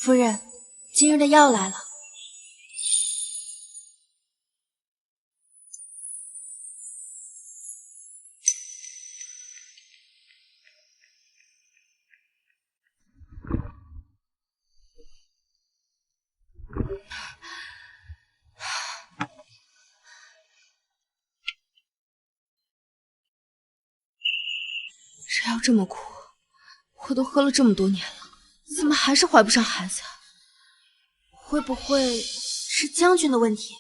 夫人，今日的药来了。这药这么苦，我都喝了这么多年了，怎么还是怀不上孩子啊？会不会是将军的问题，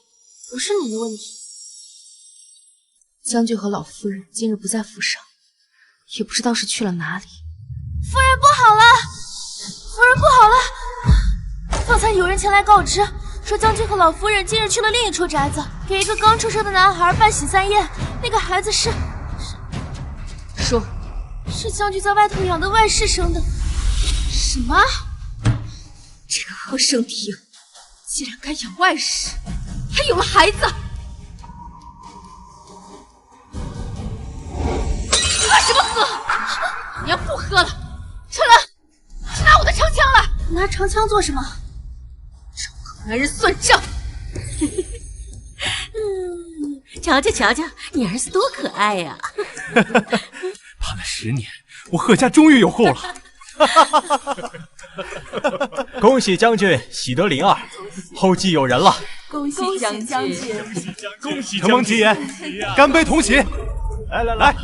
不是你的问题？将军和老夫人今日不在府上，也不知道是去了哪里。夫人不好了！夫人不好了！方才有人前来告知，说将军和老夫人今日去了另一处宅子，给一个刚出生的男孩办喜散宴。那个孩子是说，是将军在外头养的外室生的。什么？这个贺胜庭竟然敢养外室，还有了孩子！喝什么喝？你要不喝了，春兰，去拿我的长枪来！拿长枪做什么？找个男人算账。瞧瞧瞧瞧，你儿子多可爱呀！盼了10年，我贺家终于有后了。恭喜将军喜得麟儿，后继有人了。恭喜将军！恭喜承蒙吉言，干杯同喜！来，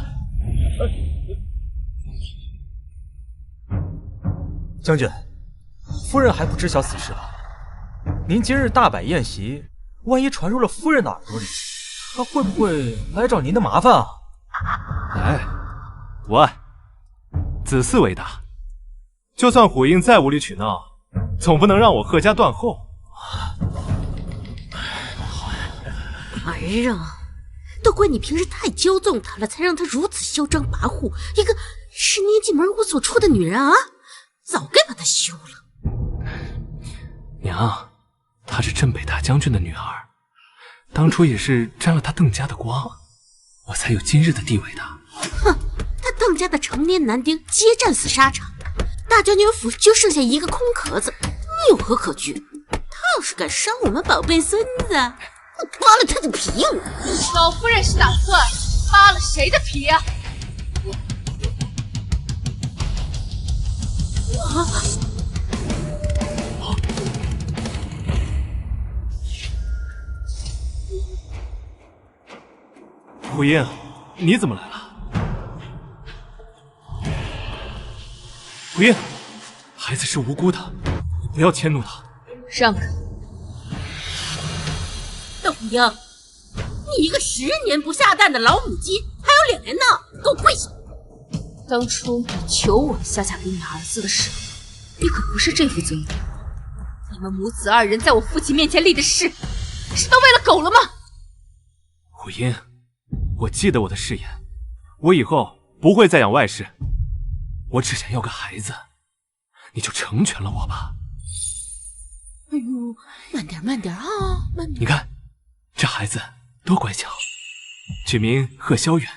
将军，夫人还不知晓此事吧？您今日大摆宴席，万一传入了夫人的耳朵里，她会不会来找您的麻烦啊？哎，无碍，子嗣为大，就算虎英再无理取闹，总不能让我贺家断后。儿啊，都怪你平时太骄纵他了，才让他如此嚣张跋扈。一个10年进门无所处的女人啊，早该把她休了。娘，她是镇北大将军的女儿，当初也是沾了他邓家的光，我才有今日的地位的。哼，他邓家的成年男丁皆战死沙场，大将军府就剩下一个空壳子，你有何可惧？他要是敢伤我们宝贝孙子，我扒了他的皮！老夫人是打算扒了谁的皮啊？虎英，你怎么来了？虎英，孩子是无辜的，你不要迁怒他。让开！邓虎英，你一个10年不下蛋的老母鸡，还有脸来闹？给我跪下！当初你求我下嫁给你儿子的时候，你可不是这副尊容。你们母子2人在我父亲面前立的誓，是当喂了狗了吗？虎英，我记得我的誓言，我以后不会再养外室，我只想要个孩子，你就成全了我吧。哎呦，慢点慢点啊，慢点！你看，这孩子多乖巧，取名贺萧远，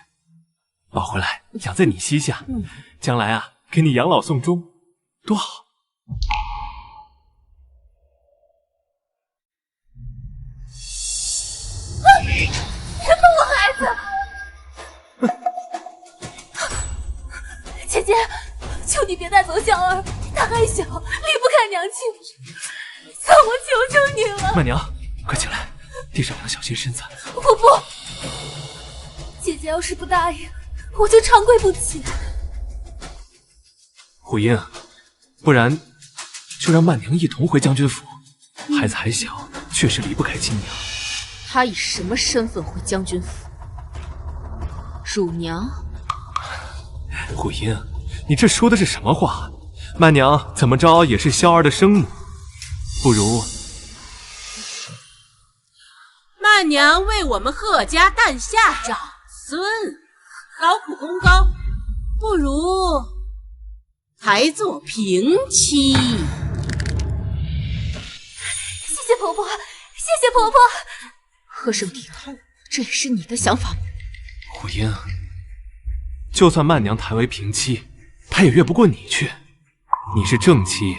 抱回来养在你膝下，将来啊，给你养老送终，多好。别动我孩子！姐姐，求你别带走小儿，他还小，离不开娘亲。算我求求你了。曼娘，快起来，地上要小心身子。不，姐姐要是不答应，我就长跪不起。虎英，不然就让曼娘一同回将军府。孩子还小，确实离不开亲娘。他以什么身份回将军府？乳娘？虎英，你这说的是什么话？曼娘怎么着也是萧儿的生母，不如曼娘为我们贺家诞下长孙，劳苦功高，不如还做平妻。谢谢婆婆，谢谢婆婆。贺胜庭，这也是你的想法吗？虎英，就算曼娘抬为平妻，她也越不过你去。你是正妻，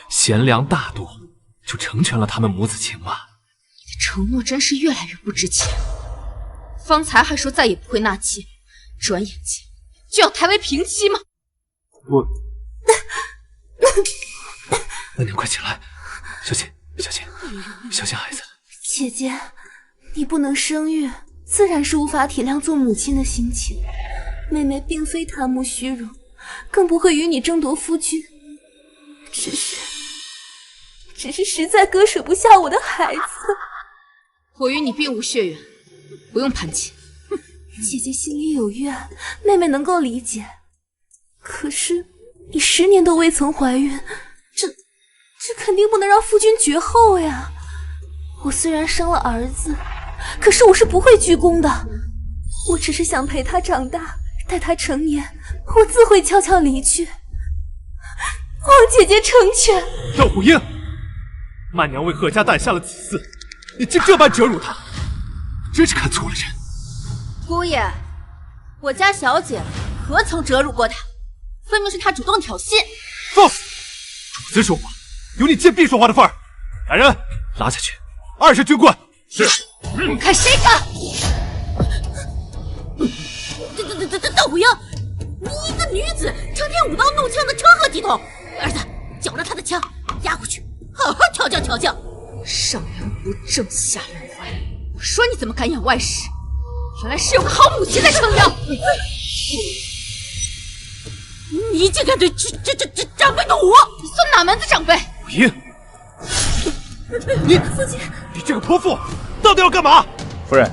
贤良大度，就成全了他们母子情吧。你的承诺真是越来越不值钱。方才还说再也不会纳妾，转眼间就要抬为平妻吗？我，那您快起来，小心，小心，小心孩子。姐姐，你不能生育，自然是无法体谅做母亲的心情。妹妹并非贪慕虚荣，更不会与你争夺夫君，只是实在割舍不下我的孩子。我与你并无血缘，不用攀亲。姐姐心里有怨，妹妹能够理解。可是你10年都未曾怀孕，这肯定不能让夫君绝后呀。我虽然生了儿子，可是我是不会鞠躬的。我只是想陪他长大，待他成年，我自会悄悄离去。望姐姐成全。赵虎英，曼娘为贺家诞下了子嗣，你竟这般折辱她，真是看错了人。姑爷，我家小姐何曾折辱过他？分明是他主动挑衅。放！主子说话，有你贱婢说话的份儿。来人，拉下去，20军棍。是。看谁敢！窦虎英，你一个女子，成天舞刀弄枪的成何体统？儿子，缴了他的枪，押回去，好好调教调教。上梁不正下梁歪，我说你怎么敢养外室？原来是有个好母亲在撑腰。你竟敢对这长辈动武！你算哪门子长辈？虎英，你父亲，你这个泼妇，到底要干嘛？夫人，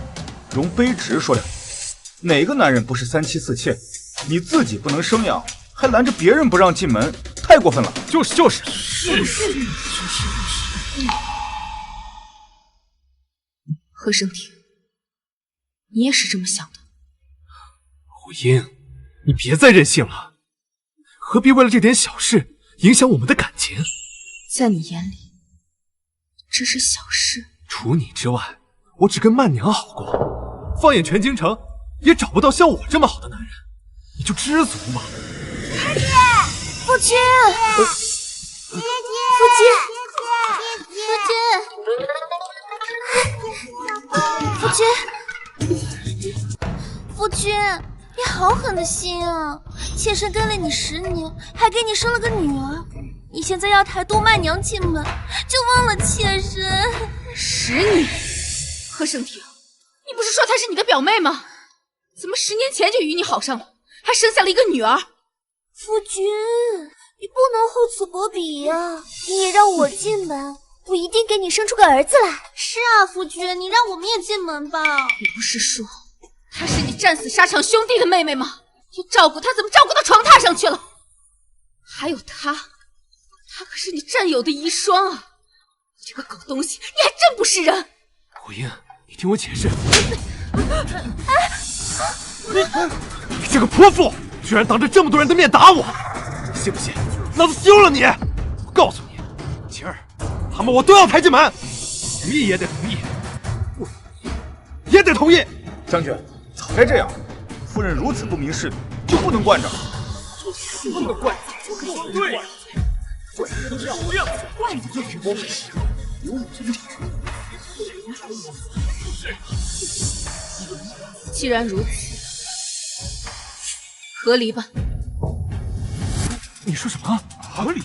容卑职说两句。哪个男人不是3妻4妾？你自己不能生养，还拦着别人不让进门，太过分了。就是。何生庭，你也是这么想的？虎英，你别再任性了，何必为了这点小事影响我们的感情？在你眼里，这是小事。除你之外，我只跟曼娘好过，放眼全京城，也找不到像我这么好的男人，你就知足吧。夫君，夫君，你好狠的心啊！妾身跟了你10年，还给你生了个女儿，你现在要抬杜曼娘进门，就忘了妾身。10年？何生庭，你不是说她是你的表妹吗？怎么10年前就与你好上了，还生下了一个女儿？夫君，你不能厚此薄彼呀！你也让我进门，我一定给你生出个儿子来。是啊，夫君，你让我们也进门吧。你不是说她是你战死沙场兄弟的妹妹吗？你照顾她怎么照顾到床榻上去了？还有她可是你战友的遗孀啊！这个狗东西，你还真不是人！虎英，你听我解释。你这个泼妇，居然当着这么多人的面打我，你信不信老子休了你？我告诉你，今儿他们我都要抬进门，同意也得同意，不也得同意。将军，早该这样。夫人如此不明事理，就不能惯着。不能惯着，对，惯着都是不要惯着就是我。既然如此，和离吧。你说什么？合理？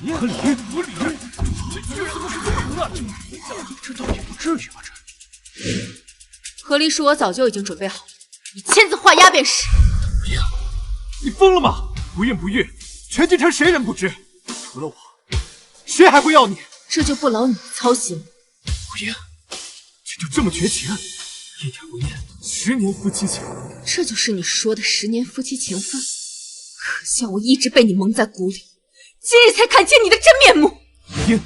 这倒也不至于吧？和离书我早就已经准备好了，你签字画押便是。不要！你疯了吗？不孕不育，全京城谁人不知？除了我，谁还会要你？这就不劳你操心了。虎英，这就这么绝情？一点不念，10年夫妻情，这就是你说的10年夫妻情分。可笑我一直被你蒙在鼓里，今日才看清你的真面目。虎英，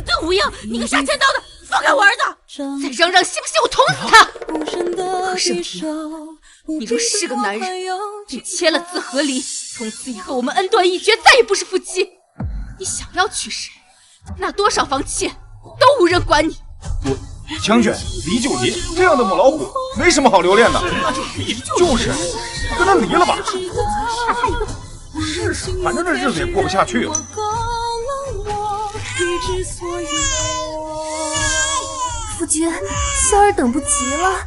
邓虎英，你个杀千刀的，放开我儿子！再嚷嚷信不信我捅死他？何生庭，你若是个男人，便签了字和离，从此以后我们恩断义绝，再也不是夫妻。你想要娶谁，那多少房妾都无人管你。将军，离就离，这样的母老虎没什么好留恋的。就是，跟他离了吧。是，反正这日子也过不下去了。夫君，仙儿等不及了，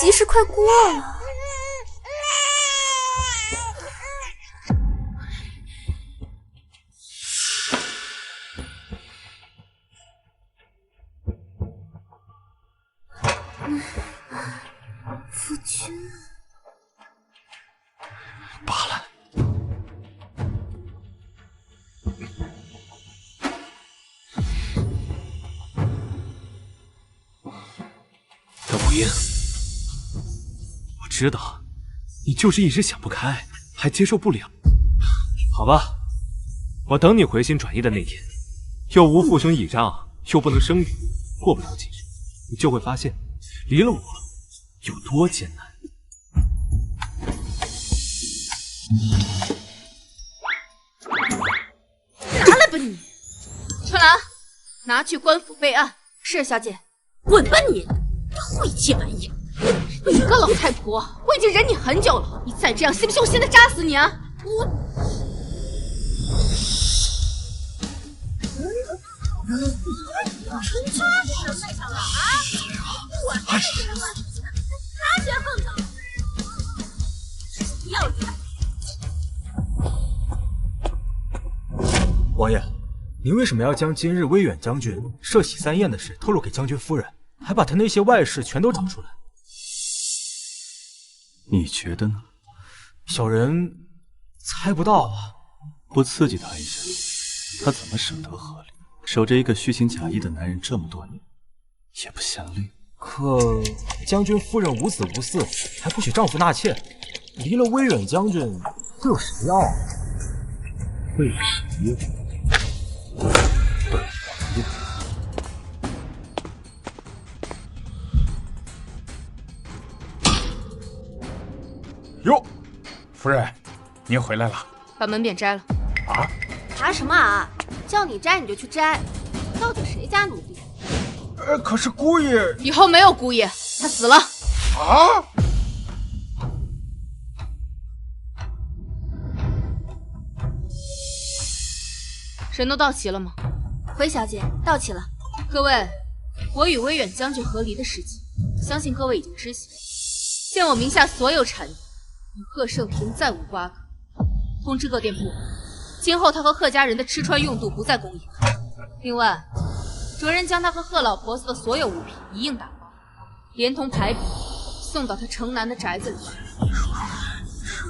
吉时快过了。夫君，罢了。德无英，我知道你就是一时想不开，还接受不了。好吧，我等你回心转意的那天，又无父兄倚仗，又不能生育，过不了几日，你就会发现，离了我有多艰难。拿来吧你！春兰，拿去官府备案。是，小姐。滚吧你！晦气玩意！你个老太婆，我已经忍你很久了，你再这样，信不信我现在扎死你啊？王爷，您为什么要将今日威远将军设喜三宴的事透露给将军夫人，还把他那些外事全都找出来？你觉得呢？小人猜不到啊。不刺激他一下，他怎么舍得和离？守着一个虚情假意的男人这么多年，也不嫌累。可将军夫人无子无嗣，还不许丈夫纳妾，离了威远将军，会有谁要啊？会有谁呀？哟，夫人，您回来了。把门匾摘了。啊？啊什么啊？叫你摘你就去摘，到底谁家奴婢？可是姑爷以后没有姑爷，他死了。啊！人都到齐了吗？回小姐，到齐了。各位，我与威远将军和离的事情，相信各位已经知悉。现我名下所有产业与贺胜平再无瓜葛，通知各店铺，今后他和贺家人的吃穿用度不再供应。另外，着人将他和贺老婆子的所有物品一应打包，连同牌匾送到他城南的宅子里去。是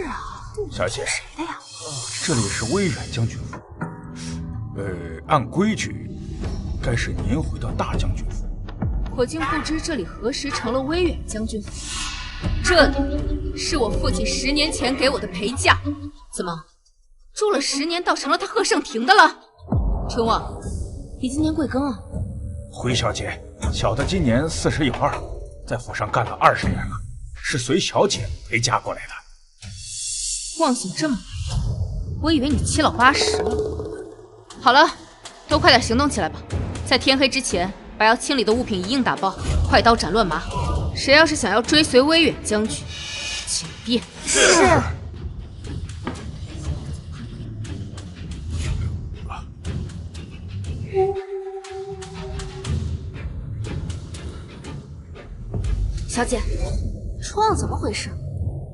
啊，小姐，谁的呀？这里是威远将军府。按规矩，该是您回到大将军府。我竟不知这里何时成了威远将军府。这里是我父亲10年前给我的陪嫁，怎么住了10年，倒成了他贺胜亭的了？春望，你今年贵庚啊？回小姐，小的今年40有2，在府上干了20年了，是随小姐陪嫁过来的。忘性这么大，我以为你7老80了。好了，都快点行动起来吧，在天黑之前把要清理的物品一应打包，快刀斩乱麻。谁要是想要追随威远将军，请便。是。小姐，春望怎么回事？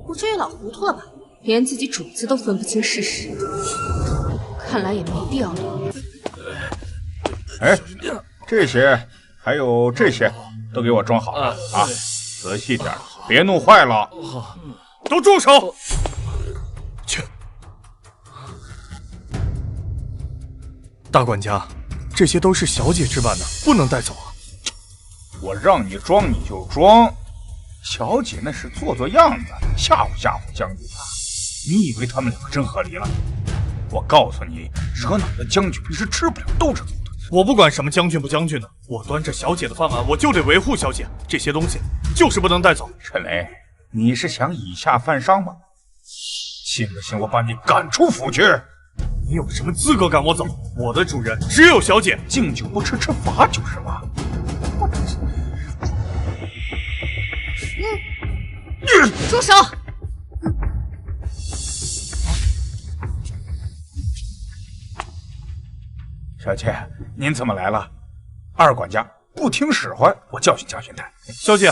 不至于老糊涂了吧？连自己主子都分不清事实，看来也没必要留。哎，这些还有这些都给我装好了啊！仔细点，别弄坏了。都住手！去，大管家，这些都是小姐置办的，不能带走啊！我让你装你就装，小姐那是做做样子，吓唬吓唬将军。你以为他们两个真和离了？我告诉你，惹恼了将军，你是吃不了兜着走的。我不管什么将军不将军的，我端着小姐的饭碗，我就得维护小姐。这些东西就是不能带走。陈雷，你是想以下犯上吗？信不信我把你赶出府去？你有什么资格赶我走？我的主人只有小姐。敬酒不吃吃罚酒是吧？住手！小姐，您怎么来了？二管家不听使唤，我教训教训他。小姐，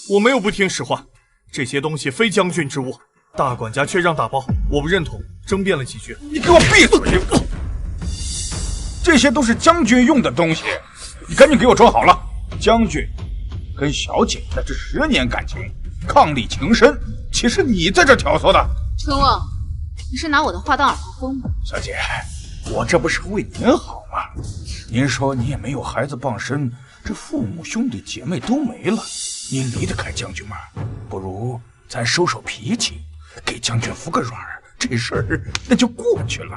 我没有不听使唤，这些东西非将军之物，大管家却让打包，我不认同，争辩了几句。你给我闭嘴！这些都是将军用的东西，你赶紧给我装好了。将军跟小姐那是10年感情，伉俪情深，岂是你在这挑唆的？春望，你是拿我的话当耳旁风吗？小姐，我这不是为您好吗？您说你也没有孩子傍身，这父母兄弟姐妹都没了，您离得开将军吗？不如咱收收脾气，给将军服个软，这事儿那就过去了。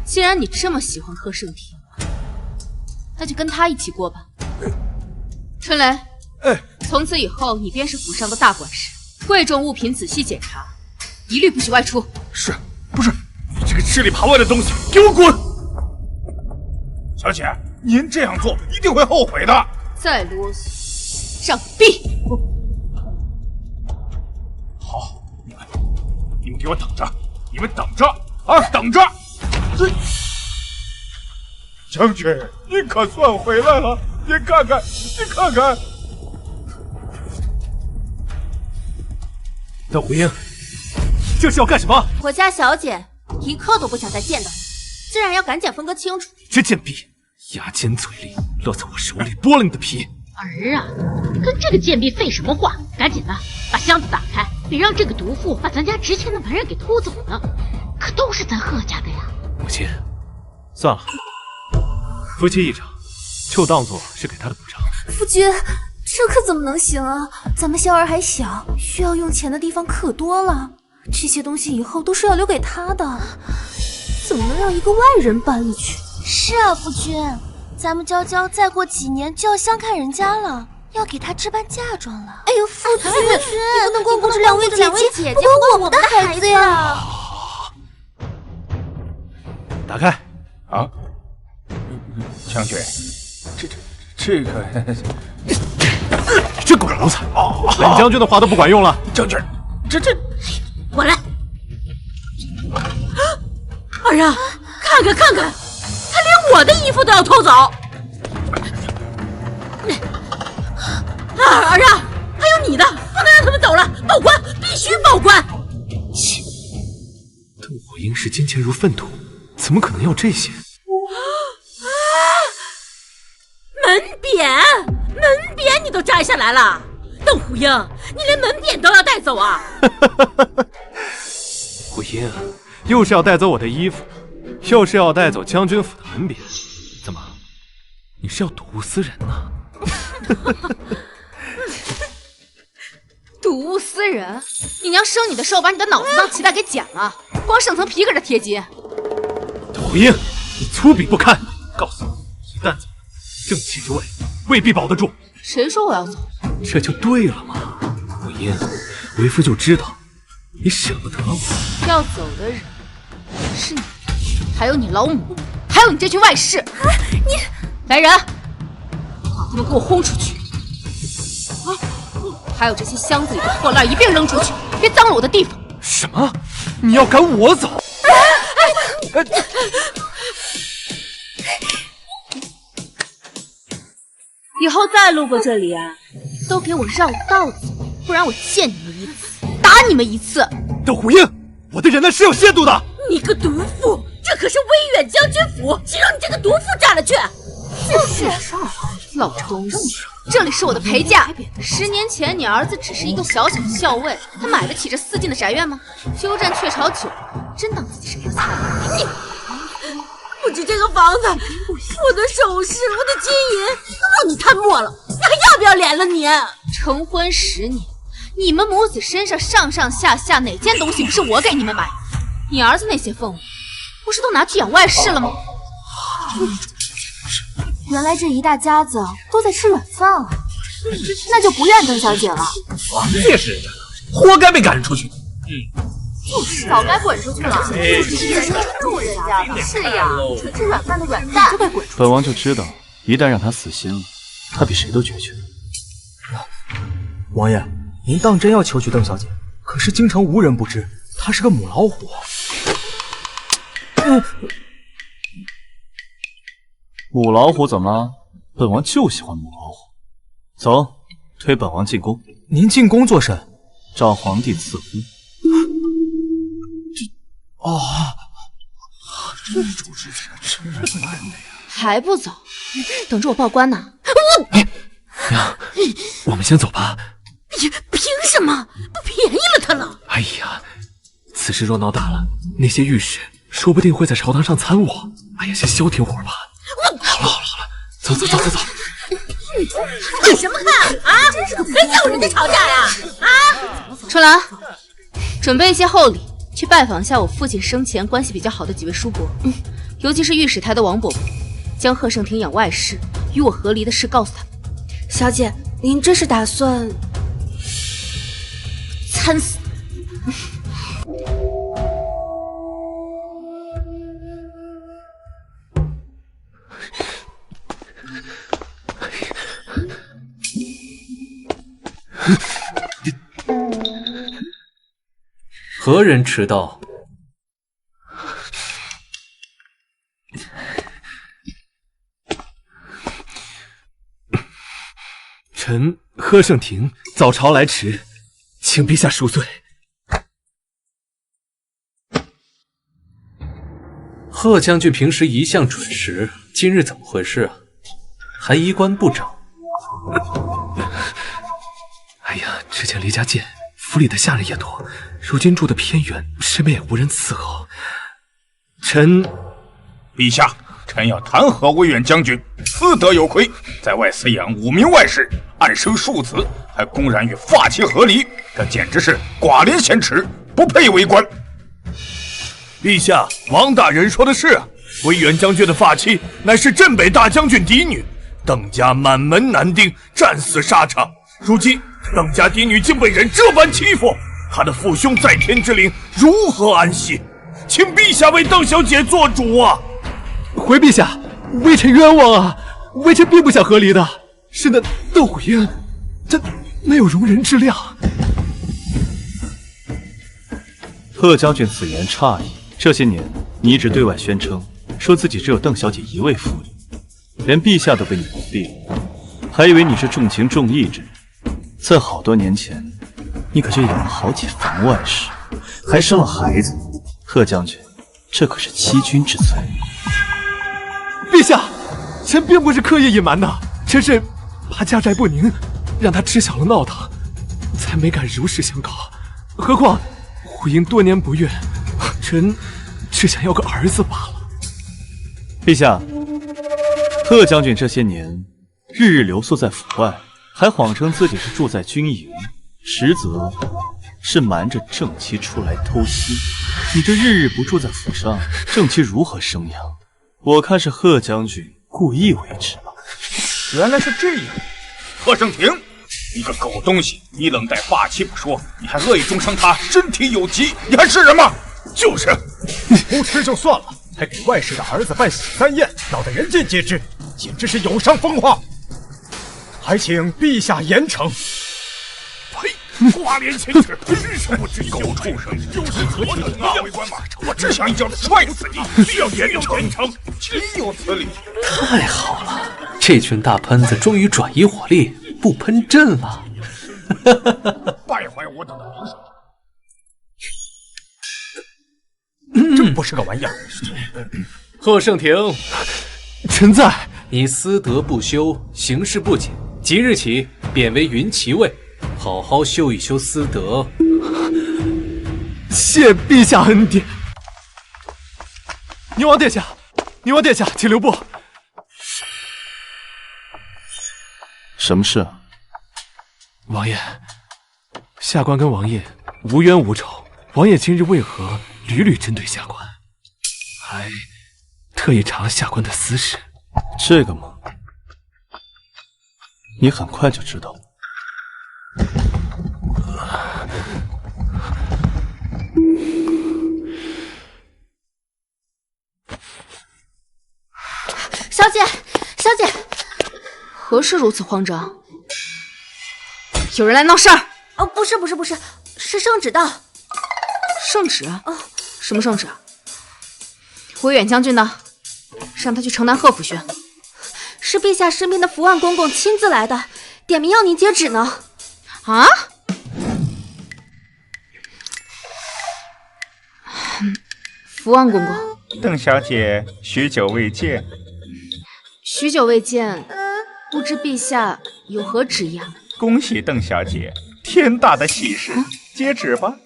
既然你这么喜欢贺胜天，那就跟他一起过吧。春雷，从此以后你便是府上的大管事，贵重物品仔细检查，一律不许外出。是，不是你这个吃里扒外的东西，给我滚！小姐，您这样做一定会后悔的。再啰嗦，让逼！好，你们给我等着，你们等着啊，等着！将军，您可算回来了！您看看，您看看。邓胡英，这是要干什么？我家小姐一刻都不想再见到你，自然要赶紧分个清楚。这贱婢，牙尖嘴利，落在我手里剥了你的皮。儿啊，跟这个贱婢废什么话？赶紧的，把箱子打开，别让这个毒妇把咱家值钱的男人给偷走呢。可都是咱贺家的呀。母亲，算了，夫妻一场，就当做是给他的补偿。夫君，这可怎么能行啊？咱们萧儿还小，需要用钱的地方可多了。这些东西以后都是要留给他的，怎么能让一个外人搬了去？是啊，夫君，咱们娇娇再过几年就要相看人家了，要给她置办嫁妆了。哎呦，夫君，你不能光顾着两位姐姐，不管我们的孩子呀！打开。啊，将军，这个，这狗奴才，本将军的话都不管用了。将军，这，我来。儿啊，看看，他连我的衣服都要偷走。儿啊，还有你的，不能让他们走了，报官，必须报官。切，邓火英视金钱如粪土，怎么可能要这些？门匾你都摘下来了，邓虎英，你连门匾都要带走啊？火英，又是要带走我的衣服，又是要带走将军府的门匾，怎么，你是要睹物思人呢？睹物思人？你娘生你的时候把你的脑子当脐带给剪了，光剩层皮搁这贴金。邓火英，你粗鄙不堪！告诉我，一旦走了，正气之位未必保得住。谁说我要走？这就对了嘛。火英，为夫就知道你舍不得我。要走的人是你，还有你老母，还有你这群外室。你来人，把他们给我轰出去！啊！还有这些箱子里的破烂一并扔出去，别脏了我的地方。什么？你要赶我走？以后再路过这里啊，都给我绕道走，不然我见你们一次打你们一次。邓虎英，我的人呢是有限度的。你个毒妇，这可是威远将军府，谁让你这个毒妇占了去？就是老东西，这里是我的陪嫁。10年前你儿子只是一个小小的校尉，他买得起这4进的宅院吗？鸠占鹊巢久了，真当自己是个菜？你不止这个房子，我的首饰，我的金银，都让你贪墨了，你还要不要脸了你？成婚10年，你们母子身上上上下下哪件东西不是我给你们买？你儿子那些俸禄，不是都拿去养外室了吗？原来这一大家子都在吃软饭啊，那就不怨邓小姐了。夜是人家的，活该被赶出去。就是早该滚出去了。就是人家住人家的，是呀，纯吃软饭的软蛋，就该滚出去。本王就知道，一旦让他死心了，他比谁都决绝。王爷，您当真要求娶邓小姐？可是京城无人不知，她是个母老虎。母老虎怎么了？本王就喜欢母老虎。走，推本王进宫。您进宫做甚？召皇帝赐婚。这种事情真是办的呀！还不走？等着我报官呢。娘，我们先走吧。凭什么？不便宜了他了？哎呀，此事若闹大了，那些御史说不定会在朝堂上参我。哎呀，先消停会儿吧。好了，走。看什么看啊？跟要人家吵架呀？啊！春兰，准备一些厚礼，去拜访一下我父亲生前关系比较好的几位叔伯，尤其是御史台的王伯伯，将贺胜亭养外室与我和离的事告诉他们。小姐，您这是打算参死？何人迟到？臣贺胜亭早朝来迟，请陛下恕罪。贺将军平时一向准时，今日怎么回事啊？还衣冠不整？哎呀，之前离家近，府里的下人也多，如今住的偏远，身边也无人伺候。陛下，臣要弹劾威远将军，私德有亏，在外饲养5名外室，暗生庶子，还公然与发妻合离，这简直是寡廉鲜耻，不配为官。陛下，王大人说的是，威远将军的发妻乃是镇北大将军嫡女，邓家满门男丁战死沙场，如今邓家嫡女竟被人这般欺负，他的父兄在天之灵如何安息？请陛下为邓小姐做主啊！回陛下，微臣冤枉啊！微臣并不想和离的，是那邓虎英，他没有容人之量。贺将军此言诧异，这些年你一直对外宣称说自己只有邓小姐一位夫人，连陛下都被你蒙蔽了，还以为你是重情重义之人。在好多年前，你可就养了好几房外室，还生了孩子。贺将军，这可是欺君之罪。陛下，臣并不是刻意隐瞒的，臣是怕家宅不宁，让他知晓了闹腾，才没敢如实相告。何况虎英多年不孕，臣只想要个儿子罢了。陛下，贺将军这些年日日留宿在府外，还谎称自己是住在军营，实则是瞒着正妻出来偷腥。你这日日不住在府上，正妻如何生养？我看是贺将军故意为之吧。原来是这样，贺胜亭，你个狗东西！你冷待发妻不说，你还恶意中伤他身体有疾，你还是人吗？就是，不吃就算了，还给外室的儿子办喜三宴，闹得人尽皆知，简直是有伤风化。还请陛下严惩。呸！寡廉鲜耻，知什不知狗畜生！就是何等大为官马，我只想一脚踹死你！需要严惩，岂有此理！太好了，这群大喷子终于转移火力，不喷朕了。败坏我等的名声！真不是个玩意儿！贺胜亭，臣在。你私德不修，行事不谨，即日起贬为云骑尉，好好修一修私德。谢陛下恩典。宁王殿下，宁王殿下，请留步。什么事？王爷，下官跟王爷无冤无仇，王爷今日为何屡屡针对下官？还特意查了下官的私事。这个吗？你很快就知道。小姐，小姐，何事如此慌张？有人来闹事儿？哦，不是，是圣旨到。圣旨？什么圣旨？威远将军呢？让他去城南贺府去。是陛下身边的福万公公亲自来的，点名要您接旨呢。啊？福万公公，邓小姐，许久未见。许久未见，不知陛下有何旨意啊？恭喜邓小姐，天大的喜事，接旨吧。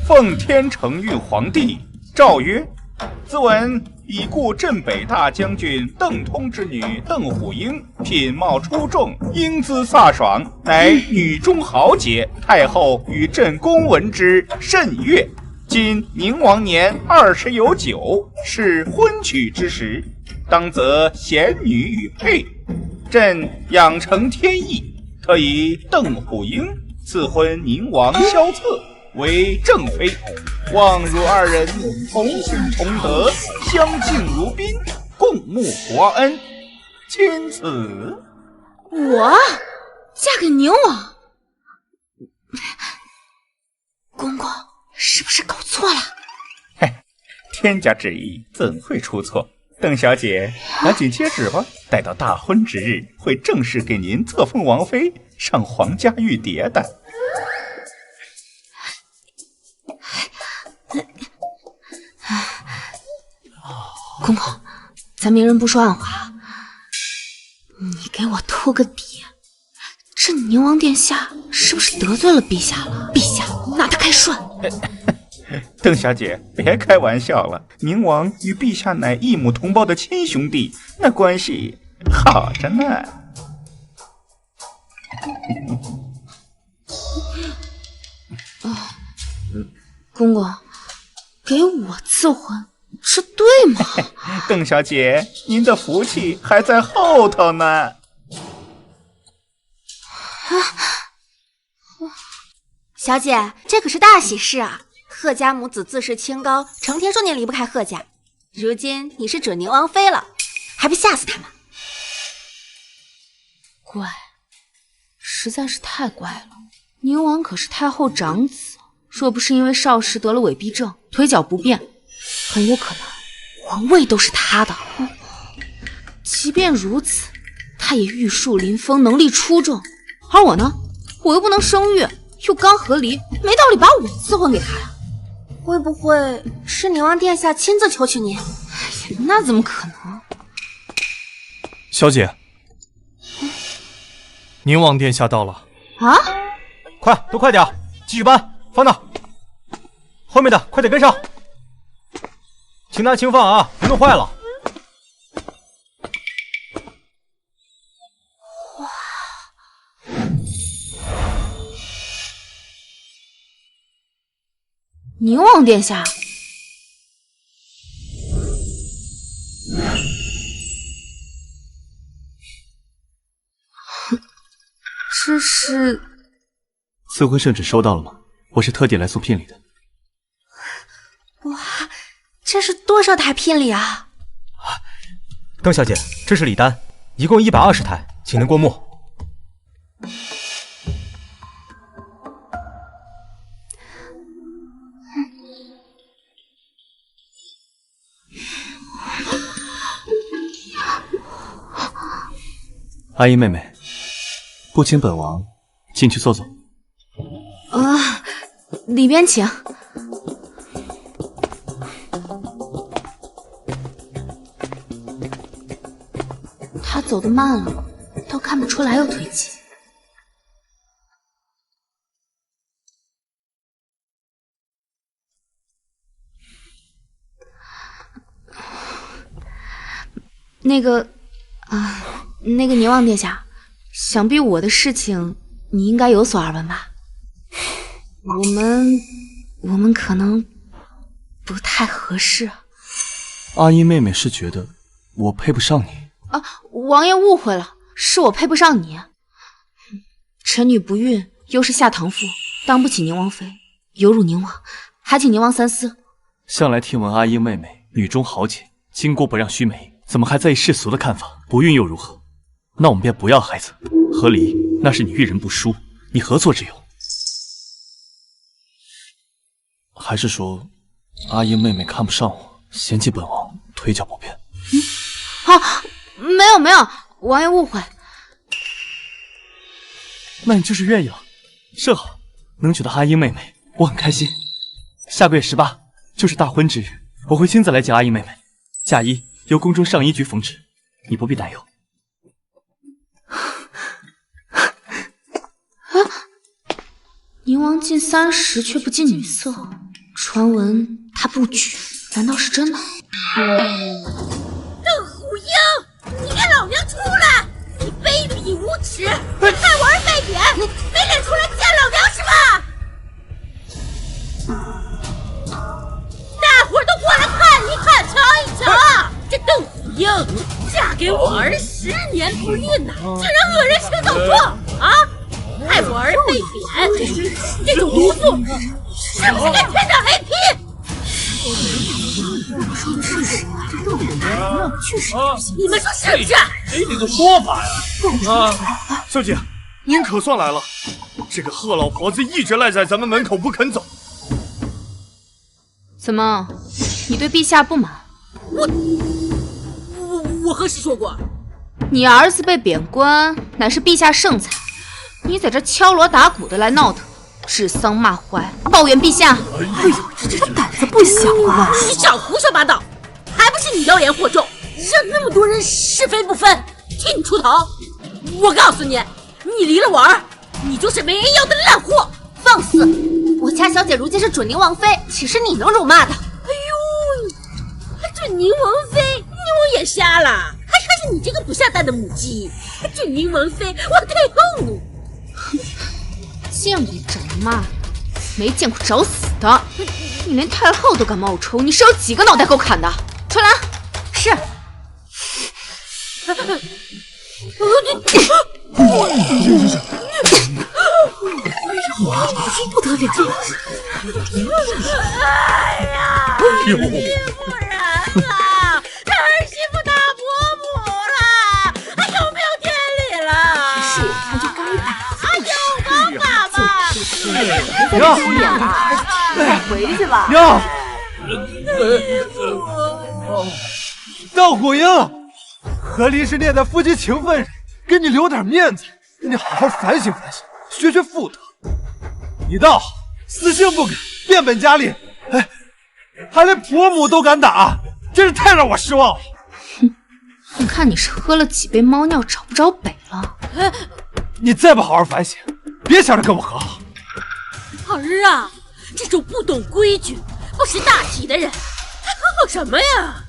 奉天承运皇帝诏曰：自闻已故镇北大将军邓通之女邓虎英品貌出众，英姿飒爽，乃女中豪杰。太后与朕公闻之，甚悦。今宁王年20有9，是婚娶之时，当择贤女与配。朕养成天意，特以邓虎英赐婚宁王萧策为正妃，望汝二人同心同德，相敬如宾，共沐国恩。钦此。我嫁给宁王？公公是不是搞错了？嘿，天家旨意怎会出错？邓小姐，赶紧接旨吧。待到大婚之日，会正式给您册封王妃，上皇家玉蝶的。公公，咱明人不说暗话，你给我透个底，这宁王殿下是不是得罪了陛下了？陛下拿他开涮。邓小姐，别开玩笑了，宁王与陛下乃异母同胞的亲兄弟，那关系好着呢。公公，给我赐婚，这对吗？邓小姐，您的福气还在后头呢。小姐，这可是大喜事啊！贺家母子自视清高，成天说你离不开贺家。如今你是准宁王妃了，还不吓死他们？怪，实在是太怪了。宁王可是太后长子，若不是因为少时得了痿痹症，腿脚不便，很有可能皇位都是他的。即便如此，他也玉树临风，能力出众。而我呢，我又不能生育，又刚和离，没道理把我赐婚给他呀。会不会是宁王殿下亲自求娶您？那怎么可能？小姐，宁王殿下到了啊！快，都快点，继续搬，放那。后面的快点跟上，轻拿轻放啊，别弄坏了。宁王殿下，这是赐婚圣旨收到了吗？我是特地来送聘礼的。哇，这是多少台聘礼啊？邓小姐，这是礼单，一共120台，请您过目。阿姨妹妹，不请本王进去坐坐。里边请。他走得慢了，倒看不出来有腿疾。那个宁王殿下，想必我的事情你应该有所耳闻吧？我们可能不太合适。阿姨妹妹是觉得我配不上你啊？王爷误会了，是我配不上你。臣女不孕，又是下堂妇，当不起宁王妃，有辱宁王，还请宁王三思。向来听闻阿英妹妹女中豪杰，巾帼不让须眉，怎么还在意世俗的看法？不孕又如何？那我们便不要孩子。和离，那是你遇人不淑，你何错之有？还是说，阿英妹妹看不上我，嫌弃本王腿脚不便？没有，王爷误会。那你就是愿意了，甚好，能娶到阿英妹妹，我很开心。下个月18就是大婚之日，我会亲自来见阿英妹妹，嫁衣由宫中上衣局缝制，你不必担忧。宁王近30却不近女色，传闻他不举，难道是真的？邓虎英，你给老娘出来！你卑鄙无耻，你害我儿被贬，没脸出来见老娘是吧？大伙儿都过来看一看，瞧一瞧，这邓虎英嫁给我儿10年不孕呐，竟然恶人先告状啊！害我儿被贬，这种毒妇是不是该天打雷劈？我说的是实话，这邓虎英确实有心。你们说是不是？给你个说法呀！小姐，您可算来了。这个贺老婆子一直赖在咱们门口不肯走。怎么，你对陛下不满？我何时说过？你儿子被贬官，乃是陛下圣才，你在这敲锣打鼓的来闹腾，指桑骂槐，抱怨陛下。哎呦，这胆子不小啊！你少胡说八道，还不是你妖言惑众，让那么多人是非不分，替你出头。我告诉你，你离了我儿，你就是没人要的烂货！放肆！我家小姐如今是准宁王妃，岂是你能辱骂的？哎呦，准宁王妃，宁王眼瞎了，还是你这个不下蛋的母鸡！准宁王妃，我太后你！见过长骂的，没见过找死的。你连太后都敢冒充，你是有几个脑袋够砍的？春兰，是。不得了！哎呀，呦，不然了，他儿媳妇打伯母了，还有没有天理了？是我看就该打。有方法吧？娘，丢脸了，快回去吧。娘，邓虎英，和离是念在夫妻情分上，给你留点面子，你好好反省反省，学学妇德。你倒死性不改，变本加厉，哎，还连伯母都敢打，真是太让我失望了。哼，我看你是喝了几杯猫尿找不着北了。你再不好好反省，别想着跟我和好。儿啊，这种不懂规矩、不识大体的人，还和好什么呀？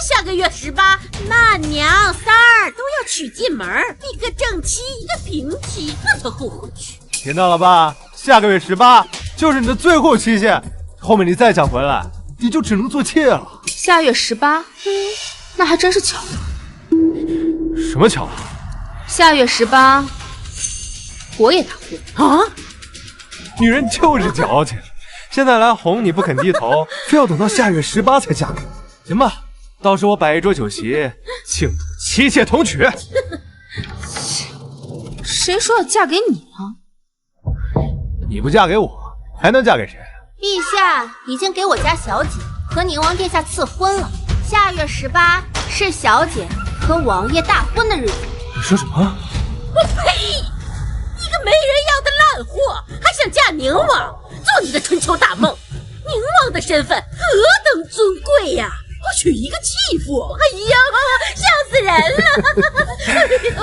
下个月18，那娘三儿都要娶进门，一个正妻，一个平妻，那才后悔去。听到了吧？下个月18就是你的最后期限，后面你再想回来，你就只能做妾了。下月18，那还真是巧了。什么巧？下月18，我也大婚啊！女人就是矫情，现在来哄你不肯低头，非要等到下月18才嫁给我。行吧，到时我摆一桌酒席，庆祝妻妾同娶。谁说要嫁给你了？你不嫁给我，还能嫁给谁？陛下已经给我家小姐和宁王殿下赐婚了，下月18是小姐和王爷大婚的日子。你说什么？我呸！一个没人要的烂货，还想嫁宁王，做你的春秋大梦！宁王的身份何等尊贵呀！我娶一个弃妇，哎呀，笑死人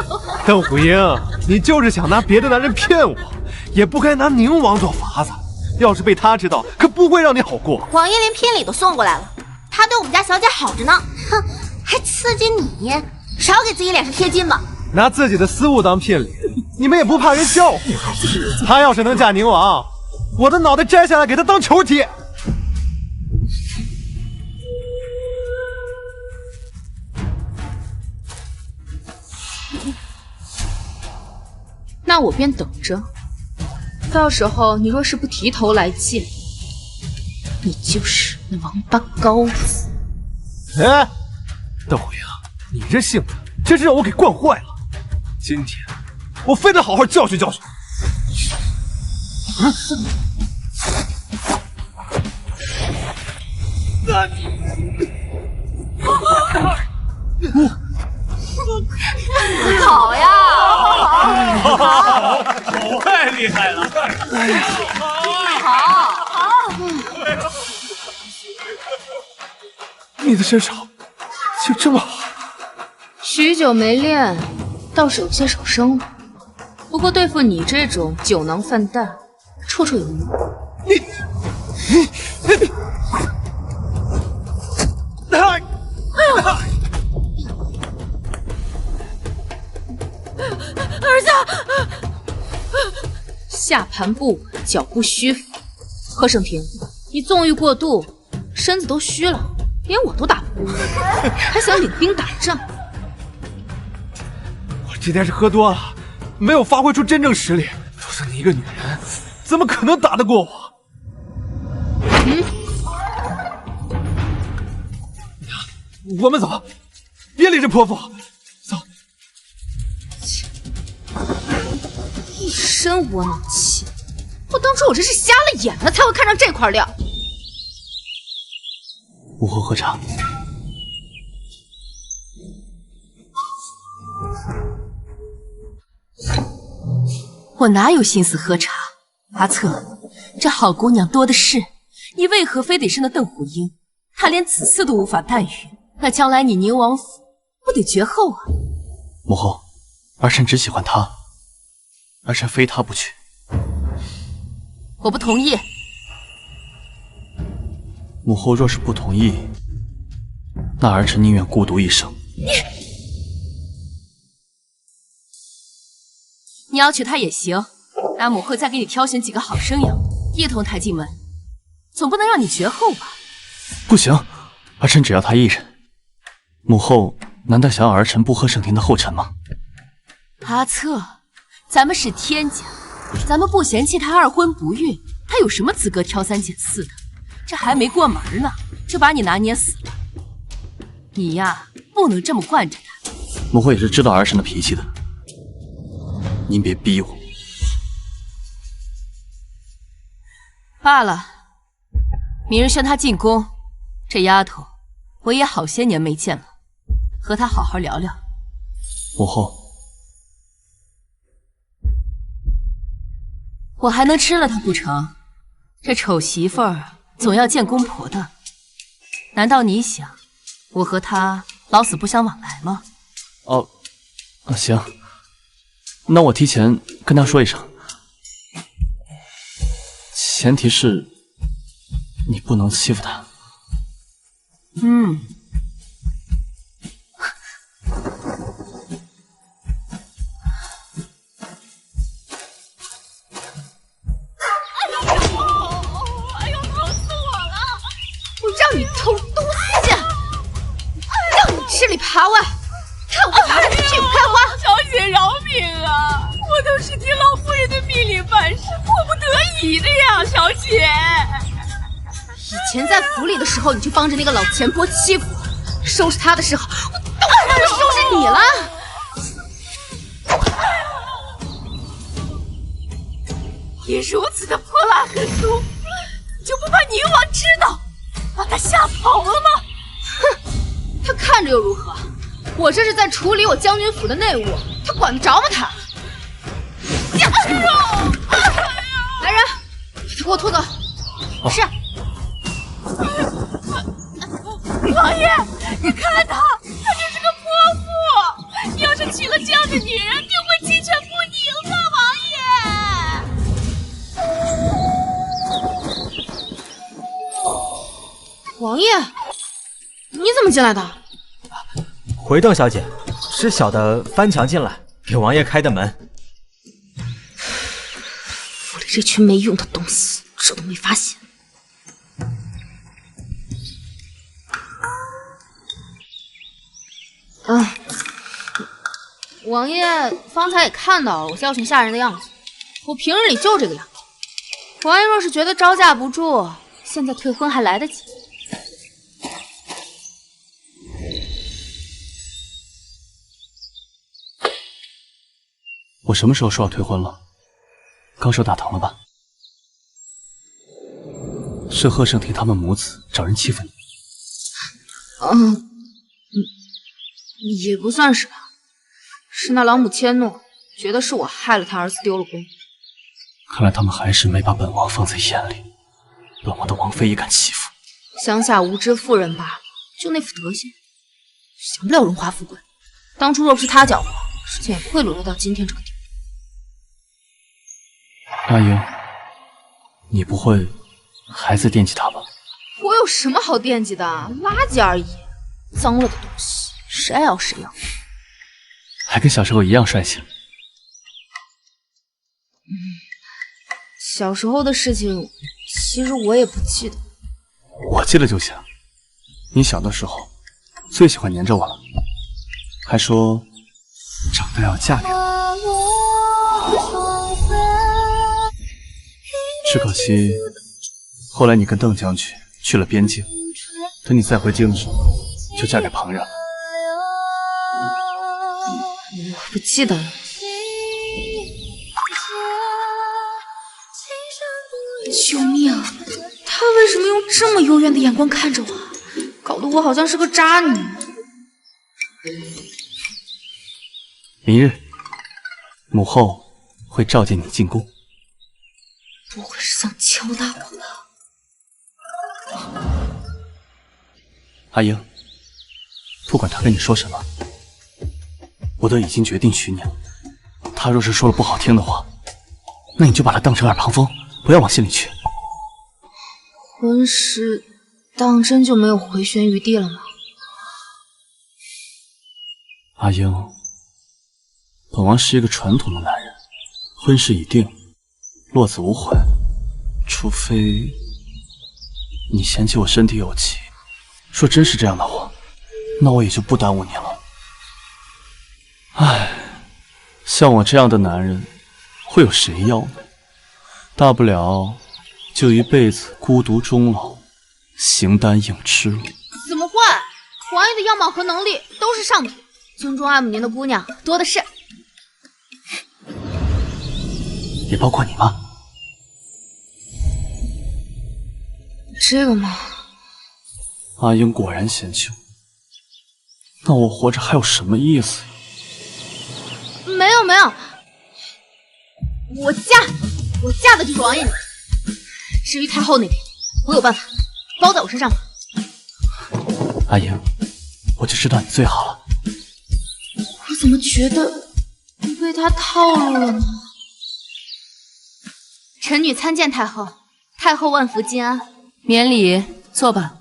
了！邓虎英，你就是想拿别的男人骗我，也不该拿宁王做法子。要是被他知道，可不会让你好过。王爷连聘礼都送过来了，他对我们家小姐好着呢，哼，还刺激你，少给自己脸上贴金吧。拿自己的私物当聘礼，你们也不怕人笑话？他要是能嫁宁王，我的脑袋摘下来给他当球踢。那我便等着，到时候你若是不提头来见，你就是那王八羔子。哎，邓虎阳，你这性子真是让我给惯坏了。今天我非得好好教训教训你。好呀，好，太厉害了！好，你的身手就这么好？许久没练，倒是有些手生了。不过对付你这种酒囊饭袋，绰绰有余。儿子，下盘不稳，脚步虚浮。贺胜平，你纵欲过度，身子都虚了，连我都打不过，还想领兵打仗？我今天是喝多了，没有发挥出真正实力。否则你一个女人，怎么可能打得过我？我们走，别理这泼妇。走。一身窝囊气，我当初我真是瞎了眼了，才会看上这块料。午后喝茶。我哪有心思喝茶？阿策，这好姑娘多的是，你为何非得是那邓虎英？她连子嗣都无法诞育，那将来你宁王府不得绝后啊？母后，儿臣只喜欢她，儿臣非她不娶。我不同意。母后若是不同意，那儿臣宁愿孤独一生。你要娶她也行，那母后再给你挑选几个好生养，一同抬进门，总不能让你绝后吧？不行，儿臣只要她一人。母后难道想要儿臣不喝盛庭的后尘吗？阿策，咱们是天家，咱们不嫌弃他二婚不育，他有什么资格挑三拣四的？这还没过门呢，就把你拿捏死了。你呀，不能这么惯着他。母后也是知道儿臣的脾气的，您别逼我。罢了，明日宣她进宫，这丫头我也好些年没见了，和她好好聊聊。母后，我还能吃了她不成？这丑媳妇儿总要见公婆的，难道你想我和她老死不相往来吗？哦，行，那我提前跟她说一声，前提是你不能欺负她。让你偷东西，让你吃里扒外，看我扒你屁股开花！小姐饶命啊！我都是听老夫人的命令办事，迫不得已的呀，小姐。以前在府里的时候，你就帮着那个老钱婆欺负我，收拾他的时候，我都快让人收拾你了。你如此的泼辣狠毒，你就不怕宁王知道，把他吓跑了吗？哼，他看着又如何？我这是在处理我将军府的内务，他管得着吗？他！来人，把他给我拖走！是。王爷，你看他，她就是个泼妇。你要是娶了这样的女人，定会鸡犬不宁的，王爷。王爷，你怎么进来的？回邓小姐，是小的翻墙进来，给王爷开的门。府里这群没用的东西，这都没发现。王爷方才也看到了我教训下人的样子，我平日里就这个样子。王爷若是觉得招架不住，现在退婚还来得及。我什么时候说要退婚了？刚手打疼了吧？是贺盛廷他们母子找人欺负你？也不算是吧，是那老母迁怒，觉得是我害了他儿子丢了宫。看来他们还是没把本王放在眼里，本王的王妃也敢欺负。乡下无知妇人罢了，就那副德行，享不了荣华富贵。当初若不是他搅和，事情也不会沦落到今天这个地步。阿英，你不会还在惦记他吧？我有什么好惦记的？垃圾而已，脏了的东西，谁爱要谁要。还跟小时候一样帅气。小时候的事情，其实我也不记得。我记得就行。你小的时候最喜欢黏着我了，还说长大要嫁给我。只可惜后来你跟邓将军去了边境，等你再回京的时候，就嫁给旁人了。我不记得了。救命！他为什么用这么幽怨的眼光看着我？搞得我好像是个渣女。明日，母后会召见你进宫。不会是想敲打我吧？阿英，不管他跟你说什么，我都已经决定娶你了。他若是说了不好听的话，那你就把他当成耳旁风，不要往心里去。婚事当真就没有回旋余地了吗？阿英，本王是一个传统的男人，婚事已定，落子无悔，除非你嫌弃我身体有疾。若真是这样的话，那我也就不耽误你了。唉，像我这样的男人，会有谁要呢？大不了就一辈子孤独终老，形单影只了。怎么会？王爷的样貌和能力都是上品，京中爱慕您的姑娘多的是。也包括你吗？这个吗？阿英果然嫌弃我，那我活着还有什么意思？没有没有，我嫁的就是王爷你。至于太后那边，我有办法，包在我身上吧。阿英，我就知道你最好了。我怎么觉得你被他套路了呢？臣女参见太后，太后万福金安。免礼，坐吧。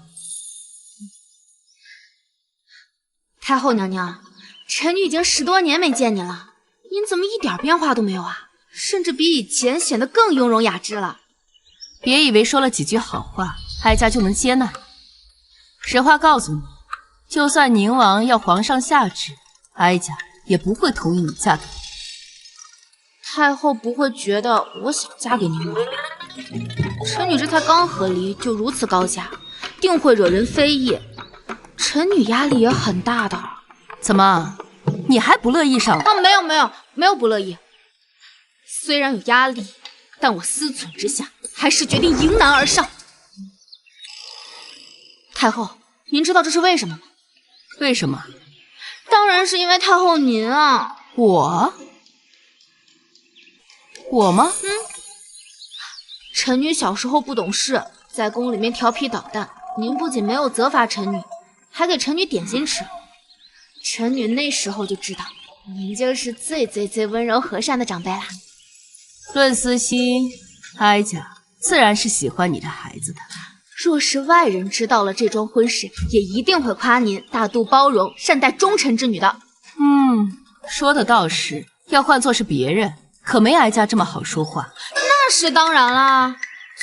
太后娘娘，臣女已经10多年没见您了，您怎么一点变化都没有啊？甚至比以前显得更雍容雅致了。别以为说了几句好话，哀家就能接纳你。实话告诉你，就算宁王要皇上下旨，哀家也不会同意你嫁给我。太后不会觉得我想嫁给宁王？臣女这才刚和离就如此高价，定会惹人非议。臣女压力也很大的。怎么，你还不乐意上？没有不乐意。虽然有压力，但我思忖之下，还是决定迎难而上。太后，您知道这是为什么吗？为什么？当然是因为太后您啊。我吗？臣女小时候不懂事，在宫里面调皮捣蛋，您不仅没有责罚臣女，还给臣女点心吃。臣女那时候就知道，您就是最温柔和善的长辈啦。论私心，哀家自然是喜欢你这孩子的。若是外人知道了这桩婚事，也一定会夸您大度包容、善待忠臣之女的。说的倒是，要换作是别人，可没哀家这么好说话。那是当然啦，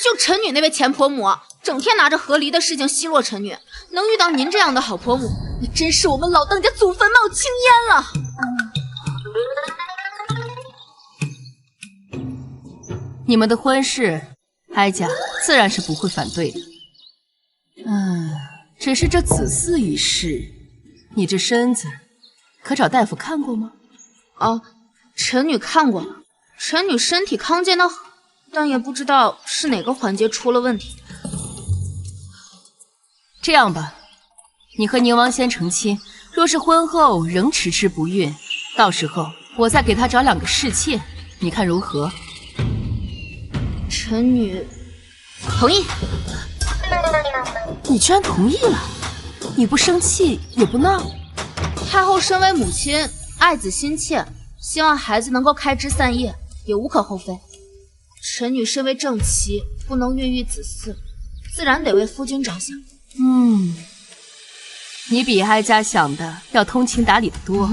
就臣女那位前婆母，整天拿着和离的事情奚落臣女，能遇到您这样的好婆母，那真是我们老邓家祖坟冒青烟了。你们的婚事，哀家自然是不会反对的。只是这子嗣一事，你这身子可找大夫看过吗？哦，臣女看过了，臣女身体康健的很，但也不知道是哪个环节出了问题。这样吧，你和宁王先成亲，若是婚后仍迟迟不孕，到时候我再给他找2个侍妾，你看如何？臣女同意。你居然同意了？你不生气也不闹？太后身为母亲，爱子心切，希望孩子能够开枝散叶，也无可厚非。臣女身为正妻，不能孕育子嗣，自然得为夫君着想。你比哀家想的要通情达理的多，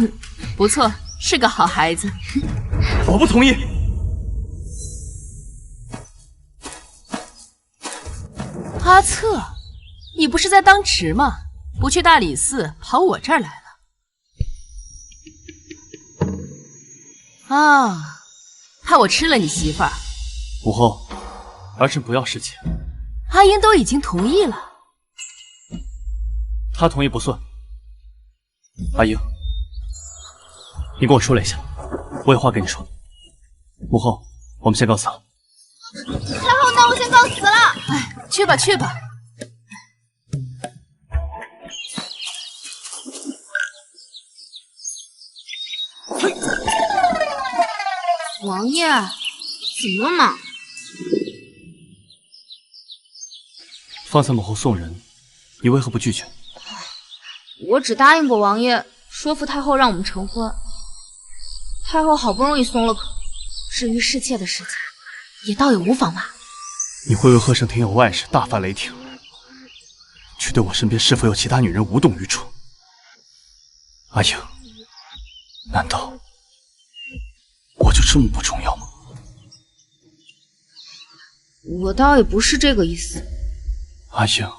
不错，是个好孩子。我不同意。阿策，你不是在当值吗？不去大理寺，跑我这儿来了。啊，怕我吃了你媳妇儿？母后，儿臣不要侍妾。阿英都已经同意了。他同意不算。阿英，你跟我出来一下，我有话跟你说。母后，我们先告辞了。太后，那我先告辞了。哎，去吧去吧。王爷，怎么了嘛？方才母后送人，你为何不拒绝？我只答应过王爷，说服太后让我们成婚。太后好不容易松了口，至于侍妾的事情，也倒也无妨嘛。你会为贺胜亭有外事大发雷霆，却对我身边是否有其他女人无动于衷。阿英，难道我就这么不重要吗？我倒也不是这个意思。阿英，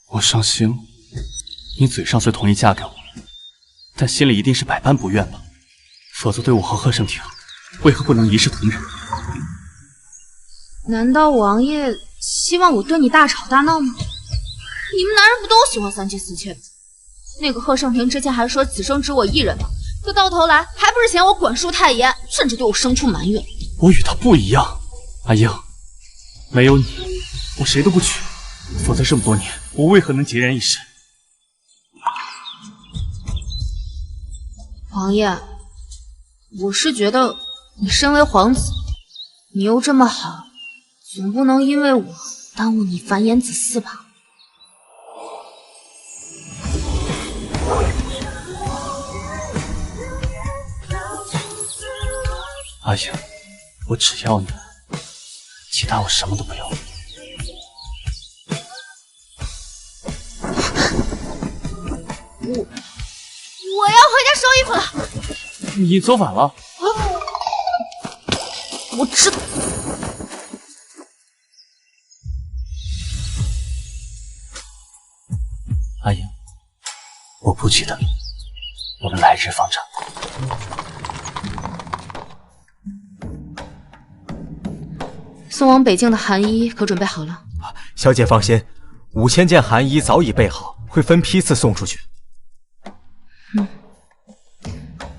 我伤心了。你嘴上虽同意嫁给我，但心里一定是百般不愿吧？否则对我和贺胜亭，为何不能一视同仁？难道王爷希望我对你大吵大闹吗？你们男人不都喜欢三妻四妾的？那个贺胜亭之前还说此生只我一人呢，可到头来还不是嫌我管束太严，甚至对我生出埋怨。我与他不一样，阿英，没有你，我谁都不娶。否则这么多年，我为何能孑然一身？王爷，我是觉得你身为皇子，你又这么好，总不能因为我耽误你繁衍子嗣吧？阿英，我只要你，其他我什么都不要。我要回家收衣服了。你走反了。我知道。阿英，我不记得，我们来日方长。送往北境的寒衣可准备好了？小姐放心，5000件寒衣早已备好，会分批次送出去。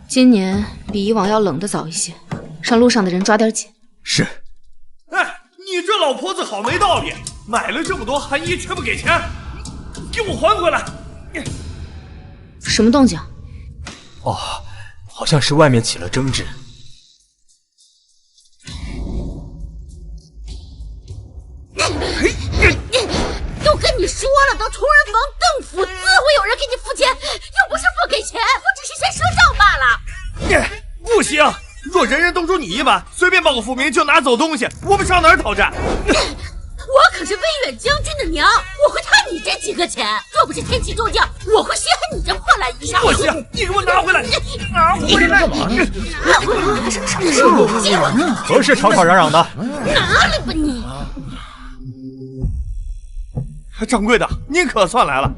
今年比以往要冷的早一些，让路上的人抓点紧。是。哎，你这老婆子好没道理，买了这么多寒衣却不给钱，给我还回来！什么动静？哦，好像是外面起了争执。都跟你说了，到同仁房邓府自会有人给你付钱，又不是不给钱，我只是先赊账罢了。不行，若人人都如你一般，随便报个复名就拿走东西，我们上哪儿讨债？我可是威远将军的娘，我会贪你这几个钱。若不是天气骤降，我会稀罕你这破烂衣裳。不行，你给我拿回来！拿回来！拿回来！发生什么事了？何事吵吵嚷嚷的？拿来吧你！掌柜的，您可算来了！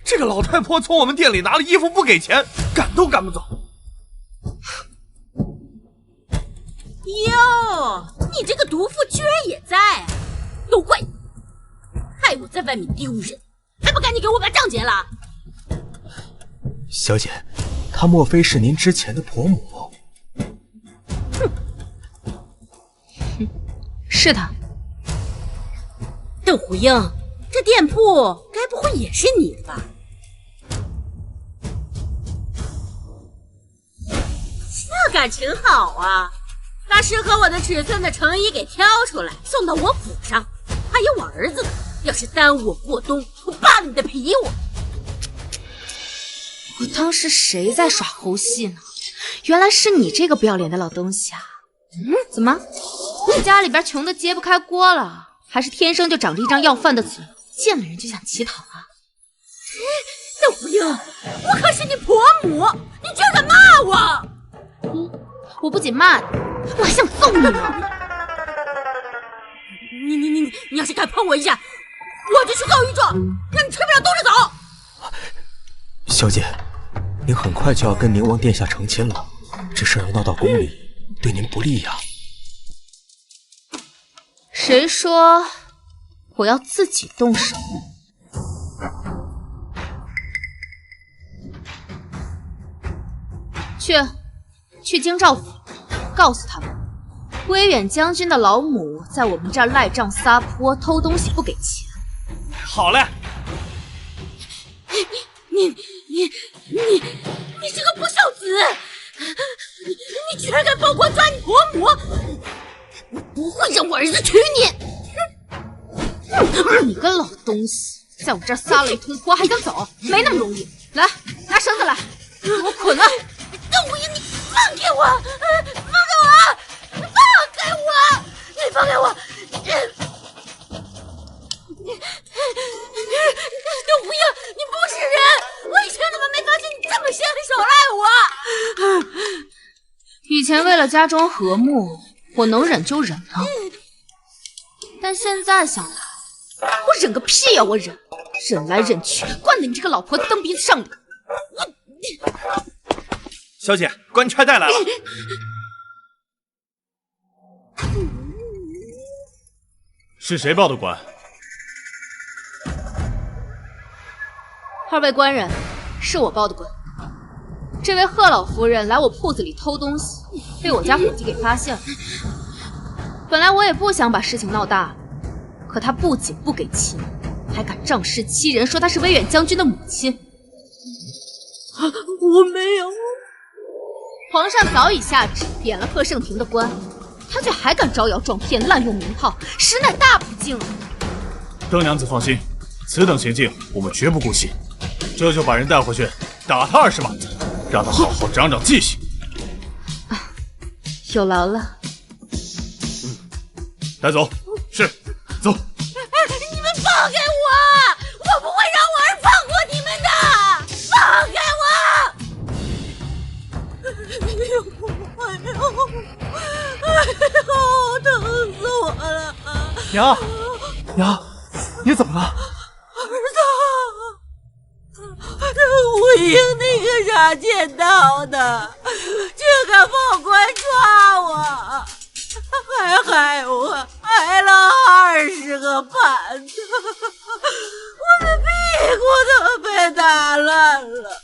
这个老太婆从我们店里拿了衣服不给钱，赶都赶不走。哟，你这个毒妇居然也在，都怪你！害我在外面丢人，还不赶紧给我把账结了？小姐，她莫非是您之前的婆母？是她。邓虎英，这店铺该不会也是你的吧？这感情好啊，把适合我的尺寸的成衣给挑出来，送到我府上。还有我儿子呢，要是耽误我过冬，我扒了你的皮！我当时谁在耍猴戏呢？原来是你这个不要脸的老东西啊！怎么，你家里边穷的揭不开锅了？还是天生就长着一张要饭的嘴，见了人就想乞讨啊？邓虎英，我可是你婆母，你居然敢骂我！我不仅骂你，我还想揍你呢！你要是敢碰我一下，我就去告御状，让你吃不了兜着走！小姐，您很快就要跟宁王殿下成亲了，这事儿要闹到宫里，对您不利呀。谁说我要自己动手？去京兆府，告诉他们，威远将军的老母在我们这儿赖账撒泼，偷东西不给钱。好嘞！你这个不孝子！你居然敢报官抓你婆母！我不会让我儿子娶你！你个老东西，在我这儿撒了一通泼还想走？没那么容易！来，拿绳子来，给我捆了！邓无影，你放开我！放开我！放开我！你放开我！邓无影，你不是人！我以前怎么没发现你这么先手赖我？以前为了家中和睦，我能忍就忍了，但现在想来，我忍个屁呀！我忍来忍去，惯得你这个老婆子蹬鼻子上脸。小姐，官差带来了。是谁报的官？二位官人，是我报的官。这位贺老夫人来我铺子里偷东西，被我家伙计给发现了。本来我也不想把事情闹大，可她不仅不给钱，还敢仗势欺人，说她是威远将军的母亲。我没有。皇上早已下旨贬了贺盛平的官，他却还敢招摇撞骗，滥用名号，实乃大不敬啊！邓娘子放心，此等行径我们绝不姑息。这就把人带回去，打他20板子，让他好好长长记性。有劳了。带走。是，走。你们放开我！我不会让我儿放过你们的！放开我！疼死我了！娘，你怎么了？儿子，吴英那个傻贱道的，竟敢报官抓我，还害我，挨了20个板子，我的屁股都被打烂了。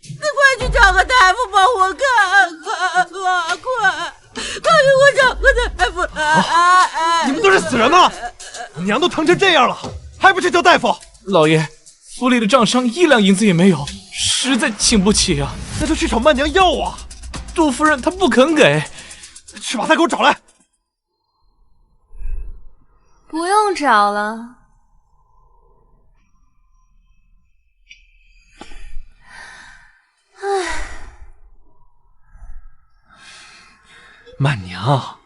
你快去找个大夫帮我看看吧，快给我找个大夫来！你们都是死人吗？娘都疼成这样了，还不去叫大夫？老爷，府里的账上1两银子也没有，实在请不起啊。那就去找曼娘要啊。杜夫人她不肯给。去把她给我找来。不用找了。曼娘，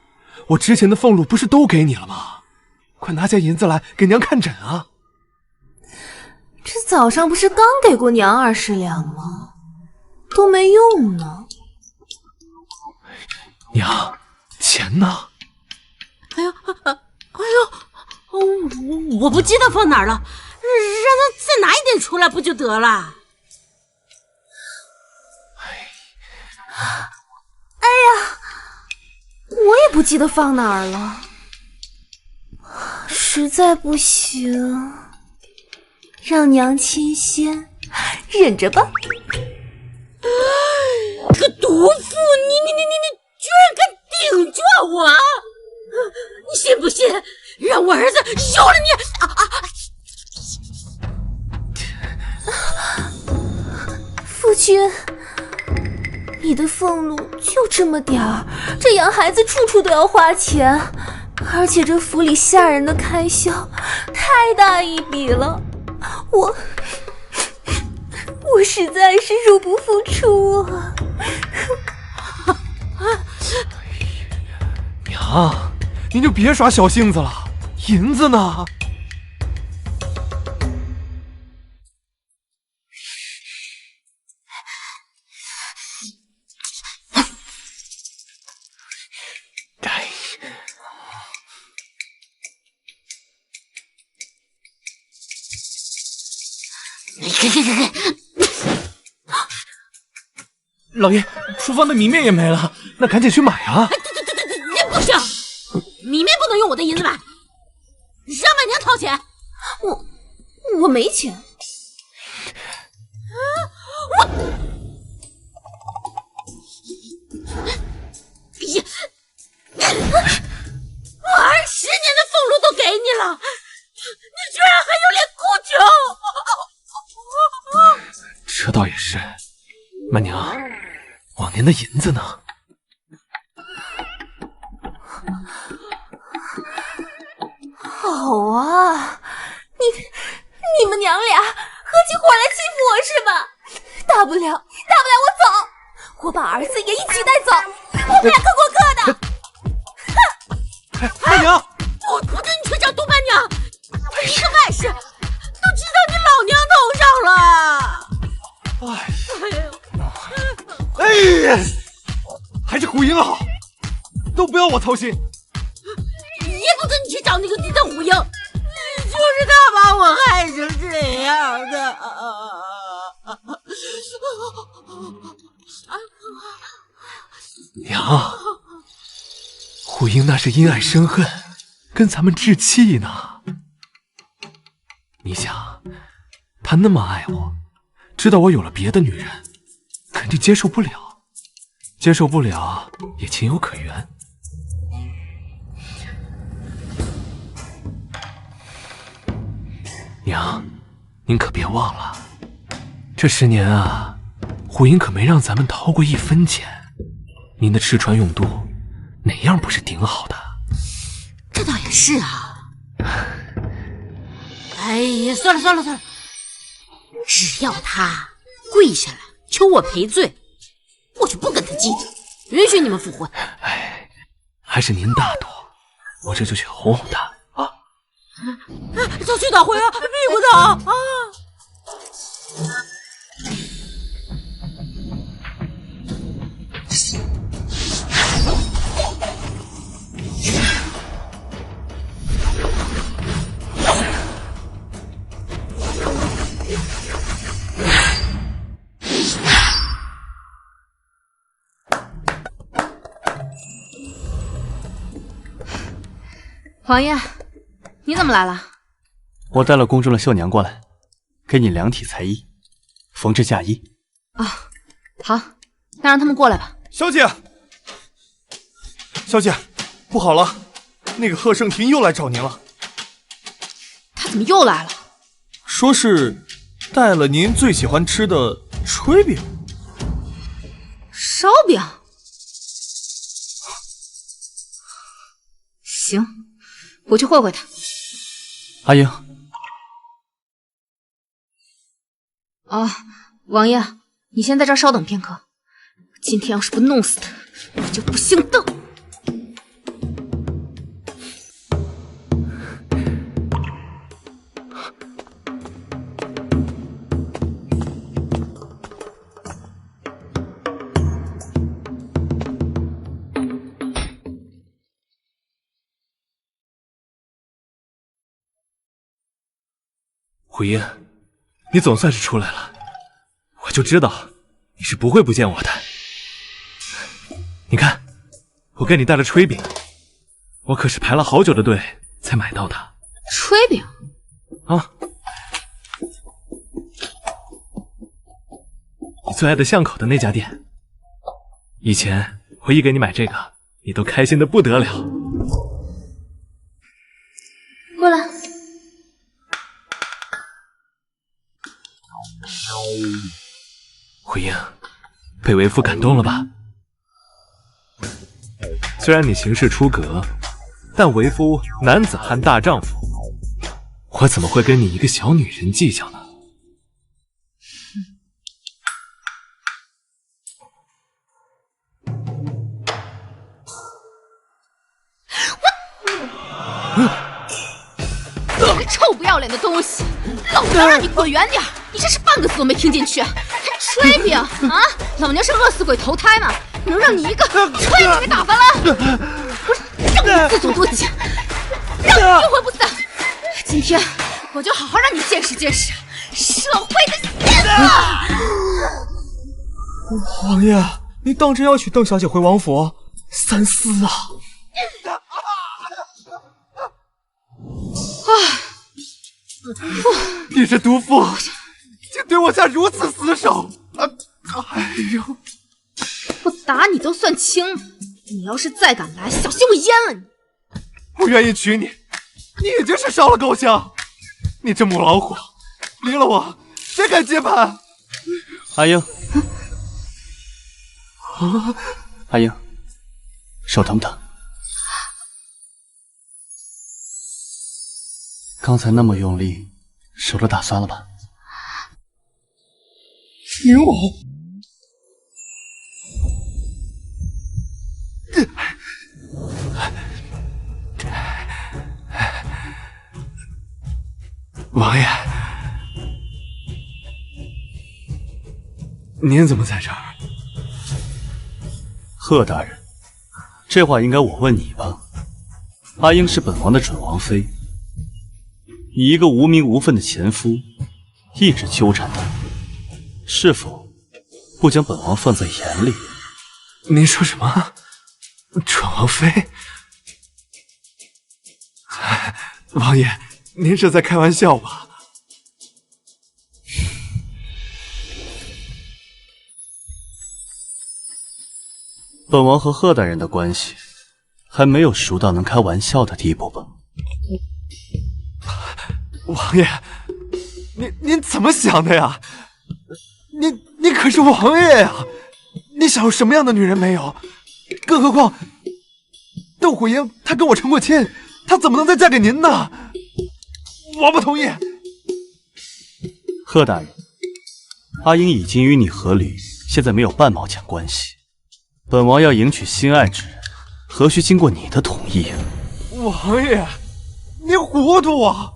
我之前的俸禄不是都给你了吗？快拿下银子来给娘看诊啊！这早上不是刚给过娘20两吗？都没用呢。娘，钱呢？我不记得放哪儿了，让他再拿一点出来不就得了？哎呀，我也不记得放哪儿了。实在不行，让娘亲先忍着吧。个毒妇，你居然敢顶撞我！你信不信让我儿子休了你？夫君，你的俸禄就这么点儿，这养孩子处处都要花钱，而且这府里下人的开销太大一笔了，我实在是入不敷出啊！娘，您就别耍小性子了，银子呢？老爷，厨房的米面也没了，那赶紧去买啊！不行，米面不能用我的银子买，让板娘掏钱。我没钱。我20年的俸禄都给你了，你居然还有脸哭穷！这倒也是，满娘，往年的银子呢？好啊，你们娘俩合起伙来欺负我是吧？大不了我走，我把儿子也一起带走，我们俩各过各的。满娘，不准你去找杜满娘，一个外事都知道你老娘头上了。哎呀，还是虎英好，都不要我操心。也不准你去找那个鸡蛋虎英，就是他把我害成这样的。娘，虎英那是因爱生恨，跟咱们置气呢。你想，他那么爱我，知道我有了别的女人，肯定接受不了，也情有可原。娘，您可别忘了，这10年啊，虎英可没让咱们掏过1分钱。您的吃穿用度，哪样不是顶好的？这倒也是啊。哎呀，算了，只要他跪下来求我赔罪，我就不跟他计较，允许你们复婚。哎，还是您大度，我这就去哄哄他。小区打回啊，屁股疼啊！王爷，你怎么来了？我带了宫中的绣娘过来，给你量体裁衣，缝制嫁衣。啊，好，那让他们过来吧。小姐，不好了，那个贺胜廷又来找您了。他怎么又来了？说是带了您最喜欢吃的炊饼。烧饼？行，我去会会他。阿英。王爷，你先在这儿稍等片刻。今天要是不弄死他，我就不姓邓。虎英，你总算是出来了，我就知道你是不会不见我的。你看，我给你带了炊饼，我可是排了好久的队才买到的。炊饼啊，你最爱的巷口的那家店，以前我一给你买这个，你都开心的不得了。过来。回英，被为夫感动了吧？虽然你行事出格，但为夫男子汉大丈夫，我怎么会跟你一个小女人计较呢？你个臭不要脸的东西！老娘让你滚远点！你这是半个字都没听进去，还炊饼啊！老娘是饿死鬼投胎吗？能让你一个炊饼给打发了？我让你自作多情，让你冤魂不散！今天我就好好让你见识见识社会的险恶！王爷，你当真要娶邓小姐回王府？三思啊！你这毒妇，竟对我下如此死手！哎呦，我打你都算轻了，你要是再敢来，小心我阉了你！我愿意娶你，你已经是烧了高香。你这母老虎，离了我，谁敢接盘？阿英，阿英，手疼不疼？刚才那么用力，手都打酸了吧？宁王，王爷，您怎么在这儿？贺大人，这话应该我问你吧？阿英是本王的准王妃，你一个无名无分的前夫，一直纠缠她，是否不将本王放在眼里？您说什么？准王妃？王爷，您是在开玩笑吧？本王和贺大人的关系还没有熟到能开玩笑的地步吧？王爷，您怎么想的呀？你可是王爷呀！你想要什么样的女人没有？更何况窦虎英她跟我成过亲，她怎么能再嫁给您呢？我不同意。贺大人，阿英已经与你和离，现在没有半毛钱关系。本王要迎娶心爱之人，何须经过你的同意啊？王爷，您糊涂啊！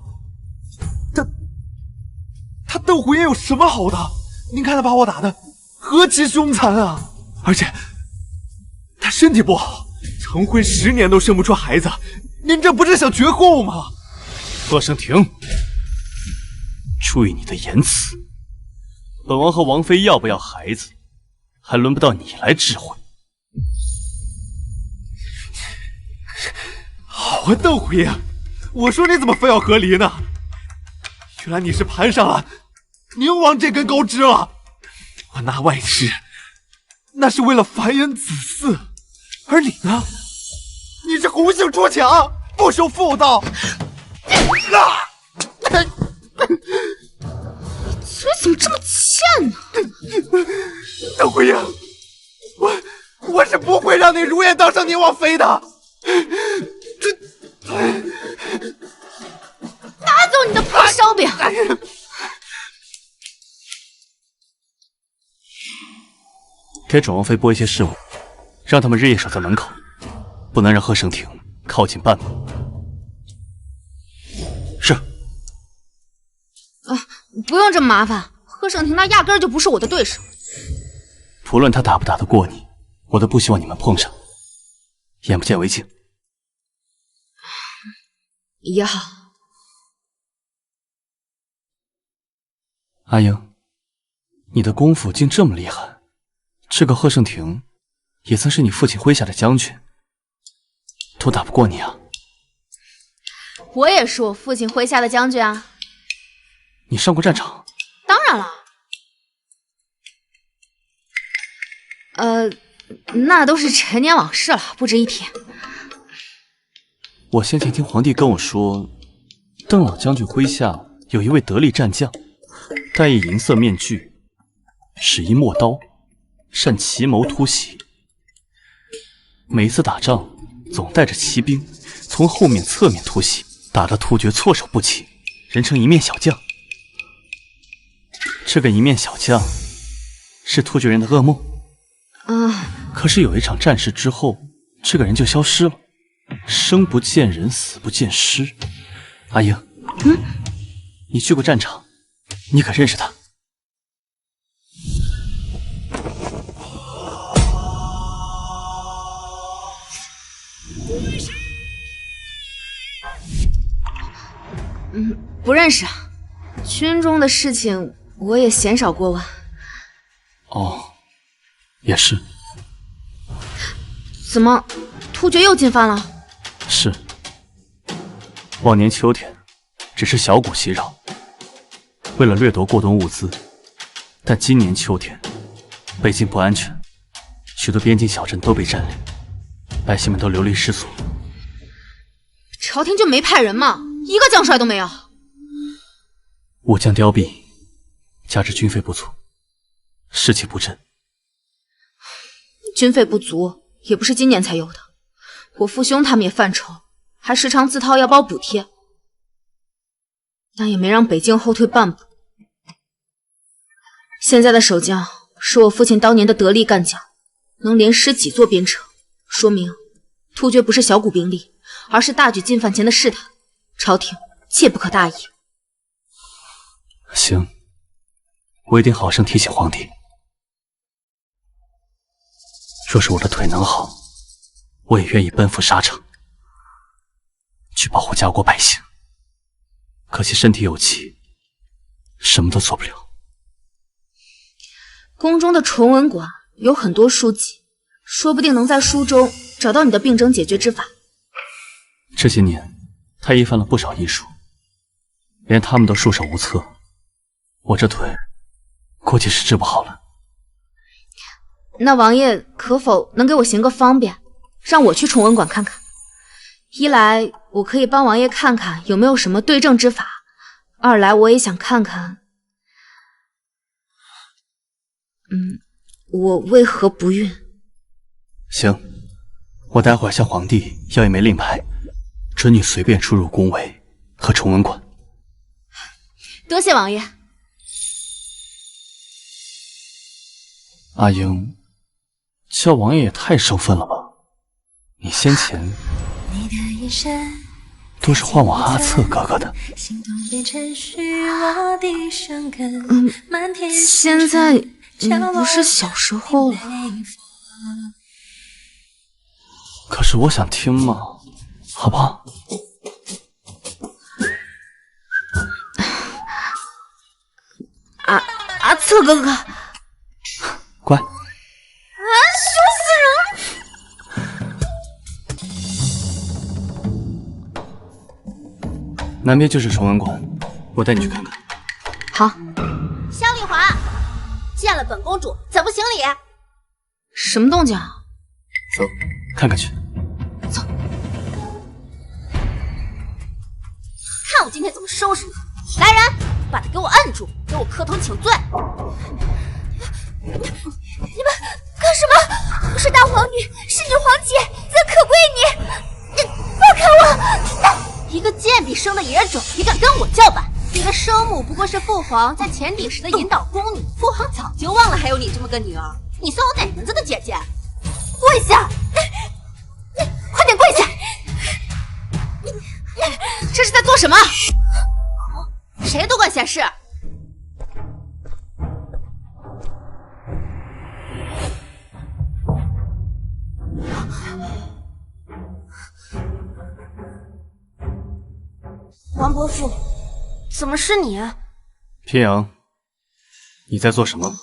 他窦虎英有什么好的？您看他把我打的何其凶残啊！而且他身体不好，成婚10年都生不出孩子，您这不是想绝后吗？贺生庭，注意你的言辞。本王和王妃要不要孩子，还轮不到你来指挥。好啊，窦虎英，我说你怎么非要和离呢？原来你是攀上了宁王这根高枝了。我纳外侄，那是为了繁衍子嗣，而你呢？你是红杏出墙，不守妇道。嘴怎么这么欠呢？窦虎英，我是不会让你如愿当上宁王妃的。拿走你的破烧饼！给准王妃拨一些侍卫，让他们日夜守在门口，不能让贺生庭靠近半步。是。不用这么麻烦，贺盛庭那压根儿就不是我的对手。不论他打不打得过你，我都不希望你们碰上。眼不见为净。也好。阿英，你的功夫竟这么厉害，这个贺盛庭也曾是你父亲麾下的将军，都打不过你啊？我也是我父亲麾下的将军啊。你上过战场？当然了。那都是陈年往事了，不值一提。我先前听皇帝跟我说，邓老将军麾下有一位得力战将，戴一银色面具，使一陌刀，善奇谋突袭。每一次打仗，总带着骑兵从后面、侧面突袭，打得突厥措手不及，人称一面小将。这个一面小将是突厥人的噩梦。可是有一场战事之后，这个人就消失了，生不见人，死不见尸。阿英，你去过战场，你可认识他？不认识啊。军中的事情我也鲜少过问。哦，也是。怎么，突厥又进犯了？是。往年秋天，只是小股袭扰，为了掠夺过冬物资。但今年秋天，北境不安全，许多边境小镇都被占领，百姓们都流离失所。朝廷就没派人吗？一个将帅都没有。武将凋敝，加之军费不足，士气不振。军费不足也不是今年才有的，我父兄他们也犯愁，还时常自掏腰包补贴，但也没让北境后退半步。现在的守将是我父亲当年的得力干将，能连失几座边城，说明突厥不是小股兵力，而是大举进犯前的试探，朝廷切不可大意。行，我一定好生提醒皇帝。若是我的腿能好，我也愿意奔赴沙场，去保护家国百姓。可惜身体有疾，什么都做不了。宫中的崇文馆有很多书籍，说不定能在书中找到你的病症解决之法。这些年，太医犯了不少医术，连他们都束手无策。我这腿估计是治不好了。那王爷可否能给我行个方便，让我去崇文馆看看？一来我可以帮王爷看看有没有什么对症之法，二来我也想看看，我为何不孕？行，我待会儿向皇帝要一枚令牌，准你随便出入宫闱和崇文馆。多谢王爷。阿英，叫王爷也太生分了吧？你先前都是唤我阿策哥哥的。现在不是小时候了。可是我想听嘛，好不好？阿策哥哥。乖。羞死人！南边就是崇文馆，我带你去看看。好。萧丽华，见了本公主怎不行礼？什么动静啊？走，看看去。走。看我今天怎么收拾你！来人，把他给我摁住，给我磕头请罪！你们干什么？我是大皇女，是女皇姐，怎可归你？放开我！一个贱婢生的野种，也敢跟我叫板？你的生母不过是父皇在前鼎时的引导宫女，父皇早就忘了还有你这么个女儿。你算我哪门子的姐姐？跪下！快点跪下！这是在做什么？谁多管闲事？王伯父，怎么是你？偏阳，你在做什么？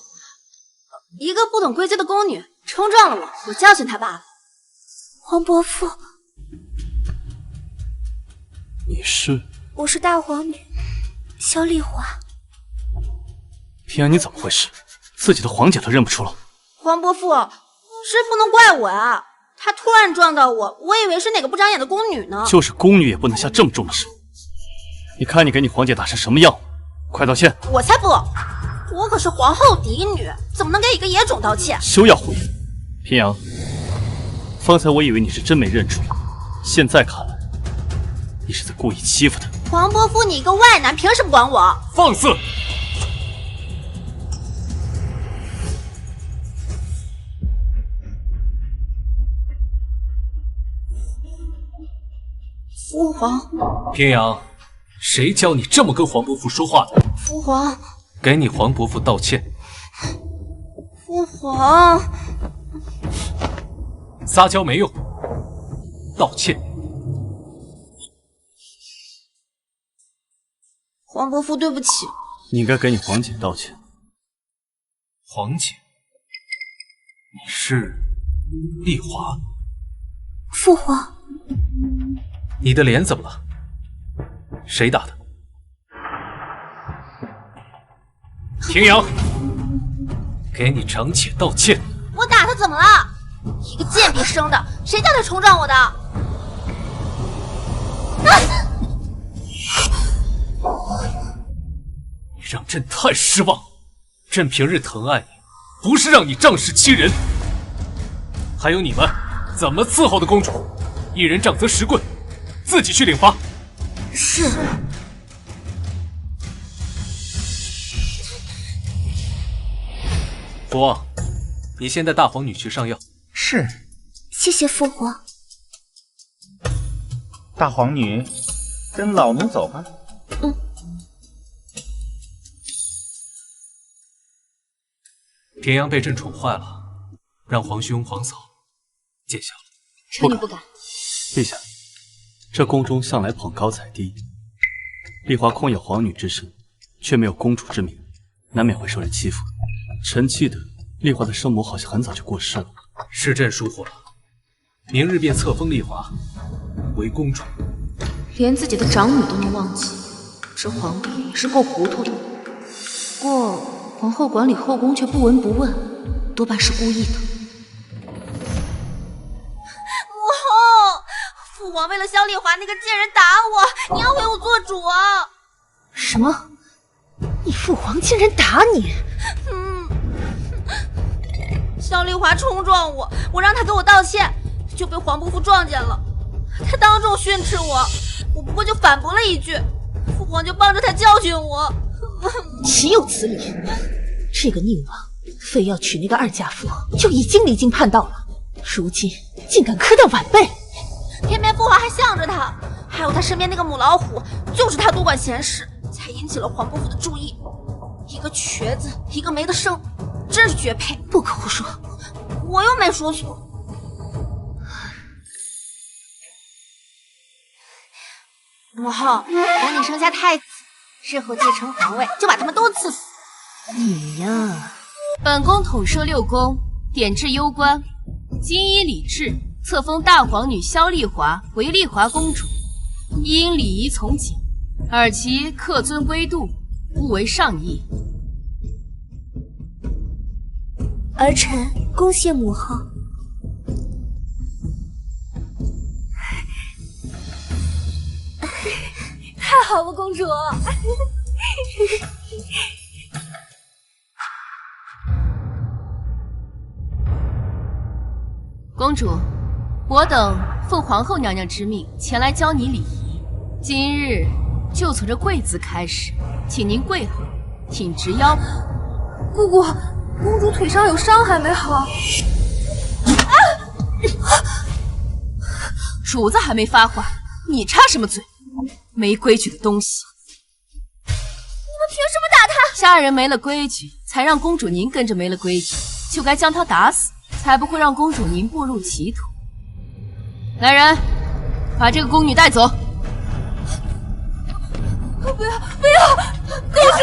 一个不懂规矩的宫女冲撞了我，我教训她罢了。王伯父，你是？我是大皇女萧丽华。平安，你怎么回事？自己的皇姐都认不出了。皇伯父，是不能怪我呀，他突然撞到我，我以为是哪个不长眼的宫女呢。就是宫女也不能下这么重的手。你看你给你皇姐打成什么样，快道歉！我才不，我可是皇后嫡女，怎么能给一个野种道歉？休要胡言！平阳，方才我以为你是真没认出，现在看来，你是在故意欺负她。皇伯父，你一个外男，凭什么管我？放肆！父皇，平阳，谁教你这么跟皇伯父说话的？父皇，给你皇伯父道歉。父皇，撒娇没用，道歉。皇伯父，对不起。你应该给你皇姐道歉。皇姐，你是丽华？父皇，你的脸怎么了？谁打的？平阳，给你长且道歉。我打他怎么了？一个贱婢生的，谁叫他冲撞我的？你让朕太失望。朕平日疼爱你，不是让你仗势欺人。还有你们，怎么伺候的公主？一人杖责10棍，自己去领罚。是。父王，你先带大皇女去上药。是。谢谢父皇。大皇女，跟老奴走吧。嗯。平阳被朕宠坏了，让皇兄皇嫂见笑了。臣女不敢。陛下，这宫中向来捧高踩低，丽华空有皇女之身，却没有公主之名，难免会受人欺负。臣记得丽华的生母好像很早就过世了。是朕疏忽了，明日便册封丽华为公主。连自己的长女都能忘记，这皇帝也是够糊涂的。不过皇后管理后宫却不闻不问，多半是故意的。母后，父皇为了萧丽华那个贱人打我，你要为我做主啊！什么？你父皇竟然打你？萧丽华冲撞我，我让他给我道歉，就被皇伯父撞见了。他当众训斥我，我不过就反驳了一句，父皇就帮着他教训我。岂有此理！这个宁王非要娶那个二嫁妇，就已经离经叛道了，如今竟敢苛待晚辈，偏偏父皇还向着他，还有他身边那个母老虎，就是他多管闲事，才引起了皇伯父的注意。一个瘸子，一个没得生，真是绝配！不可胡说，我又没说错。母后，等你生下太子，日后继承皇位，就把他们都赐死。你呀，本宫统摄6宫，典制攸关，今依礼制册封大皇女萧丽华为丽华公主，因礼仪从谨，尔其恪遵规度，勿为上意。儿臣恭谢母后。太好了，公主。公主，我等奉皇后娘娘之命前来教你礼仪，今日就从这跪姿开始，请您跪好，挺直腰。姑姑，公主腿上有伤还没好。主子还没发话，你插什么嘴？没规矩的东西！你们凭什么打他？下人没了规矩，才让公主您跟着没了规矩，就该将他打死，才不会让公主您步入歧途。来人，把这个宫女带走！不要不要，公主，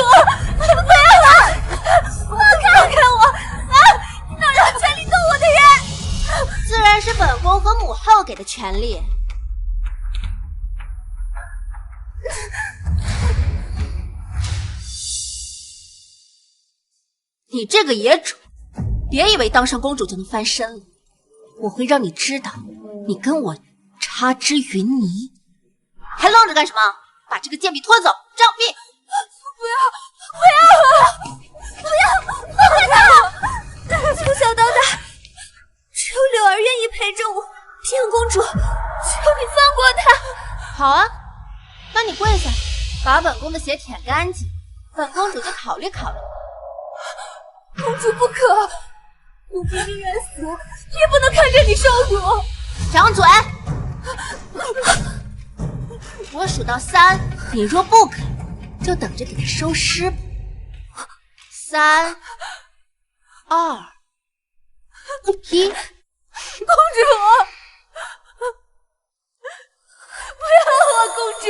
不要！放开我！啊！哪有权利动我的人？自然是本宫和母后给的权利。你这个野种，别以为当上公主就能翻身了，我会让你知道，你跟我差之云泥。还愣着干什么？把这个贱婢拖走，杖毙！不要！放开他！从小到大，只有柳儿愿意陪着我。平阳公主，求你放过他。好啊，那你跪下，把本宫的血舔干净，本公主就考虑考虑。公主不可，我不宁愿死，也不能看着你受苦。掌嘴！我数到3，你若不肯，就等着给他收尸吧。3、2、1。公主，不要我，公主！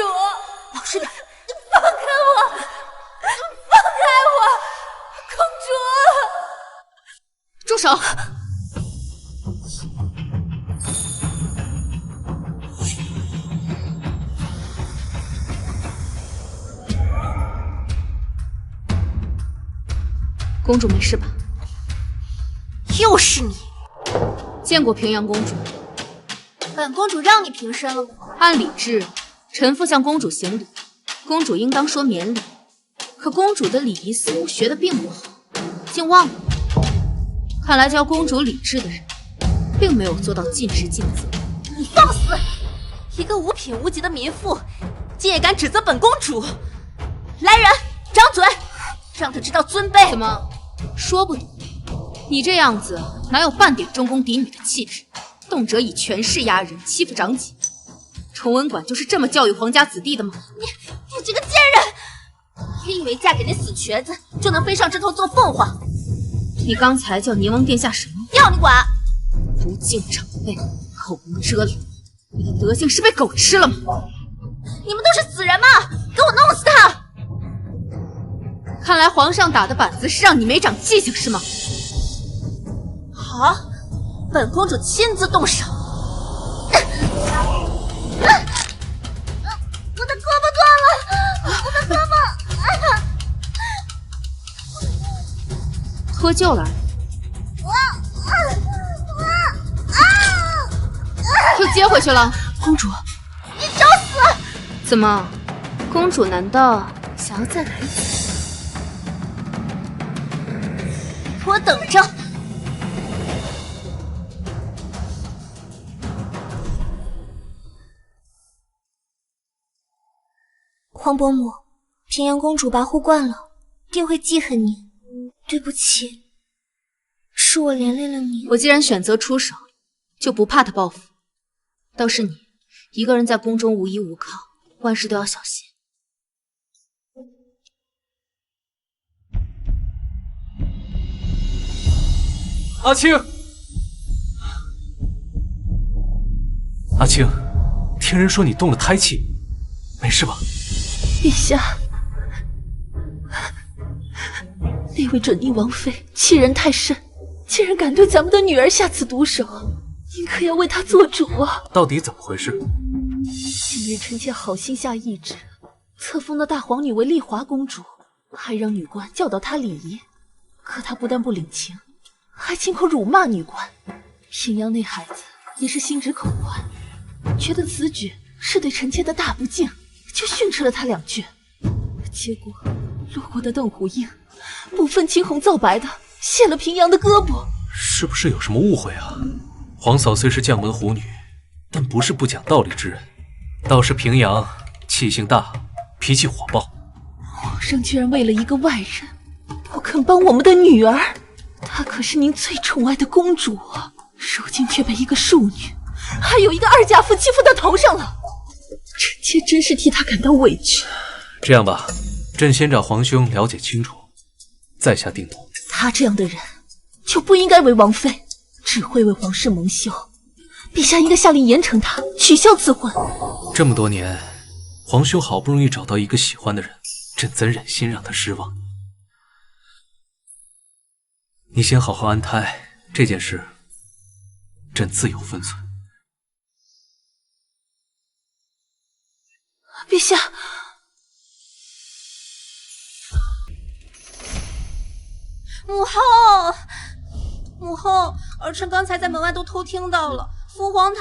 老实点，放开我！放开我！公主！住手！公主没事吧？又是你！见过平阳公主。本公主让你平身了吗？按礼制，臣妇向公主行礼，公主应当说免礼。可公主的礼仪似乎学得并不好，竟忘了。看来教公主礼制的人，并没有做到尽职尽责。你放肆！一个无品无级的民妇，竟也敢指责本公主！来人，掌嘴，让她知道尊卑！怎么说不得？你这样子哪有半点中宫嫡女的气质？动辄以权势压人，欺负长姐。崇文馆就是这么教育皇家子弟的吗？你这个贱人！你以为嫁给那死瘸子就能飞上枝头做凤凰？你刚才叫宁王殿下什么？要你管！不敬长辈，口无遮拦，你的德行是被狗吃了吗？你们都是死人吗？给我弄死他！看来皇上打的板子是让你没长记性是吗？好，本公主亲自动手。我的胳膊断了，我的胳膊！脱臼了。又接回去了。公主，你找死！怎么，公主难道想要再来一次？给我等着！皇伯母，平阳公主跋扈惯了，定会记恨你。对不起，是我连累了你。我既然选择出手，就不怕她报复。倒是你，一个人在宫中无依无靠，万事都要小心。阿青，阿青，听人说你动了胎气，没事吧？陛下，那位准逆王妃欺人太甚，竟然敢对咱们的女儿下此毒手，您可要为她做主啊！到底怎么回事？今日臣妾好心下懿旨，册封的大皇女为丽华公主，还让女官教导她礼仪，可她不但不领情，还亲口辱骂女官。平阳那孩子也是心直口快，觉得此举是对臣妾的大不敬，就训斥了她2句。结果路过的邓虎英不分青红皂白的卸了平阳的胳膊。是不是有什么误会啊？皇嫂虽是将门虎女，但不是不讲道理之人。倒是平阳气性大，脾气火爆。皇上居然为了一个外人不肯帮我们的女儿，她可是您最宠爱的公主啊！如今却被一个庶女，还有一个二嫁妇欺负到头上了，臣妾真是替她感到委屈。这样吧，朕先找皇兄了解清楚，再下定夺。她这样的人就不应该为王妃，只会为皇室蒙羞。陛下应该下令严惩她，取消此婚。这么多年，皇兄好不容易找到一个喜欢的人，朕怎忍心让他失望？你先好好安胎，这件事朕自有分寸。陛下，母后，儿臣刚才在门外都偷听到了，父皇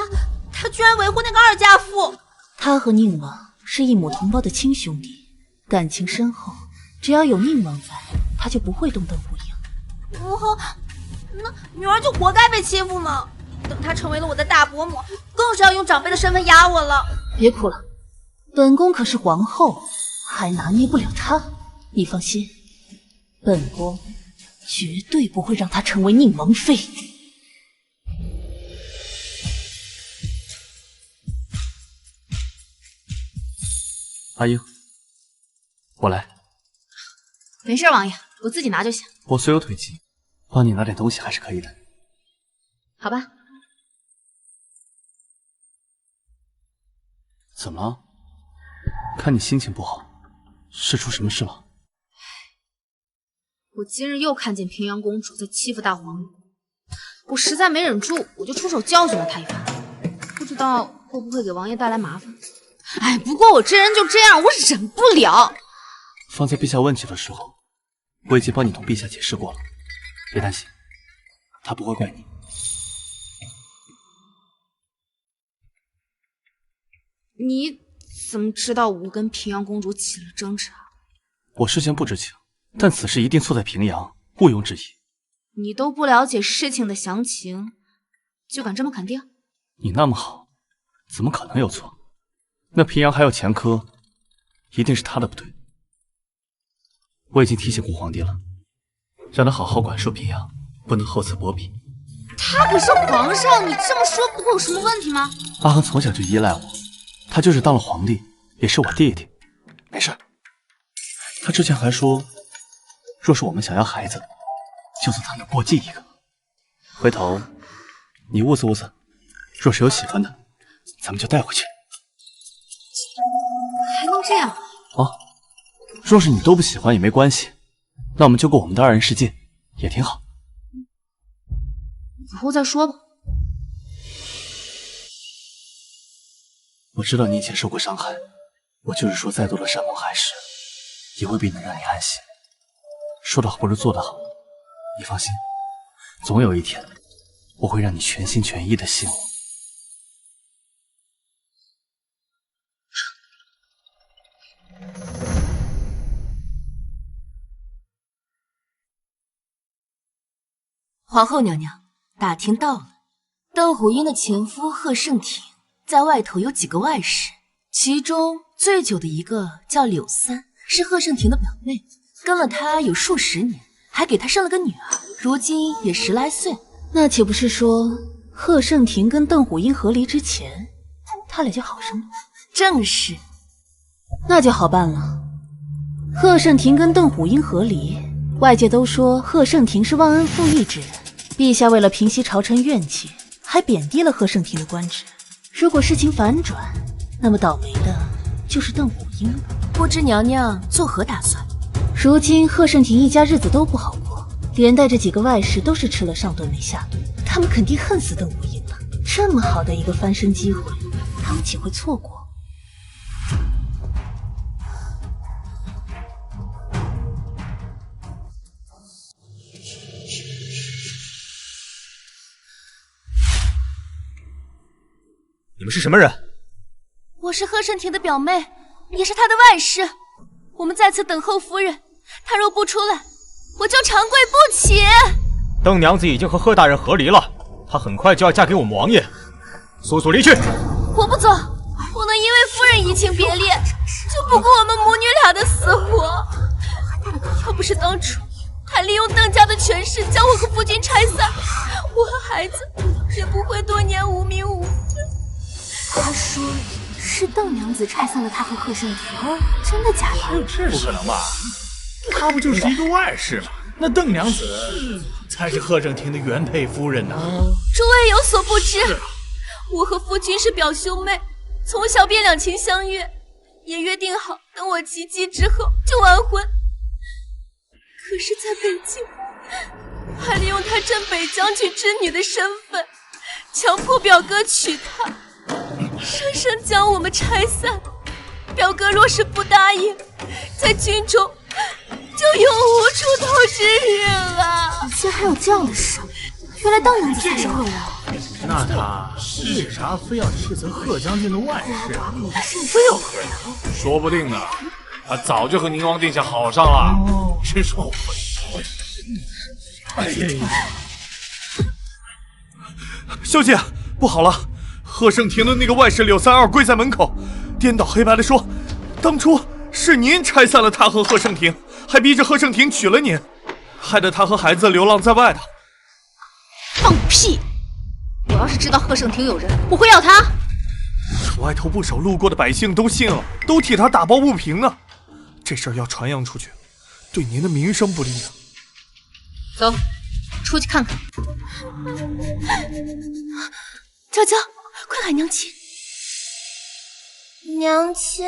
他居然维护那个二家父。他和宁王是一母同胞的亲兄弟，感情深厚，只要有宁王在，他就不会动邓无影。母后，那女儿就活该被欺负吗？等她成为了我的大伯母，更是要用长辈的身份压我了。别哭了，本宫可是皇后，还拿捏不了她。你放心，本宫绝对不会让她成为宁王妃。阿英，我来。没事，王爷，我自己拿就行。我虽有腿疾，帮你拿点东西还是可以的。好吧。怎么了？看你心情不好，是出什么事了？我今日又看见平阳公主在欺负大皇女，我实在没忍住，我就出手教训了她一番，不知道会不会给王爷带来麻烦。哎，不过我这人就这样，我忍不了。方才陛下问起的时候，我已经帮你同陛下解释过了，别担心，他不会怪你。你怎么知道我跟平阳公主起了争执啊？我事先不知情，但此事一定错在平阳，毋庸置疑。你都不了解事情的详情，就敢这么肯定？你那么好，怎么可能有错？那平阳还有前科，一定是他的不对。我已经提醒过皇帝了，让他好好管束平阳，不能厚此薄彼。他可是皇上，你这么说不会有什么问题吗？阿恒从小就依赖我，他就是当了皇帝，也是我弟弟。没事，他之前还说，若是我们想要孩子，就算他能过继一个。回头你物色物色，若是有喜欢的，咱们就带回去。还能这样？若是你都不喜欢也没关系，那我们就过我们的二人世界，也挺好。以后再说吧。我知道你以前受过伤害，我就是说再多的山盟海誓，也未必能让你安心。说得好不如做得好，你放心，总有一天，我会让你全心全意的信我。皇后娘娘，打听到了，邓虎英的前夫贺胜庭在外头有几个外室，其中最久的一个叫柳三，是贺胜庭的表妹，跟了他有数十年，还给他生了个女儿，如今也10来岁。那岂不是说贺胜庭跟邓虎英和离之前，他俩就好上了？正是。那就好办了。贺胜庭跟邓虎英和离，外界都说贺胜庭是忘恩负义之人，陛下为了平息朝臣怨气，还贬低了贺胜庭的官职。如果事情反转，那么倒霉的就是邓虎英了。不知娘娘作何打算？如今贺胜庭一家日子都不好过，连带着几个外室都是吃了上顿没下顿，他们肯定恨死邓虎英了。这么好的一个翻身机会，他们岂会错过？你们是什么人？我是贺胜庭的表妹，也是他的外室。我们在此等候夫人，她若不出来，我就长跪不起。邓娘子已经和贺大人和离了，她很快就要嫁给我们王爷，速速离去！我不走，不能因为夫人移情别恋，就不顾我们母女俩的死活。要不是当初他利用邓家的权势将我和夫君拆散，我和孩子也不会多年无名无分。他说是邓娘子拆散了他和贺胜庭，真的假的？这不可能吧？他不就是一个外室吗？那邓娘子才是贺胜庭的原配夫人呢。诸位有所不知，我和夫君是表兄妹，从小便两情相悦，也约定好等我及笄之后就完婚。可是在北京，还利用他镇北将军之女的身份，强迫表哥娶她，生生将我们拆散。表哥若是不答应，在军中就永无出头之日了。竟然还有这样的事！原来邓娘子才是恶人。那他为啥非要斥责贺将军的外事？非要何人？说不定呢，他早就和宁王殿下好上了，真是后悔。哎呀！小姐，不好了！贺盛庭的那个外室柳三二跪在门口，颠倒黑白的说，当初是您拆散了他和贺盛庭，还逼着贺盛庭娶了您，害得他和孩子流浪在外的。放屁！我要是知道贺盛庭有人，我会要他。外头不少路过的百姓都信了，都替他打抱不平呢。这事儿要传扬出去，对您的名声不利啊。走，出去看看。娇娇，快喊娘亲！娘亲，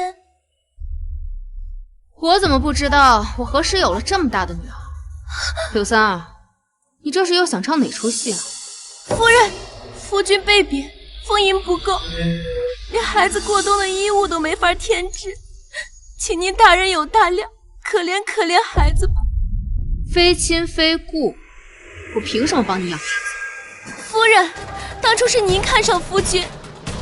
我怎么不知道我何时有了这么大的女儿？柳三儿，你这是又想唱哪出戏啊？夫人，夫君被贬，俸银不够，连孩子过冬的衣物都没法添置，请您大人有大量，可怜可怜孩子吧。非亲非故，我凭什么帮你养孩子？夫人，当初是您看上夫君，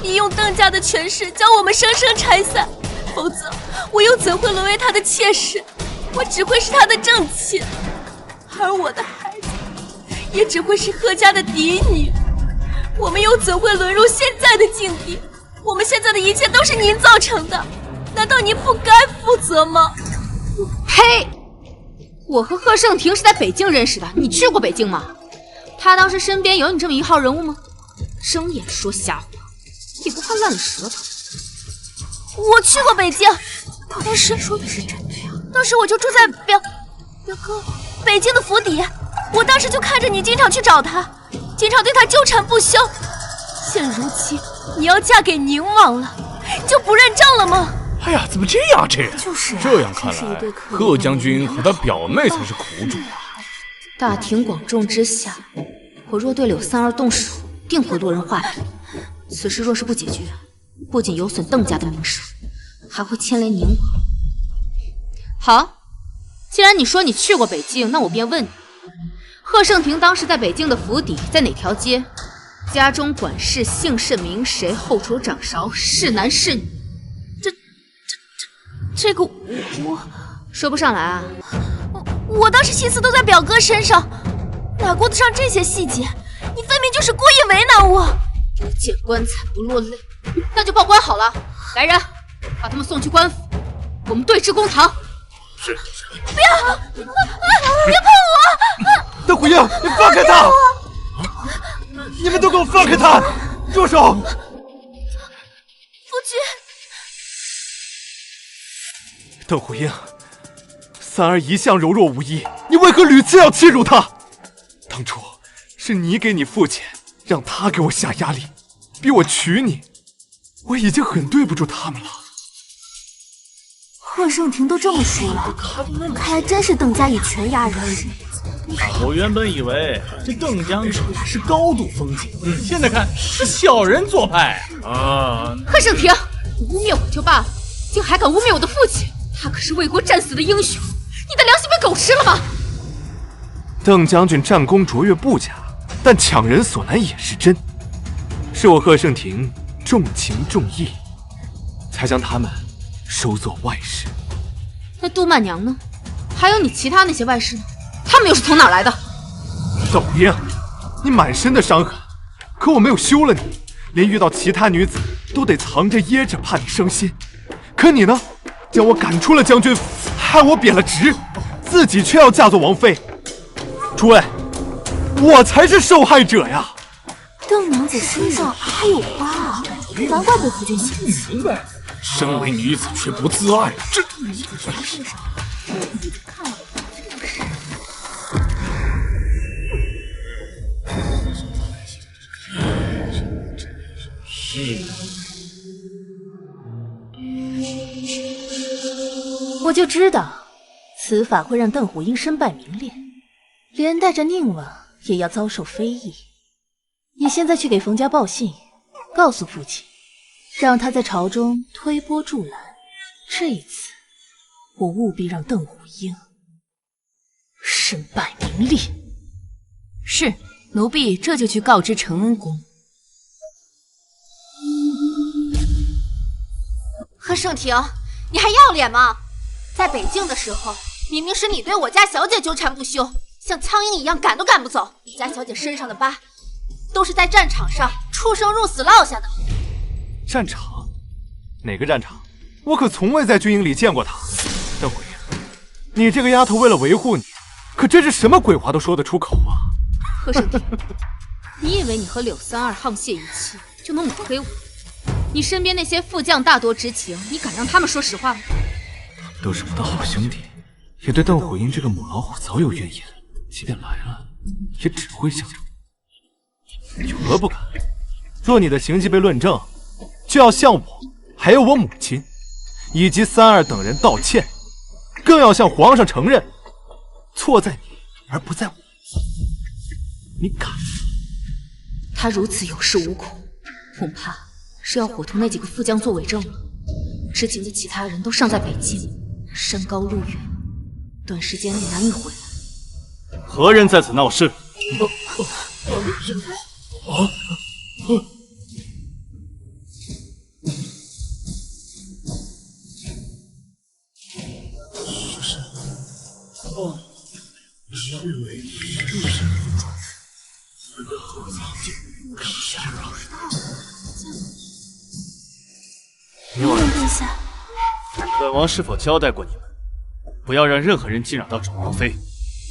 您用邓家的权势将我们生生拆散，否则我又怎会沦为他的妾室？我只会是他的正妻，而我的孩子也只会是贺家的嫡女。我们又怎会沦入现在的境地？我们现在的一切都是您造成的，难道您不该负责吗？呸！我和贺盛庭是在北京认识的，你去过北京吗？他当时身边有你这么一号人物吗？睁眼说瞎话，也不怕烂了舌头。我去过北京，当时说的是真的呀。当时我就住在表哥北京的府邸，我当时就看着你经常去找他，经常对他纠缠不休。现如今你要嫁给宁王了，就不认账了吗？哎呀，怎么这样？这人就是啊，这样看来，贺将军和他表妹才是苦主啊！大庭广众之下，我若对柳三儿动手，定会落人话柄。此事若是不解决，不仅有损邓家的名声，还会牵连宁王。好，既然你说你去过北京，那我便问你，贺盛庭当时在北京的府邸在哪条街？家中管事姓甚名谁？后厨掌勺是男是女？这个我说不上来啊。我当时心思都在表哥身上，哪顾得上这些细节？你分明就是故意为难我。不见棺材不落泪，那就报官好了。来人，把他们送去官府，我们对质公堂。是。不要！别碰我！邓虎英，你放开他！你们都给我放开他！住手！夫君。邓虎英，三儿一向柔弱无依，你为何屡次要欺辱她？当初是你给你父亲，让他给我下压力，逼我娶你，我已经很对不住他们了。贺盛庭都这么说了，看来真是邓家以权压人。我原本以为这邓将军是高度风景，现在看是小人做派啊！贺盛庭，你污蔑我就罢了，竟还敢污蔑我的父亲！他可是为国战死的英雄，你的良心被狗吃了吗？邓将军战功卓越不假，但强人所难也是真。是我贺盛庭重情重义，才将他们收作外室。那杜曼娘呢？还有你其他那些外室呢？他们又是从哪儿来的？邓虎英，你满身的伤痕，可我没有休了你，连遇到其他女子都得藏着掖着，怕你伤心。可你呢，将我赶出了将军府，害我贬了职，自己却要嫁作王妃。诸位，我才是受害者呀！邓娘子身上还有疤啊，难怪被夫君嫌弃。明白，身为女子却不自爱，这……我就知道，此法会让邓虎英身败名裂，连带着宁王也要遭受非议。你现在去给冯家报信，告诉父亲，让他在朝中推波助澜。这一次，我务必让邓虎英身败名裂。是，奴婢这就去告知承恩宫。贺盛庭，你还要脸吗？在北境的时候，明明是你对我家小姐纠缠不休，像苍蝇一样赶都赶不走。你家小姐身上的疤，都是在战场上出生入死落下的。战场？哪个战场？我可从未在军营里见过她。邓回英，你这个丫头为了维护你，可真是什么鬼话都说得出口啊！贺盛庭，你以为你和柳三儿沆瀣一气就能抹黑我？你身边那些副将大多知情，你敢让他们说实话吗？都是我的好兄弟，也对邓回英这个母老虎早有怨言，即便来了，也只会相助。有何不敢？若你的行迹被论证，就要向我，还有我母亲，以及三儿等人道歉，更要向皇上承认，错在你而不在我。你敢？他如此有恃无恐，恐怕是要伙同那几个副将做伪证了。知情的其他人都尚在北境，山高路远，短时间内难以回来。何人在此闹事？女儿殿下，本王是否交代过你们，不要让任何人惊扰到准王妃？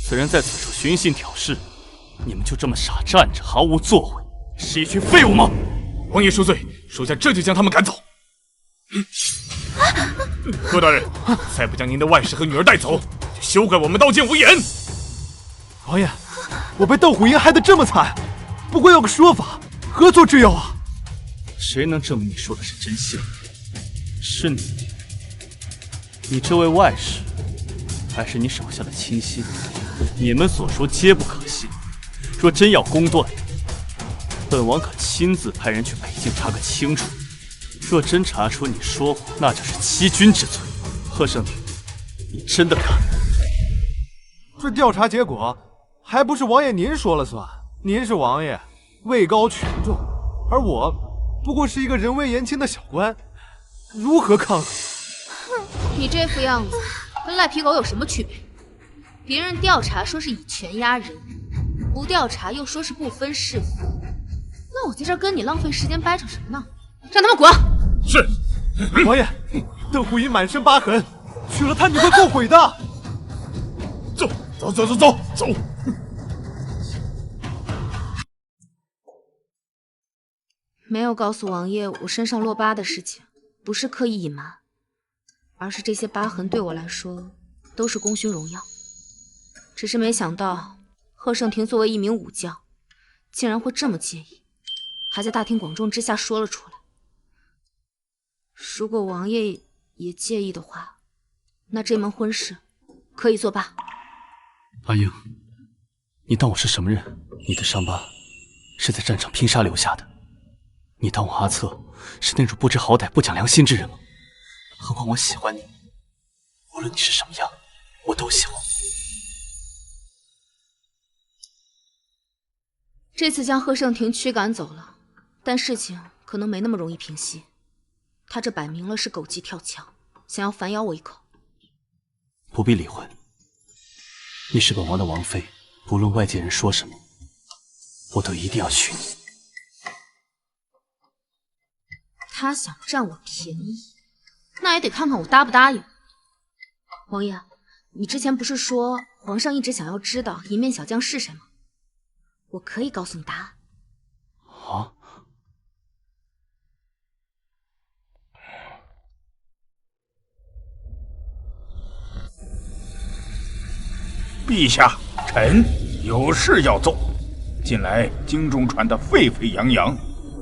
此人在此处寻衅挑事，你们就这么傻站着，毫无作为，是一群废物吗？王爷恕罪，属下这就将他们赶走。贺大人，再不将您的外甥和女儿带走，就休怪我们刀剑无眼。王爷，我被窦虎英害得这么惨，不过有个说法，何作之有啊？谁能证明你说的是真相？是你这位外甥，还是你手下的亲信？你们所说皆不可信。若真要公断，本王可亲自派人去北境查个清楚。若真查出你说谎，那就是欺君之罪。贺盛庭，你真的敢？这调查结果还不是王爷您说了算？您是王爷，位高权重，而我不过是一个人微言轻的小官，如何抗衡？你这副样子跟赖皮狗有什么区别？别人调查说是以权压人，不调查又说是不分是非，那我在这儿跟你浪费时间掰扯什么呢？让他们滚！是，王爷，邓虎英满身疤痕，娶了她你会后悔的。走！没有告诉王爷我身上落疤的事情，不是刻意隐瞒，而是这些疤痕对我来说都是功勋荣耀。只是没想到贺盛庭作为一名武将，竟然会这么介意，还在大庭广众之下说了出来。如果王爷也介意的话，那这门婚事可以作罢。阿英，你当我是什么人？你的伤疤是在战场拼杀留下的。你当我阿策是那种不知好歹、不讲良心之人吗？何况我喜欢你，无论你是什么样，我都喜欢。这次将贺盛庭驱赶走了，但事情可能没那么容易平息。他这摆明了是狗急跳墙，想要反咬我一口。不必理会，你是本王的王妃，不论外界人说什么，我都一定要娶你。他想占我便宜，那也得看看我答不答应。王爷，你之前不是说皇上一直想要知道银面小将是谁吗？我可以告诉你答案。啊？陛下，臣有事要奏。近来京中传得沸沸扬扬，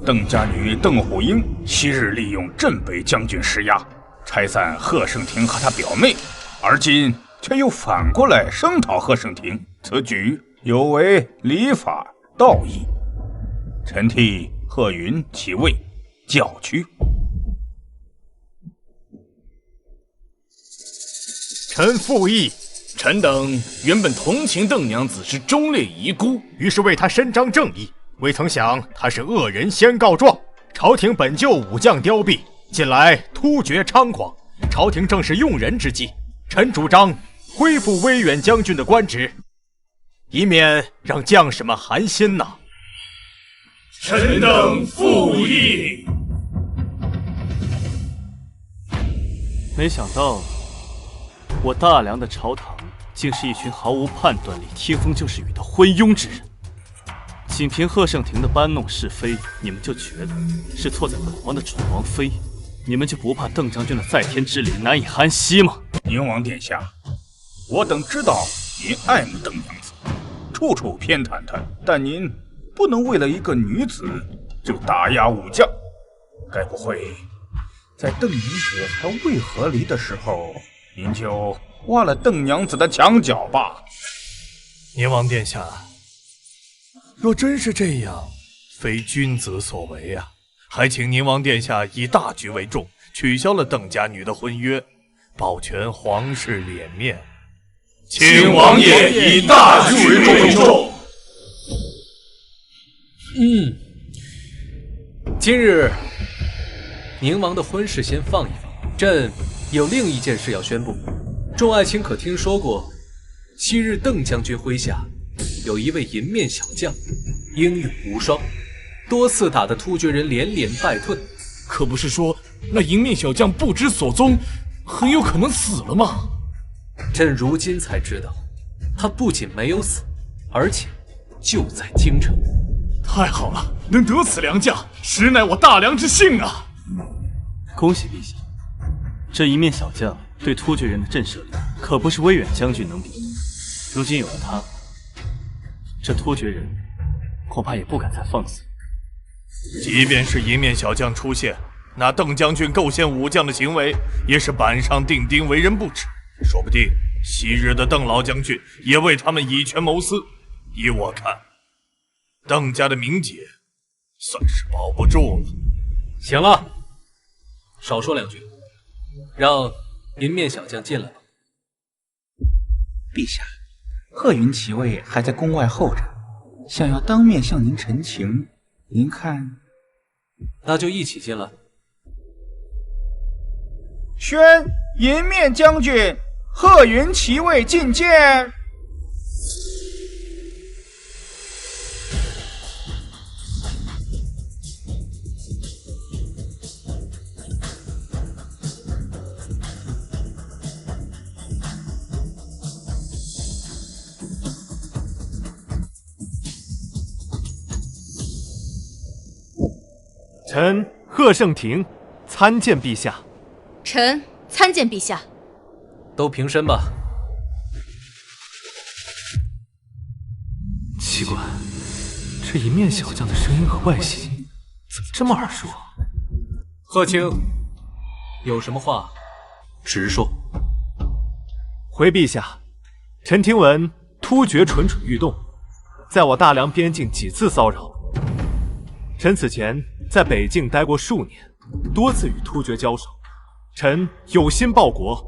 邓家女邓虎英昔日利用镇北将军施压，拆散贺盛庭和他表妹，而今却又反过来声讨贺盛庭，此举有违礼法道义。臣替贺云起位，教屈。臣附议。臣等原本同情邓娘子是忠烈遗孤，于是为她伸张正义，未曾想她是恶人先告状。朝廷本就武将凋敝，近来突厥猖狂，朝廷正是用人之际。臣主张恢复威远将军的官职，以免让将士们寒心呐。臣等附议。没想到，我大梁的朝堂竟是一群毫无判断力、听风就是雨的昏庸之人。仅凭贺盛庭的搬弄是非，你们就觉得是错在本王的准王妃？你们就不怕邓将军的在天之灵难以安息吗？宁王殿下，我等知道您爱慕邓娘子，处处偏袒她，但您不能为了一个女子就打压武将。该不会在邓娘子还未和离的时候，您就挖了邓娘子的墙角吧？宁王殿下，若真是这样，非君子所为啊！还请宁王殿下以大局为重，取消了邓家女的婚约，保全皇室脸面。请王爷以大局为重。今日宁王的婚事先放一放，朕有另一件事要宣布。众爱卿可听说过，昔日邓将军麾下有一位银面小将，英勇无双，多次打得突厥人连连败退。可不是说那银面小将不知所踪，很有可能死了吗？朕如今才知道，他不仅没有死，而且就在京城。太好了，能得此良将，实乃我大梁之幸啊！恭喜陛下，这一面小将对突厥人的震慑力可不是威远将军能比。如今有了他，这突厥人恐怕也不敢再放肆。即便是银面小将出现，那邓将军构陷武将的行为也是板上钉钉，为人不齿。说不定昔日的邓老将军也为他们以权谋私。依我看，邓家的名节算是保不住了。行了，少说两句，让银面小将进来吧。陛下，贺云骑尉还在宫外候着，想要当面向您陈情，您看？那就一起进来。宣银面将军贺云骑尉觐见。臣贺盛庭参见陛下。臣参见陛下。都平身吧。奇怪，这一面小将的声音和外形怎么这么耳熟？贺卿，有什么话直说。回陛下，臣听闻突厥蠢蠢欲动，在我大梁边境几次骚扰。臣此前在北境待过数年，多次与突厥交手，臣有心报国，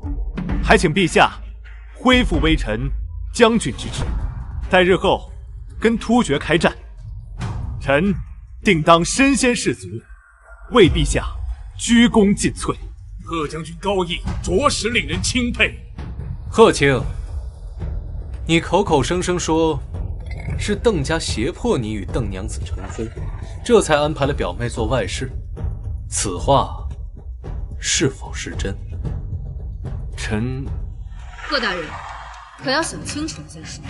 还请陛下恢复微臣将军之职，待日后跟突厥开战，臣定当身先士卒，为陛下鞠躬尽瘁。贺将军高义着实令人钦佩。贺卿，你口口声声说是邓家胁迫你与邓娘子成婚，这才安排了表妹做外室，此话是否是真？臣……贺大人，可要想清楚了再说。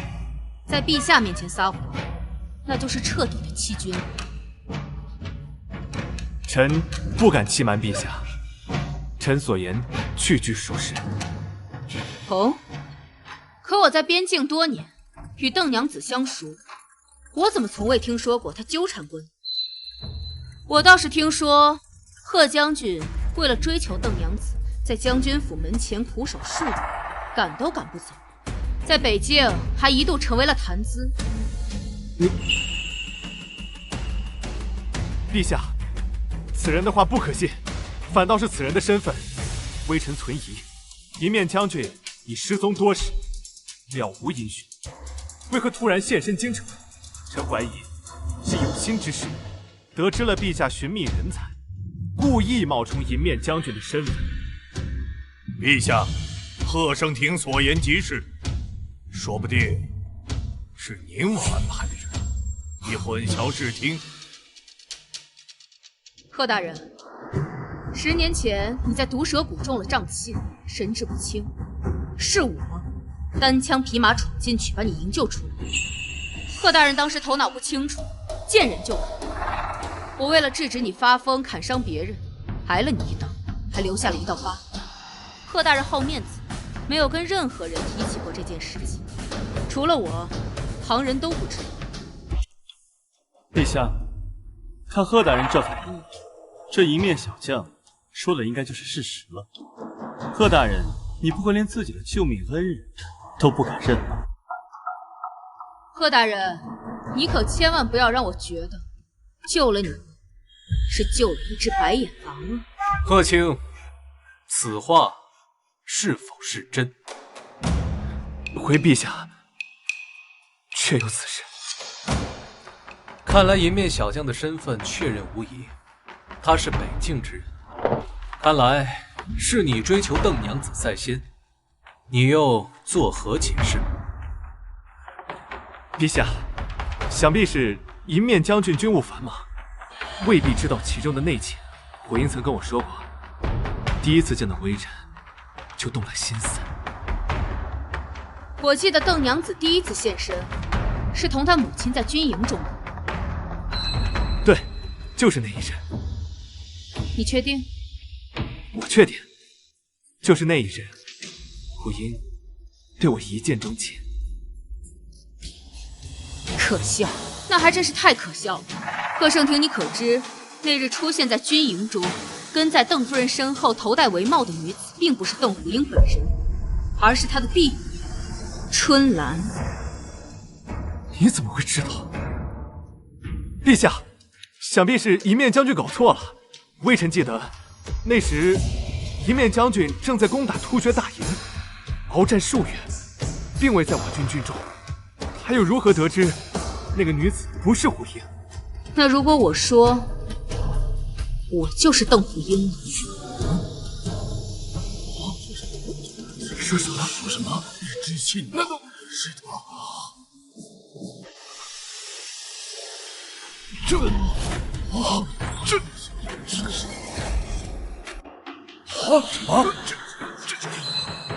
在陛下面前撒谎，那就是彻底的欺君。臣不敢欺瞒陛下，臣所言句句属实。哦，可我在边境多年，与邓娘子相熟，我怎么从未听说过她纠缠过你？我倒是听说，贺将军为了追求邓娘子，在将军府门前苦守数年，赶都赶不走，在北境还一度成为了谈资。陛下，此人的话不可信，反倒是此人的身份，微臣存疑。一面将军已失踪多时，了无音讯，为何突然现身京城？臣怀疑是有心之士，得知了陛下寻觅人才，故意冒充银面将军的身份。陛下，贺生亭所言极是，说不定是您王安排的人，你混淆视听。贺大人，10年前你在毒蛇谷中了瘴气，神志不清，是我单枪匹马闯进去把你营救出来。贺大人当时头脑不清楚，见人就砍。我为了制止你发疯砍伤别人，挨了你一刀，还留下了一道疤。贺大人好面子，没有跟任何人提起过这件事情，除了我，旁人都不知道。陛下，看贺大人这反应，这一面小将说的应该就是事实了。贺大人，你不会连自己的救命恩人都不敢认吧？贺大人，你可千万不要让我觉得救了你是救了一只白眼狼啊！贺卿，此话是否是真？回陛下，确有此事。看来银面小将的身份确认无疑，他是北境之人。看来是你追求邓娘子在先，你又作何解释？陛下，想必是银面将军军务繁忙，未必知道其中的内情。火英曾跟我说过，第一次见到微臣，就动了心思。我记得邓娘子第一次现身，是同她母亲在军营中的。对，就是那一人。你确定？我确定，就是那一人。火英对我一见钟情。可笑，那还真是太可笑了。贺盛庭，你可知那日出现在军营中，跟在邓夫人身后头戴帷帽的女子，并不是邓虎英本人，而是她的婢女春兰。你怎么会知道？陛下，想必是一面将军搞错了。微臣记得，那时一面将军正在攻打突厥大营，鏖战数月，并未在我军军中。他又如何得知那个女子不是胡英？那如果我说我就是邓虎英呢？说什么？说什么？你知信？难道是他？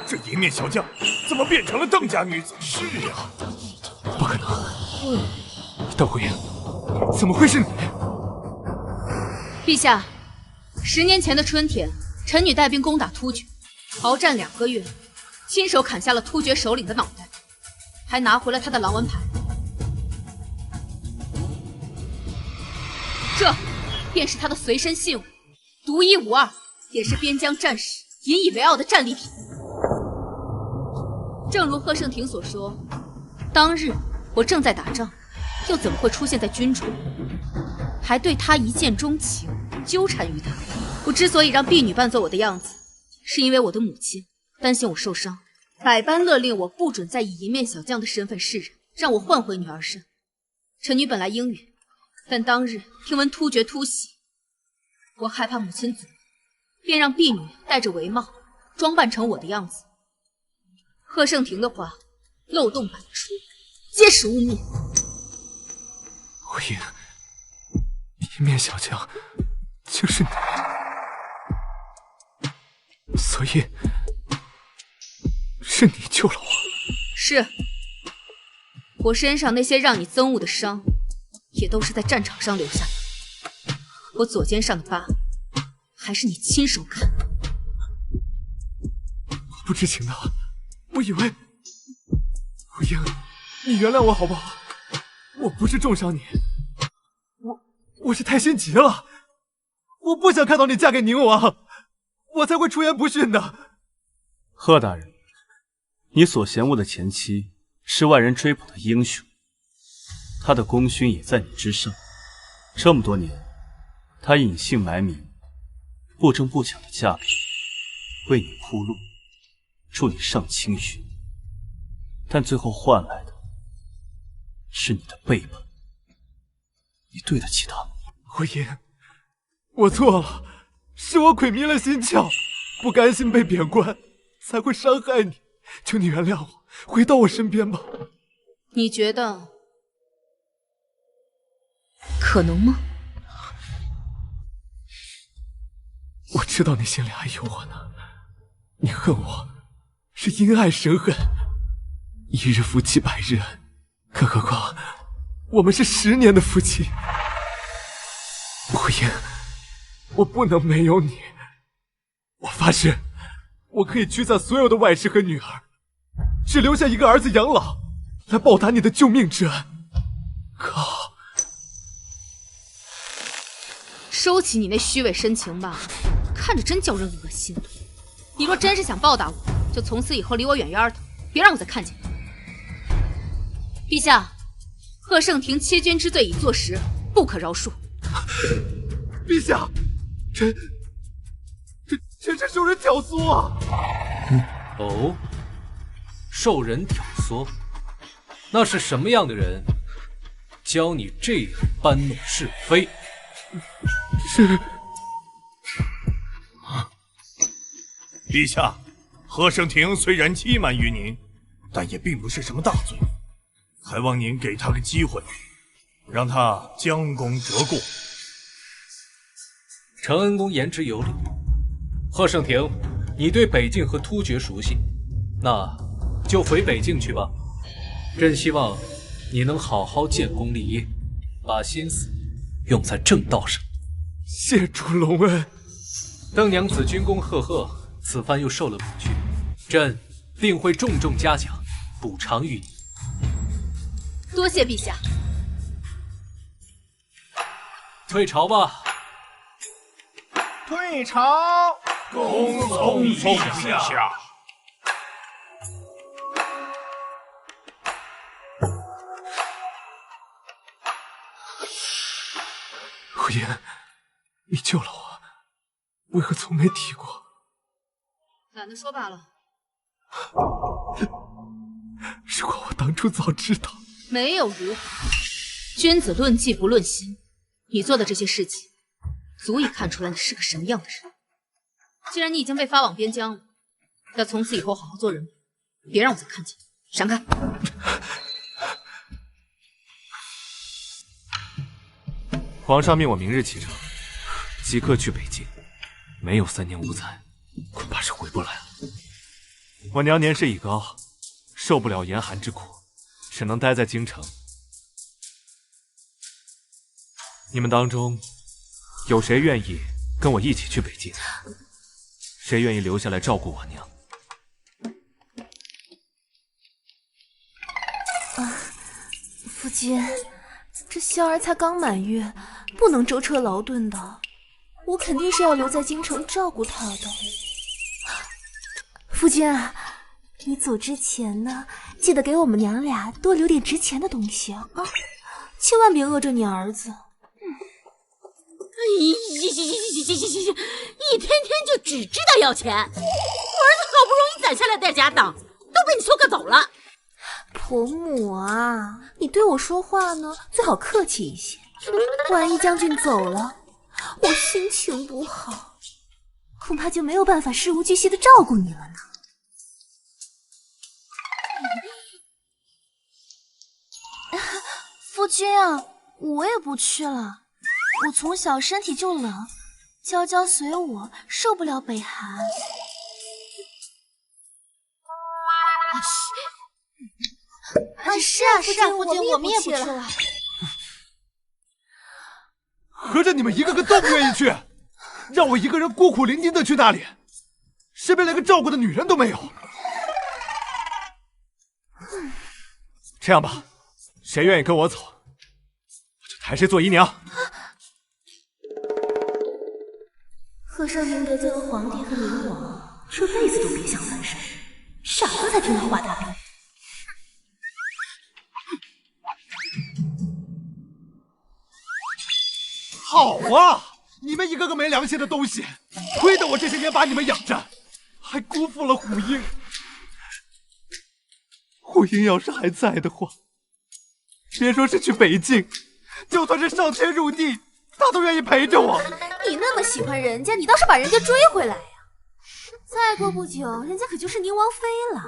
这银面小将怎么变成了邓家女子？是呀，不可能！邓虎英，怎么会是你？陛下，10年前的春天，臣女带兵攻打突厥，鏖战2个月，亲手砍下了突厥首领的脑袋，还拿回了他的狼纹牌。这便是他的随身信物，独一无二，也是边疆战士引以为傲的战利品。正如贺盛庭所说，当日我正在打仗，又怎么会出现在军中？还对他一见钟情，纠缠于他。我之所以让婢女扮作我的样子，是因为我的母亲担心我受伤，百般勒令我不准再以一面小将的身份示人，让我换回女儿身。臣女本来应允，但当日听闻突厥突袭，我害怕母亲阻挠，便让婢女戴着帷帽，装扮成我的样子。贺盛庭的话漏洞百出，皆是污蔑。火英，一面小将就是你，所以是你救了我。是，我身上那些让你憎恶的伤，也都是在战场上留下的。我左肩上的疤，还是你亲手砍的。我不知情的，我以为……火英，你原谅我好不好？我不是重伤你，我是太心急了，我不想看到你嫁给宁王，我才会出言不逊的。贺大人，你所嫌恶的前妻是万人追捧的英雄，她的功勋也在你之上。这么多年，她隐姓埋名，不争不抢的嫁给你，为你铺路，助你上青云。但最后换来的是你的背叛。你对得起他吗？火影，我错了，是我鬼迷了心窍，不甘心被贬官，才会伤害你。求你原谅我，回到我身边吧。你觉得可能吗？我知道你心里还有我呢，你恨我是因爱生恨，一日夫妻百日恩，更何况我们是10年的夫妻。火影，我不能没有你。我发誓，我可以驱散所有的外室和女儿，只留下一个儿子养老，来报答你的救命之恩。可收起你那虚伪深情吧，看着真叫人恶心。你若真是想报答我，就从此以后离我远远的，别让我再看见你。陛下，贺盛庭欺君之罪已坐实，不可饶恕。陛下，这是受人挑唆啊！哦，受人挑唆，那是什么样的人教你这样搬弄是非？是。陛下，贺盛庭虽然欺瞒于您，但也并不是什么大罪，还望您给他个机会，让他将功折过。承恩公言之有理。贺盛庭，你对北境和突厥熟悉，那就回北境去吧。朕希望你能好好建功立业，把心思用在正道上。谢主隆恩。邓娘子军功赫赫，此番又受了委屈，朕定会重重嘉奖，补偿于你。多谢陛下。退朝吧。退朝，恭送陛下。火影，你救了我，为何从没提过？懒得说罢了。如果我当初早知道，没有如何。君子论迹不论心，你做的这些事情，足以看出来你是个什么样的人。既然你已经被发往边疆了，要从此以后好好做人，别让我再看见。闪开！皇上命我明日启程，即刻去北境，没有3年无猜，恐怕是回不来了。我娘年事已高，受不了严寒之苦，只能待在京城。你们当中有谁愿意跟我一起去北境？谁愿意留下来照顾我娘？夫君，这仙儿才刚满月，不能舟车劳顿的，我肯定是要留在京城照顾她的。夫君啊，你走之前呢，记得给我们娘俩多留点值钱的东西啊，千万别饿着你儿子。一天天就只知道要钱，我儿子好不容易攒下来的家当，都被你收割走了。婆母啊，你对我说话呢，最好客气一些。万一将军走了，我心情不好，恐怕就没有办法事无巨细的照顾你了呢。夫君啊，我也不去了。我从小身体就冷，娇娇随我，受不了北寒。是啊，夫君，我们也不去了。合着你们一个个都不愿意去，让我一个人孤苦伶仃的去那里，身边连个照顾的女人都没有。这样吧，谁愿意跟我走，我就抬谁做姨娘。贺绍廷得罪了皇帝和灵王，这辈子都别想翻身，傻子才听他话大便。好啊，你们一个个没良心的东西，亏得我这些年把你们养着，还辜负了虎鹰。胡英要是还在的话，别说是去北境，就算是上天入地，他都愿意陪着我。你那么喜欢人家，你倒是把人家追回来呀！再过不久，人家可就是宁王妃了，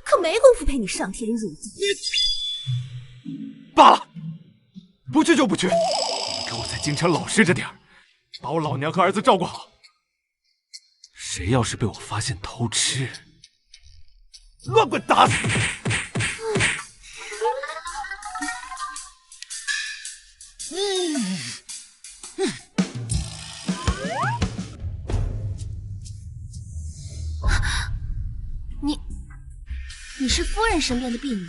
可没工夫陪你上天入地。罢了，不去就不去，你给我在京城老实着点，把我老娘和儿子照顾好。谁要是被我发现偷吃，乱棍打死！你是夫人身边的婢女，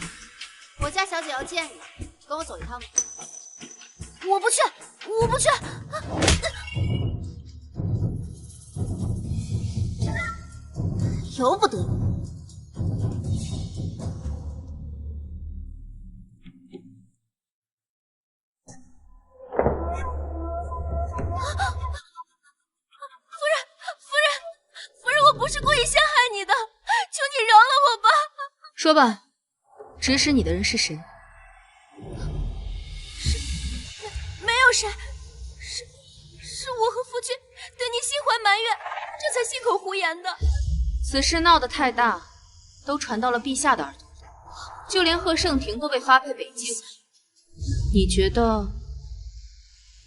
我家小姐要见你，跟我走一趟吧。我不去，我不去。由不得你。夫人，我不是故意陷害你的，求你饶了我吧。说吧，指使你的人是谁？没有谁，是我和夫君对你心怀埋怨，这才信口胡言的。此事闹得太大，都传到了陛下的耳朵里，就连贺盛霆都被发配北境。你觉得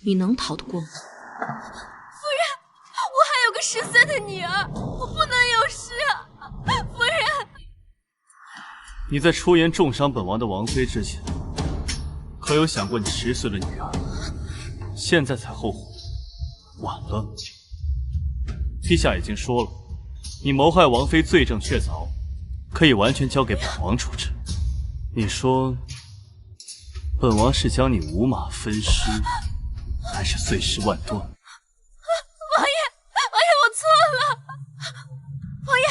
你能逃得过吗？夫人，我还有个10岁的女儿，我不能有事啊！夫人，你在出言重伤本王的王妃之前，可有想过你10岁的女儿？现在才后悔，晚了。陛下已经说了，你谋害王妃罪证确凿，可以完全交给本王处置。你说，本王是将你五马分尸，还是碎尸万段？王爷，我错了。王爷，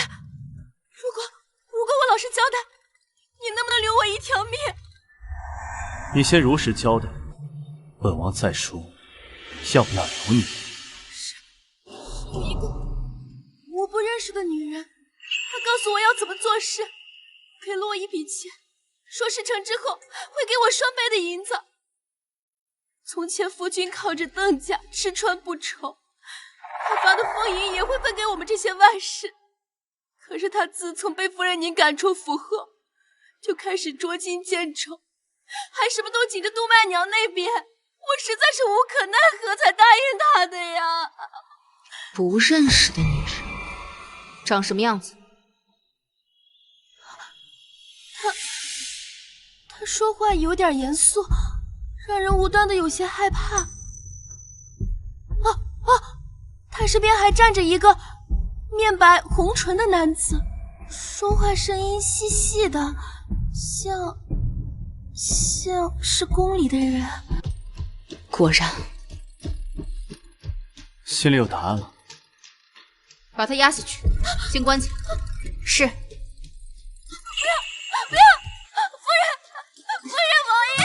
如果我老实交代，你能不能留我一条命？你先如实交代，本王再说要不要留你。有一个我不认识的女人，她告诉我要怎么做事，给了我一笔钱，说事成之后会给我双倍的银子。从前夫君靠着邓家吃穿不愁，他发的俸银也会分给我们这些外室。可是他自从被夫人您赶出府后，就开始捉襟见肘，还什么都紧着督脉娘那边，我实在是无可奈何才答应他的呀。不认识的女人，长什么样子？他说话有点严肃，让人无端的有些害怕。他身边还站着一个面白红唇的男子，说话声音细细的，像是宫里的人。果然，心里有答案了。把他押下去，先关起来。是。不要！夫人，王爷，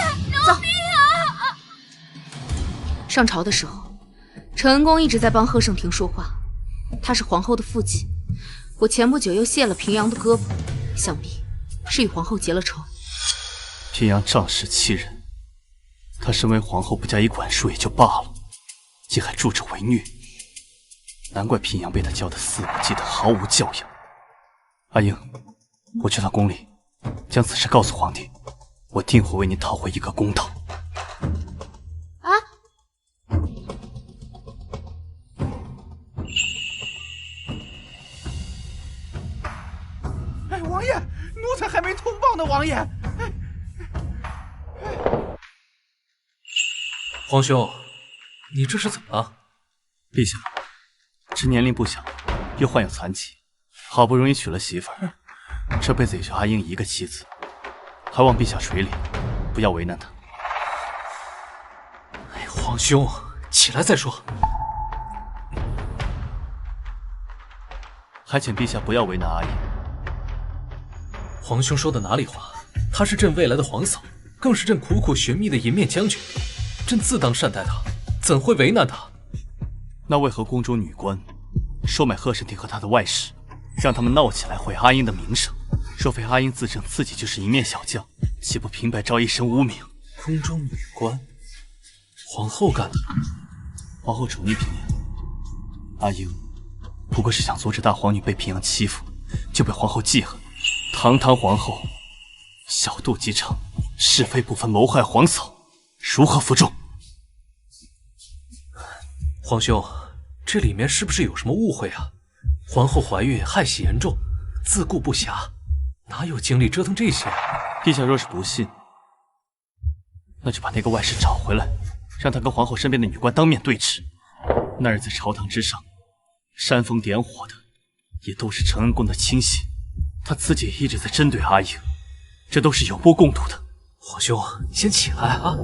饶命啊！上朝的时候，承恩公一直在帮贺盛霆说话。他是皇后的父亲，我前不久又卸了平阳的胳膊，想必是与皇后结了仇。平阳仗势欺人，她身为皇后不加以管束也就罢了，竟还助纣为虐，难怪平阳被她教得肆无忌惮，毫无教养。阿英，我去趟宫里，将此事告诉皇帝，我定会为您讨回一个公道。啊！哎，王爷，奴才还没通报呢，王爷。皇兄，你这是怎么了？陛下，朕年龄不小，又患有残疾，好不容易娶了媳妇儿，这辈子也就阿英一个妻子，还望陛下垂怜，不要为难她。哎，皇兄，起来再说。还请陛下不要为难阿英。皇兄说的哪里话？她是朕未来的皇嫂，更是朕苦苦寻觅的银面将军，朕自当善待她，怎会为难她？那为何宫中女官收买贺盛霆和他的外室，让他们闹起来毁阿英的名声？若非阿英自称自己就是一面小将，岂不平白招一身污名？宫中女官，皇后干的？皇后宠溺平阳，阿英不过是想阻止大皇女被平阳欺负，就被皇后记恨。堂堂皇后，小肚鸡肠，是非不分，谋害皇嫂，如何服众？皇兄，这里面是不是有什么误会啊？皇后怀孕，害喜严重，自顾不暇，哪有精力折腾这些？陛下若是不信，那就把那个外室找回来，让他跟皇后身边的女官当面对质。那日在朝堂之上，煽风点火的也都是承恩宫的亲信，他自己也一直在针对阿英，这都是有目共睹的。皇兄，你先起来啊！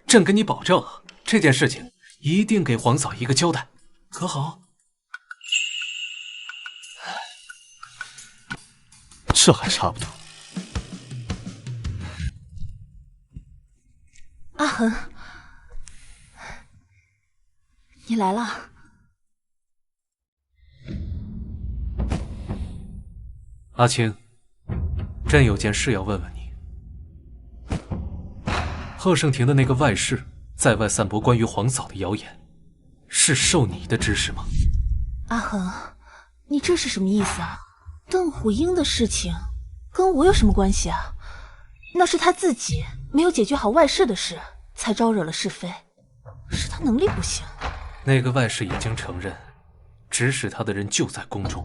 朕跟你保证，这件事情一定给皇嫂一个交代，可好？这还差不多。阿恒，你来了。阿青，朕有件事要问问你。贺盛庭的那个外室在外散播关于皇嫂的谣言，是受你的指使吗？阿恒，你这是什么意思啊？邓虎英的事情跟我有什么关系啊？那是他自己没有解决好外室的事，才招惹了是非，是他能力不行。那个外室已经承认，指使他的人就在宫中。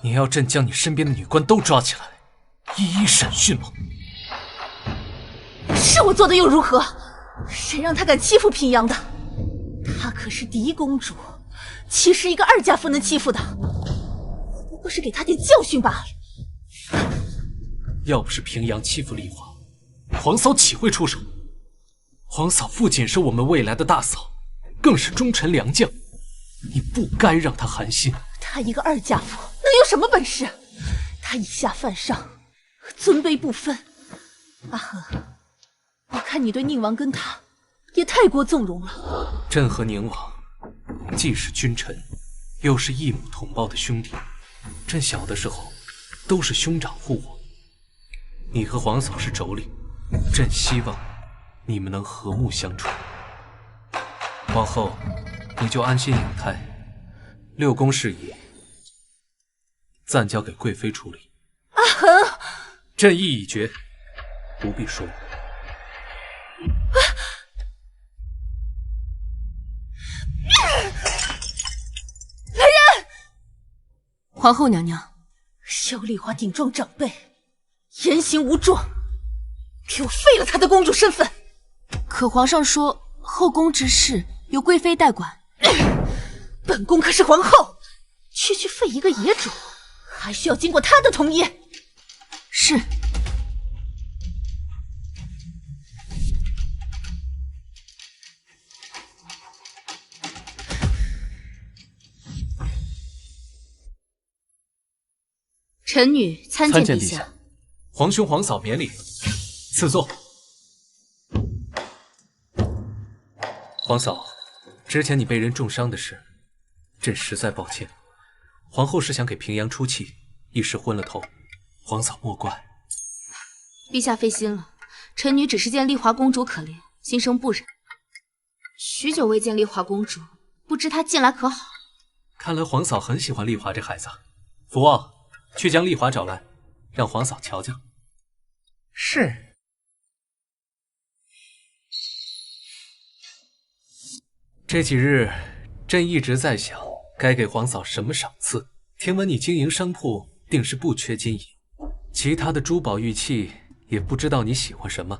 你要朕将你身边的女官都抓起来，一一审讯吗？是我做的又如何？谁让他敢欺负平阳的？她可是嫡公主，岂是一个二家妇能欺负的？不过是给她点教训罢了。要不是平阳欺负丽华，皇嫂岂会出手？皇嫂不仅是我们未来的大嫂，更是忠臣良将，你不该让她寒心。她一个二家妇能有什么本事？她以下犯上，尊卑不分。阿恒，我看你对宁王跟他也太过纵容了。朕和宁王既是君臣，又是异母同胞的兄弟。朕小的时候都是兄长护我，你和皇嫂是妯娌，朕希望你们能和睦相处。往后你就安心养胎，六宫事宜暂交给贵妃处理。阿恒，朕意已决，不必说。来人！皇后娘娘，萧丽华顶撞长辈，言行无状，给我废了她的公主身份。可皇上说后宫之事由贵妃代管。本宫可是皇后，区区废一个野种，还需要经过她的同意。是。臣女参见陛下。皇兄皇嫂免礼，赐座。皇嫂，之前你被人重伤的事，朕实在抱歉。皇后是想给平阳出气，一时昏了头，皇嫂莫怪。陛下费心了，臣女只是见丽华公主可怜，心生不忍。许久未见丽华公主，不知她近来可好？看来皇嫂很喜欢丽华这孩子。福旺，去将丽华找来，让皇嫂瞧瞧。是。这几日，朕一直在想，该给皇嫂什么赏赐。听闻你经营商铺，定是不缺金银，其他的珠宝玉器，也不知道你喜欢什么。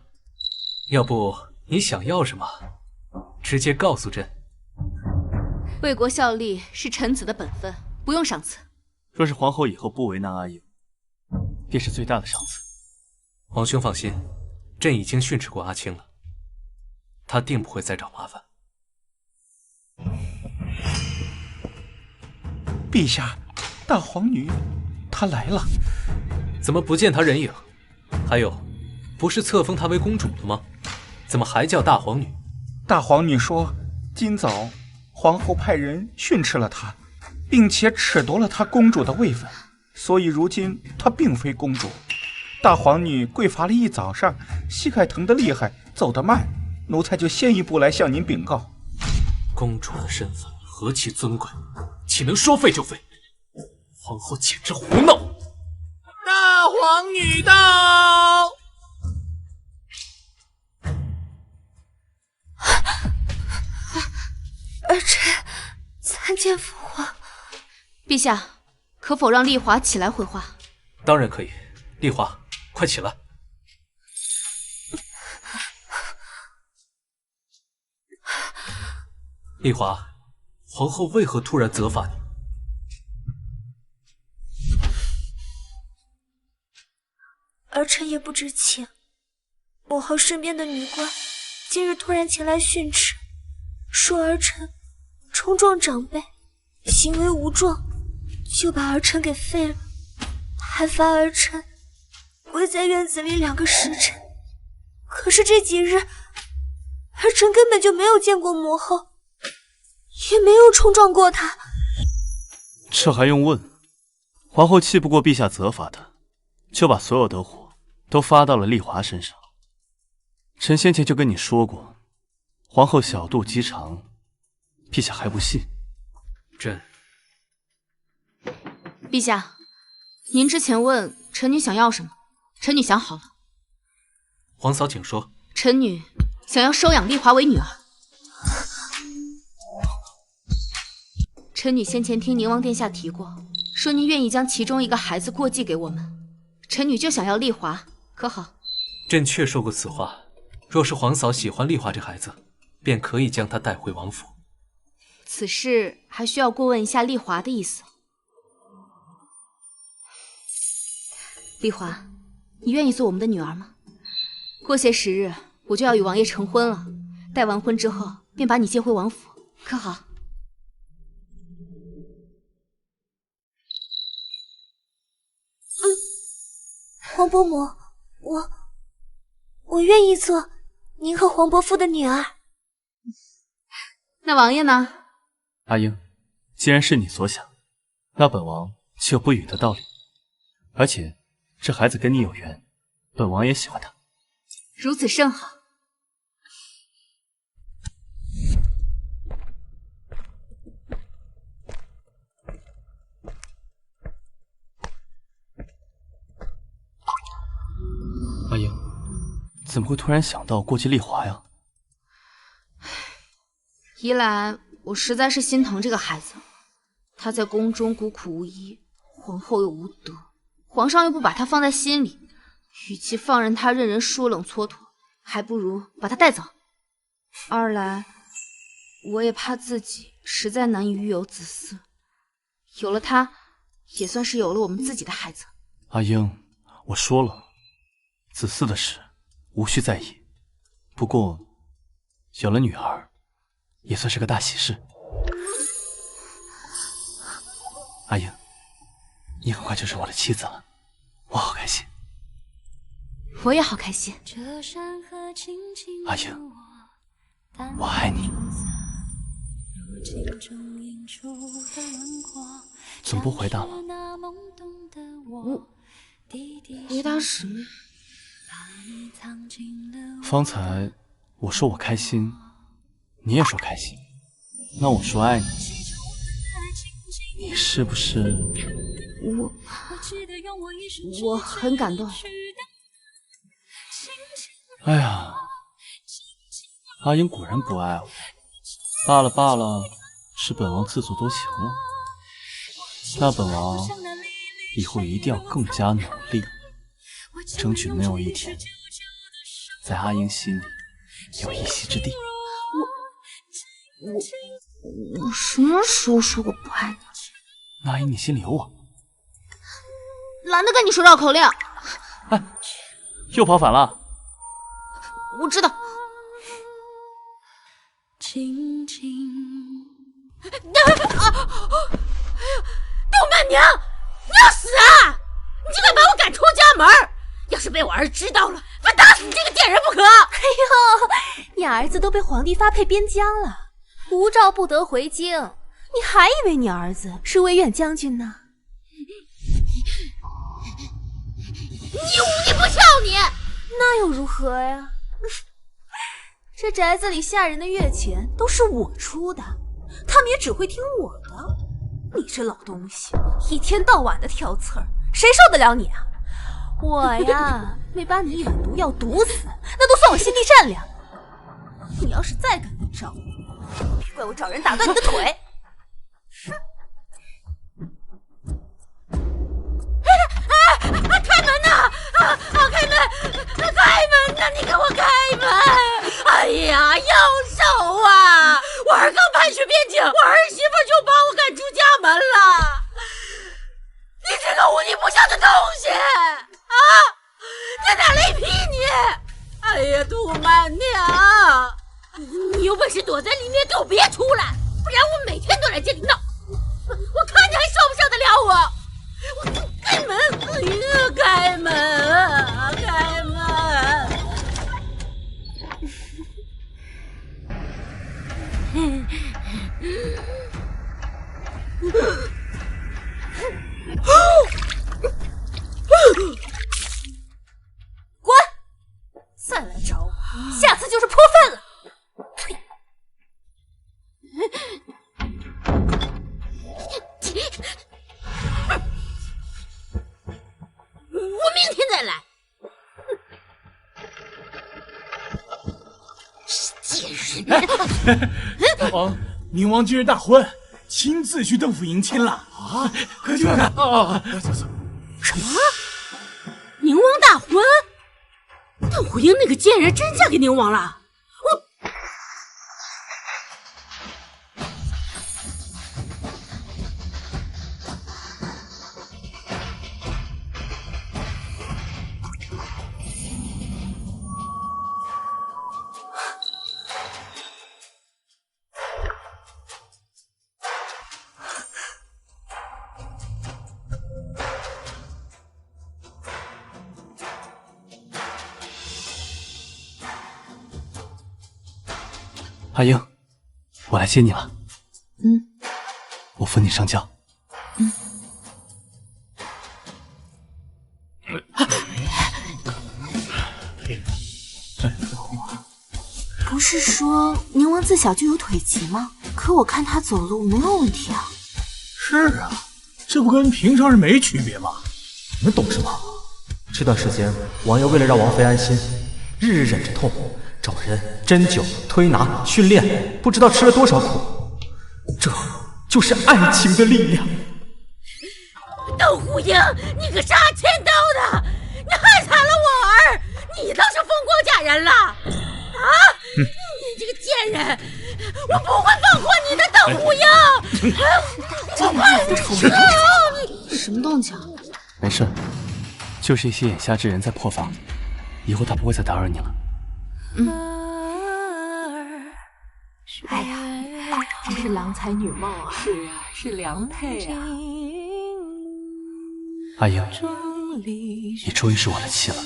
要不你想要什么，直接告诉朕。为国效力是臣子的本分，不用赏赐。若是皇后以后不为难阿英，便是最大的赏赐。皇兄放心，朕已经训斥过阿青了，他定不会再找麻烦。陛下，大皇女她来了。怎么不见她人影？还有，不是册封她为公主了吗？怎么还叫大皇女？大皇女说，今早皇后派人训斥了她，并且褫夺了她公主的位分，所以如今她并非公主。大皇女跪乏了一早上，膝盖疼得厉害，走得慢，奴才就先一步来向您禀告。公主的身份何其尊贵，岂能说废就废？皇后简直胡闹！大皇女到！儿臣参见父皇。陛下，可否让丽华起来回话？当然可以。丽华，快起来！丽华，皇后为何突然责罚你？儿臣也不知情。母后身边的女官今日突然前来训斥，说儿臣冲撞长辈，行为无状，就把儿臣给废了，还罚儿臣跪在院子里2个时辰。可是这几日，儿臣根本就没有见过母后，也没有冲撞过她。这还用问？皇后气不过陛下责罚她，就把所有的火都发到了丽华身上。臣先前就跟你说过，皇后小肚鸡肠，陛下还不信。陛下，您之前问臣女想要什么，臣女想好了。皇嫂，请说。臣女想要收养丽华为女儿。臣女先前听宁王殿下提过，说您愿意将其中一个孩子过继给我们，臣女就想要丽华，可好？朕确说过此话，若是皇嫂喜欢丽华这孩子，便可以将她带回王府。此事还需要过问一下丽华的意思。丽华，你愿意做我们的女儿吗？过些时日，我就要与王爷成婚了，待完婚之后，便把你接回王府，可好？皇伯母，我愿意做您和皇伯父的女儿。那王爷呢？阿英，既然是你所想，那本王就有不语的道理。而且这孩子跟你有缘，本王也喜欢他。如此甚好。阿英，怎么会突然想到过继丽华呀？一来我实在是心疼这个孩子，他在宫中孤苦无依，皇后又无德，皇上又不把他放在心里，与其放任他任人说冷蹉跎，还不如把他带走。二来我也怕自己实在难以育有子嗣，有了他也算是有了我们自己的孩子。阿英，我说了，子嗣的事无需在意，不过有了女儿也算是个大喜事。阿英，你很快就是我的妻子了，我好开心。我也好开心。阿英，我爱你。怎么不回答了？回答什么？方才我说我开心，你也说开心，那我说爱你，你是不是？我很感动。哎呀，阿英果然不爱我。罢了罢了，是本王自作多情了。那本王以后一定要更加努力，争取能有一天在阿英心里有一席之地。我什么时候说过不爱你？那阿英你心里有我。懒得跟你说绕口令。哎，又跑反了。我知道。杜曼娘，你要死啊！你竟敢把我赶出家门！要是被我儿知道了，非打死你这个贱人不可！哎呦，你儿子都被皇帝发配边疆了，无诏不得回京，你还以为你儿子是威远将军呢？你不孝你！那又如何呀？这宅子里下人的月钱都是我出的，他们也只会听我的。你这老东西，一天到晚的挑刺儿，谁受得了你啊？我呀，没把你一碗毒药毒死，那都算我心地善良。你要是再敢来找我，别怪我找人打断你的腿。开门呐！开门！开门呐！你给我开门！哎呀，要手啊！我儿刚叛去边境，我儿媳妇就把我赶出家门了。你这个无女不孝的东西啊！在哪里劈你？哎呀，杜曼娘，你有本事躲在里面，给我别出来，不然我每天都来接你闹。我看你还受不受得了我！开门！哎呀，开门！开门！滚！再来找我，下次就是泼粪了。我明天再来。贱人！哦，宁王今日大婚，亲自去邓府迎亲了啊！快去看啊！什么？宁王大婚？邓虎英那个贱人真嫁给宁王了？阿英，我来接你了。我扶你上轿。不是说宁王自小就有腿疾吗？可我看他走路没有问题啊。是啊，这不跟平常人没区别吗？你们懂什么？这段时间，王爷为了让王妃安心，日日忍着痛，找人针灸、推拿、训练，不知道吃了多少苦。这就是爱情的力量。邓虎英，你个杀千刀的，你害惨了我儿，你倒是风光嫁人了啊！你这个贱人，我不会放过你的，邓虎英！我快你什么动静？没事，就是一些眼下之人在破防，以后他不会再打扰你了。哎呀，真是郎才女貌啊！是啊，是良配啊！阿英，你终于是我的妻了。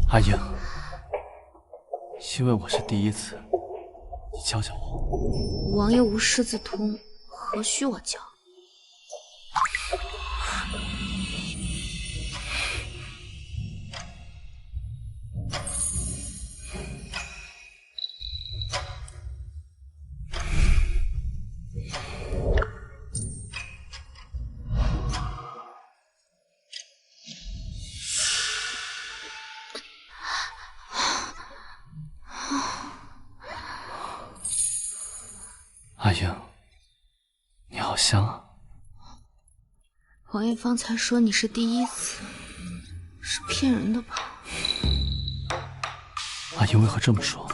阿英，因为我是第一次，你教教我。王爷无师自通，何须我教？阿英，你好香啊！王爷方才说你是第一次，是骗人的吧？阿英为何这么说？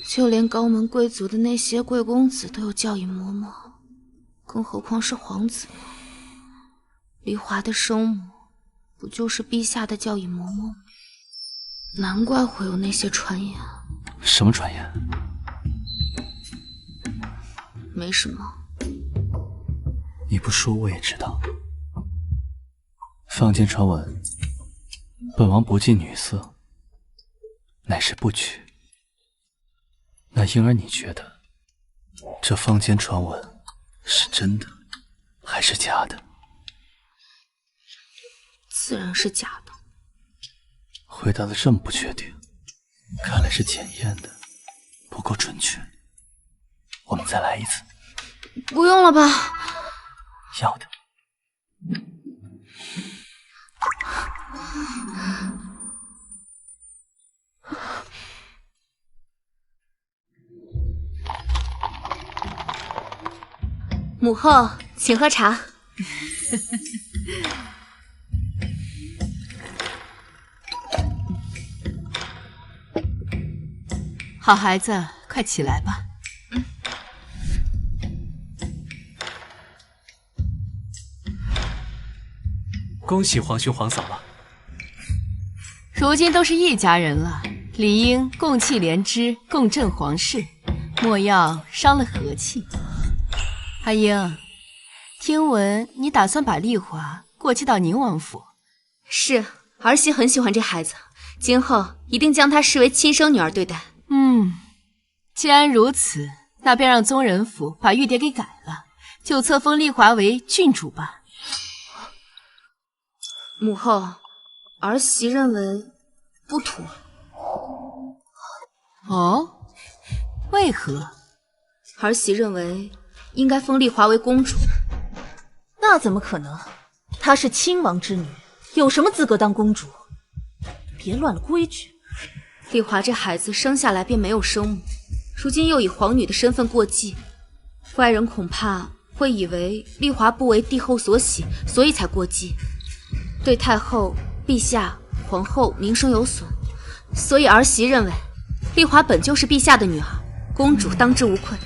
就连高门贵族的那些贵公子都有教引嬷嬷，更何况是皇子呢？丽华的生母不就是陛下的教引嬷嬷吗？难怪会有那些传言。什么传言？没什么。你不说我也知道。坊间传闻，本王不近女色，乃是不娶。那婴儿，你觉得这坊间传闻是真的还是假的？自然是假的。回答的这么不确定，看来是检验的不够准确。我们再来一次。不用了吧？要的。母后，请喝茶。好孩子，快起来吧。恭喜皇兄皇嫂了。如今都是一家人了，理应共气连枝，共振皇室，莫要伤了和气。阿英，听闻你打算把丽华过继到宁王府？是，儿媳很喜欢这孩子，今后一定将她视为亲生女儿对待。既然如此，那便让宗人府把玉牒给改了，就册封丽华为郡主吧。母后，儿媳认为不妥。哦，为何？儿媳认为应该封丽华为公主。那怎么可能？她是亲王之女，有什么资格当公主？别乱了规矩。丽华这孩子生下来便没有生母，如今又以皇女的身份过继，外人恐怕会以为丽华不为帝后所喜，所以才过继，对太后、陛下、皇后名声有损。所以儿媳认为，丽华本就是陛下的女儿，公主当之无愧。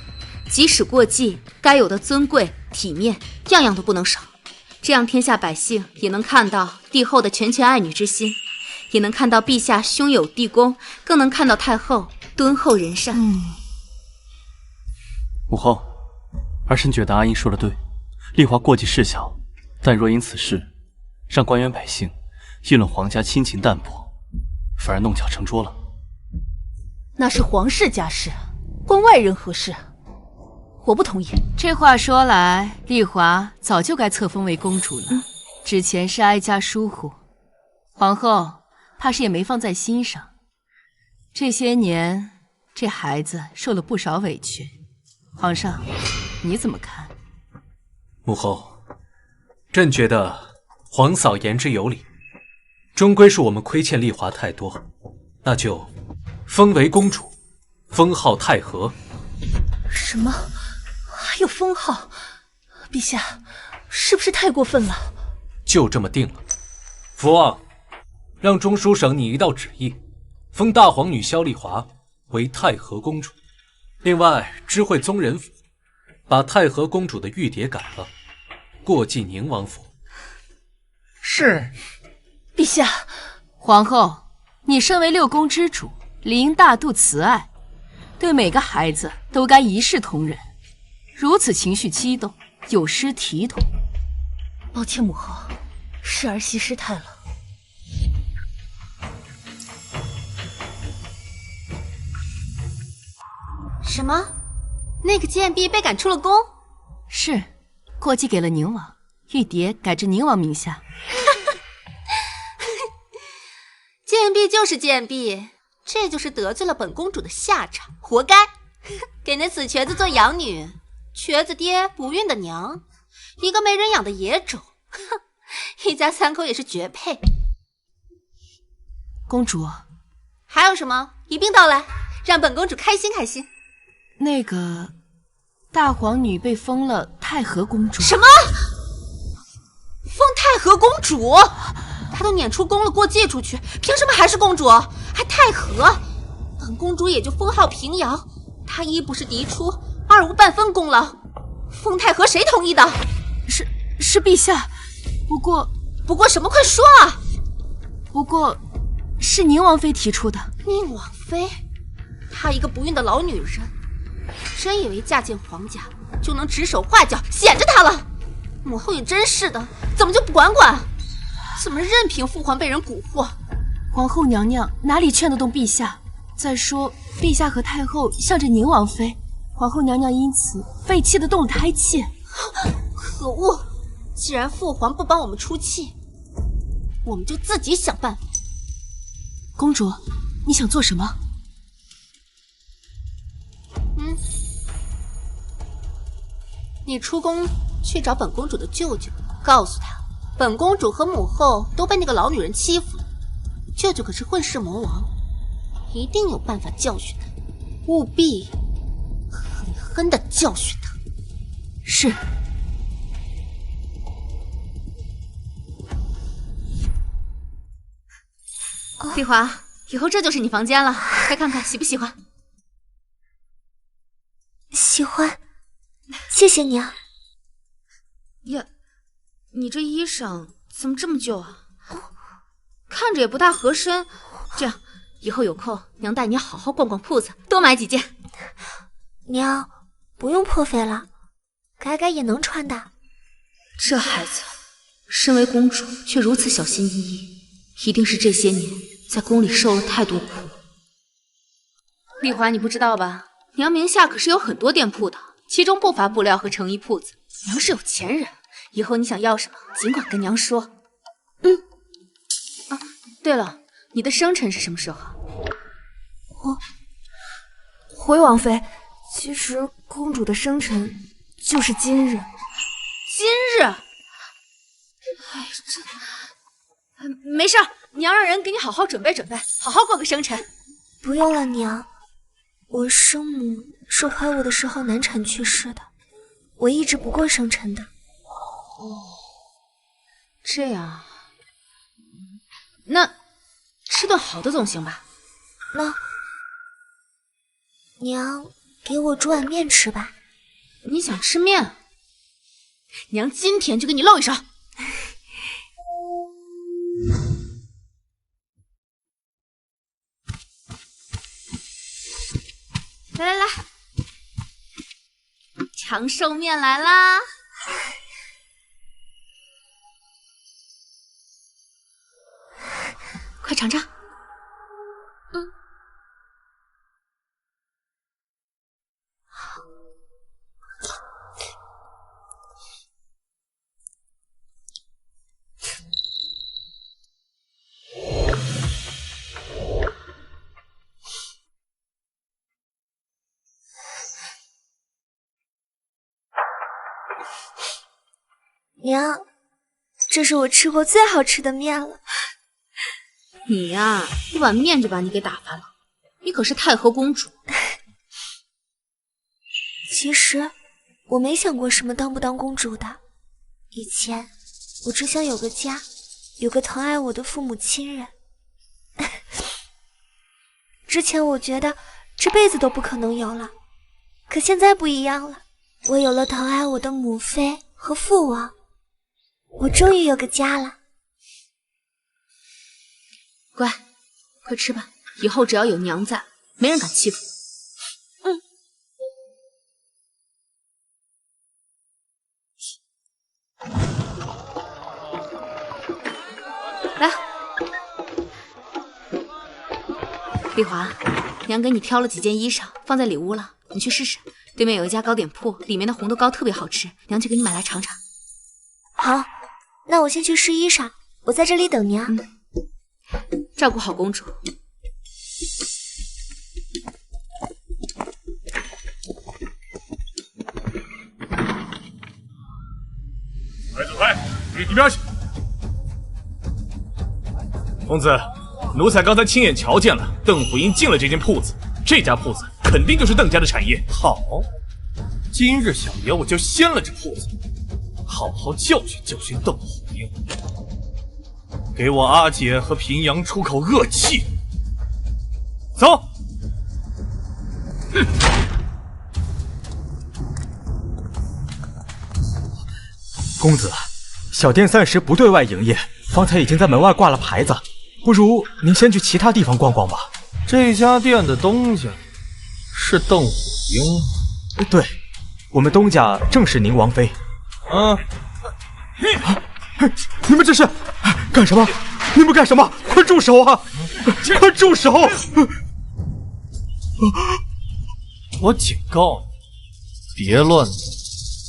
即使过继，该有的尊贵、体面，样样都不能少。这样天下百姓也能看到帝后的拳拳爱女之心，也能看到陛下兄友弟恭，更能看到太后敦厚仁善。母后，儿臣觉得阿英说的对，丽华过继事小，但若因此事让官员百姓议论皇家亲情淡薄，反而弄巧成拙了。那是皇室家事，关外人何事？我不同意。这话说来，丽华早就该册封为公主了，之前是哀家疏忽，皇后怕是也没放在心上。这些年，这孩子受了不少委屈，皇上，你怎么看？母后，朕觉得皇嫂言之有理，终归是我们亏欠丽华太多，那就封为公主，封号太和。什么？还有封号？陛下，是不是太过分了？就这么定了。福王，让中书省拟一道旨意，封大皇女萧丽华为太和公主。另外，知会宗人府，把太和公主的玉牒改了，过继宁王府。是。陛下，皇后，你身为六宫之主，理应大度慈爱，对每个孩子都该一视同仁。如此情绪激动，有失体统。抱歉，母后，是儿媳失态了。什么？那个贱婢被赶出了宫？是，过继给了宁王，玉牒改至宁王名下。贱婢就是贱婢，这就是得罪了本公主的下场，活该！给那死瘸子做养女，瘸子爹不孕的娘，一个没人养的野种，一家三口也是绝配。公主，还有什么？一并道来，让本公主开心开心。那个大皇女被封了太和公主。什么？封太和公主？她都撵出宫了，过继出去，凭什么还是公主？还太和？本公主也就封号平遥，她一不是嫡出，二无半分功劳。封太和谁同意的？是陛下。不过什么？快说啊！不过是宁王妃提出的。宁王妃？她一个不孕的老女人，真以为嫁进皇家就能指手画脚显着她了？母后也真是的，怎么就不管管？怎么任凭父皇被人蛊惑？皇后娘娘哪里劝得动陛下？再说，陛下和太后向着宁王妃，皇后娘娘因此被气得动了胎气。可恶！既然父皇不帮我们出气，我们就自己想办法。公主，你想做什么？你出宫去找本公主的舅舅，告诉他，本公主和母后都被那个老女人欺负了。舅舅可是混世魔王，一定有办法教训他，务必狠狠地教训他。是。丽华，以后这就是你房间了，快看看喜不喜欢？喜欢，谢谢你啊。呀，你这衣裳怎么这么旧啊？看着也不大合身。这样，以后有空娘带你好好逛逛铺子，多买几件。娘，不用破费了，改改也能穿的。这孩子，身为公主却如此小心翼翼，一定是这些年在宫里受了太多苦。丽华，你不知道吧？娘名下可是有很多店铺的，其中不乏布料和成衣铺子。娘是有钱人，以后你想要什么，尽管跟娘说。对了，你的生辰是什么时候？回王妃，其实公主的生辰就是今日。今日？哎，没事，娘让人给你好好准备准备，好好过个生辰。不用了，娘。我生母是怀我的时候难产去世的，我一直不过生辰的。这样，那吃顿好的总行吧？那娘给我煮碗面吃吧。你想吃面？娘今天就给你露一手。来，长寿面来啦！快尝尝。娘，这是我吃过最好吃的面了。你呀，一碗面就把你给打发了。你可是太后公主。其实我没想过什么当不当公主的。以前我只想有个家，有个疼爱我的父母亲人。之前我觉得这辈子都不可能有了，可现在不一样了，我有了疼爱我的母妃和父王。我终于有个家了。乖，快吃吧，以后只要有娘在，没人敢欺负你。来，丽华，娘给你挑了几件衣裳，放在里屋了，你去试试。对面有一家糕点铺，里面的红豆糕特别好吃，娘去给你买来尝尝。好，那我先去试衣裳，我在这里等娘。照顾好公主。快走开，离地边去！公子，奴才刚才亲眼瞧见了，邓虎英进了这间铺子，这家铺子肯定就是邓家的产业。好，今日小爷我就掀了这铺子，好好教训教训邓虎英，给我阿姐和平阳出口恶气。走。公子，小店暂时不对外营业，方才已经在门外挂了牌子，不如您先去其他地方逛逛吧。这家店的东家是邓虎英？对，我们东家正是宁王妃。你们这是干什么？你们干什么？快住手啊！快住手！我警告你，别乱动，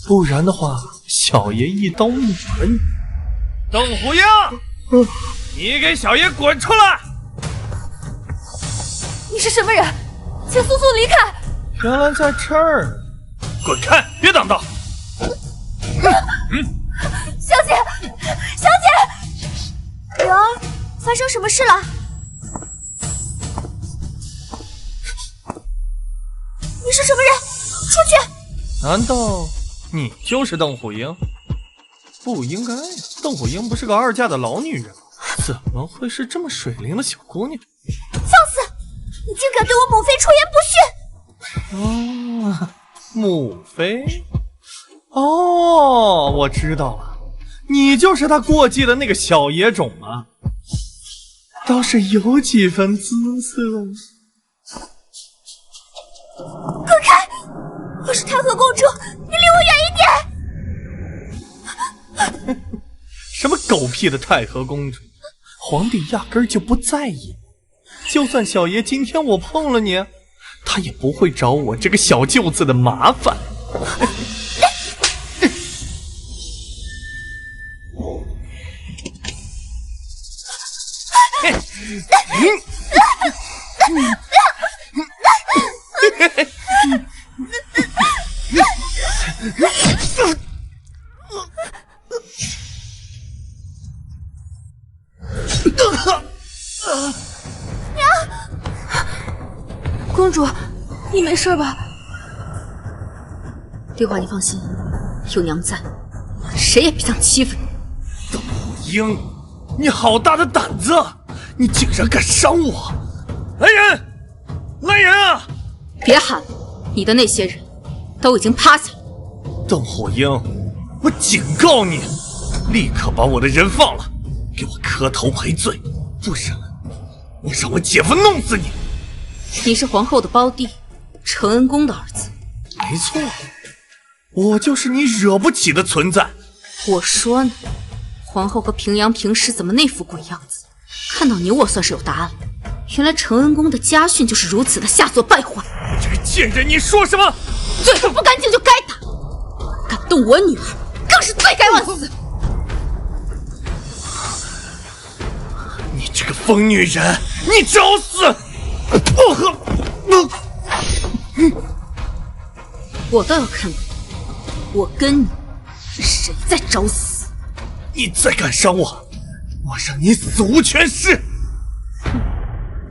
不然的话，小爷一刀抹了你。邓虎英，你给小爷滚出来！你是什么人？请速速离开！原来在这儿，滚开，别挡道！小姐，小姐，柳儿，发生什么事了？你是什么人？出去！难道你就是邓虎英？不应该呀，邓虎英不是个2嫁的老女人吗？怎么会是这么水灵的小姑娘？放肆！你竟敢对我母妃出言不逊！母妃？哦，我知道了，你就是他过继的那个小野种啊，倒是有几分姿色。滚开！我是太和公主，你离我远一点！什么狗屁的太和公主，皇帝压根儿就不在意。就算小爷今天我碰了你，他也不会找我这个小舅子的麻烦。公主，你没事吧？丽华，你放心，有娘在，谁也别想欺负你。邓虎英，你好大的胆子！你竟然敢伤我！来人，来人啊！别喊了，你的那些人都已经趴下了。邓虎英，我警告你，立刻把我的人放了，给我磕头赔罪，不然我让我姐夫弄死你！你是皇后的胞弟，承恩宫的儿子。没错，我就是你惹不起的存在。我说呢，皇后和平阳平时怎么那副鬼样子？看到你，我算是有答案了。原来承恩宫的家训就是如此的下作败坏。这个贱人，你说什么？嘴巴不干净就该打，敢动我女儿，更是罪该万死。你这个疯女人，你找死！我倒要看看，我跟你谁在找死！你再敢伤我，我让你死无全尸！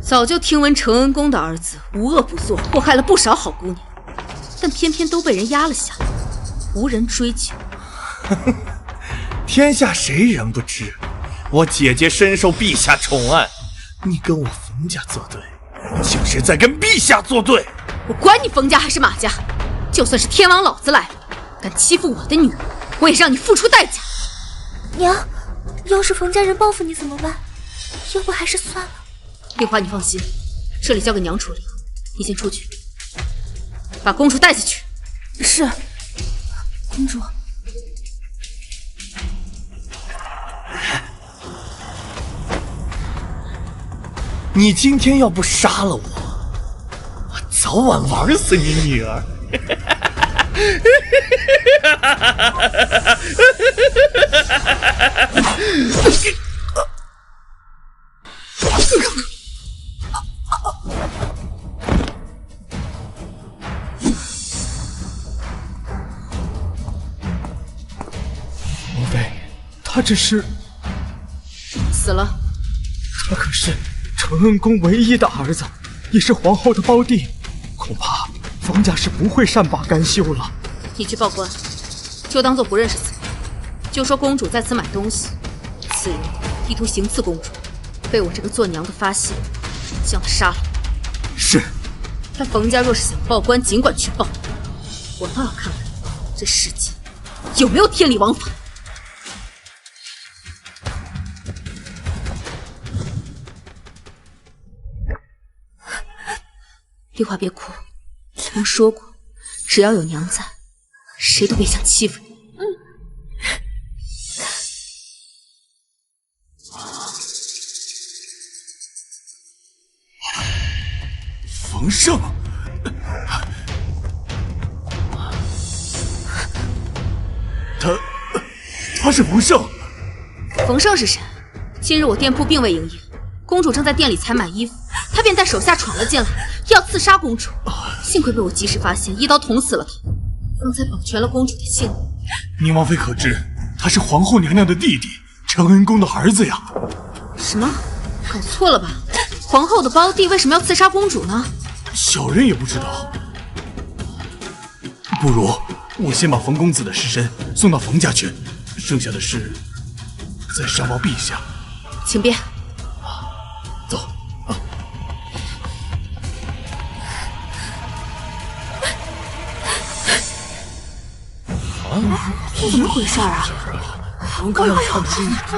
早就听闻承恩宫的儿子无恶不作，祸害了不少好姑娘，但偏偏都被人压了下来，无人追究。天下谁人不知，我姐姐深受陛下宠爱，你跟我冯家作对，就是在跟陛下作对。我管你冯家还是马家，就算是天王老子来了，敢欺负我的女儿，我也让你付出代价。娘，要是冯家人报复你怎么办？要不还是算了。丽华，你放心，这里交给娘处理，你先出去，把公主带下去。是，公主。你今天要不杀了我，我早晚玩死你女儿！王妃，他这是死了。他可是承恩宫唯一的儿子，也是皇后的胞弟，恐怕冯家是不会善罢甘休了。你去报官，就当做不认识此人，就说公主在此买东西，此人意图行刺公主，被我这个做娘的发现，将他杀了。是。但冯家若是想报官，尽管去报，我倒要看看这世界有没有天理王法。丽华，别哭，娘说过，只要有娘在，谁都别想欺负你。冯胜，他是冯胜。冯胜是谁？今日我店铺并未营业，公主正在店里采买衣服，他便带手下闯了进来，要刺杀公主。幸亏被我及时发现，一刀捅死了他，方才保全了公主的性命。宁王妃可知，他是皇后娘娘的弟弟，承恩宫的儿子呀。什么？搞错了吧？皇后的胞弟为什么要刺杀公主呢？小人也不知道。不如我先把冯公子的尸身送到冯家去，剩下的事再上报陛下。请便。走。这怎么回事啊？快要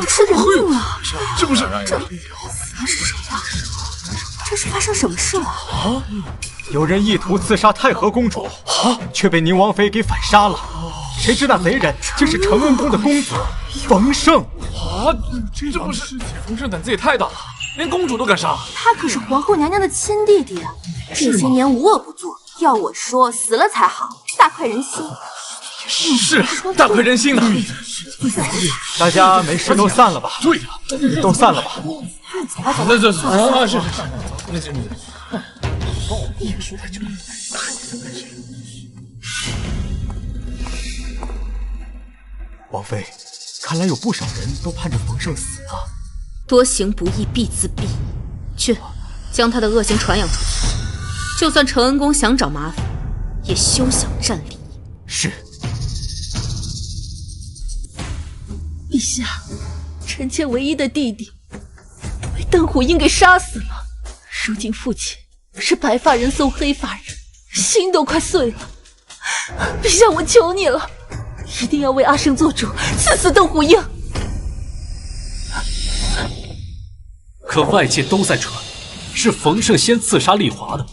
吃人命了！这不是这是谁呀？这是发生什么事了？啊！有人意图刺杀太和公主，却被宁王妃给反杀了。谁知那贼人竟是承恩宫的公子冯胜。啊！这不是冯胜胆子也太大了，连公主都敢杀。他可是皇后娘娘的亲弟弟，这些年无恶不作，要我说死了才好，大快人心。是大快人心呢。大家没事都散了吧。对呀，都散了吧。那这是。王妃，看来有不少人都盼着冯胜死啊。多行不义必自毙，去将他的恶行传扬出去。就算承恩宫想找麻烦，也休想占理。是。陛下，臣妾唯一的弟弟被邓虎英给杀死了，如今父亲是白发人送黑发人，心都快碎了。陛下，我求你了，一定要为阿胜做主，刺死邓虎英。可外界都在传，是冯胜先刺杀丽华的，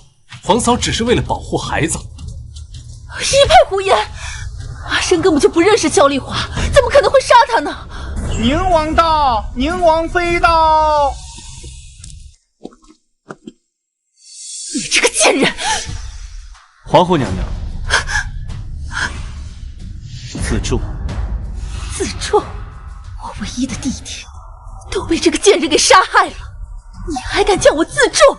皇嫂只是为了保护孩子。一派胡言！阿胜根本就不认识萧丽华，怎么可能会杀他呢？宁王到，宁王妃到！你这个贱人！皇后娘娘，自重。自重？我唯一的弟弟都被这个贱人给杀害了，你还敢叫我自重？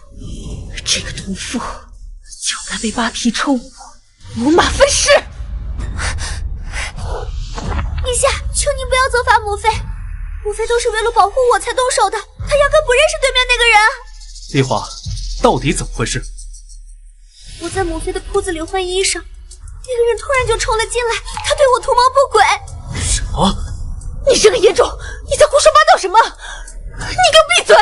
这个毒妇就该被扒皮抽骨，五马分尸！陛下，求您不要责罚母妃，母妃都是为了保护我才动手的，她压根不认识对面那个人。丽华，到底怎么回事？我在母妃的铺子里换衣裳，那个人突然就冲了进来，他对我图谋不轨。什么？你这个野种，你在胡说八道什么？你给我闭嘴！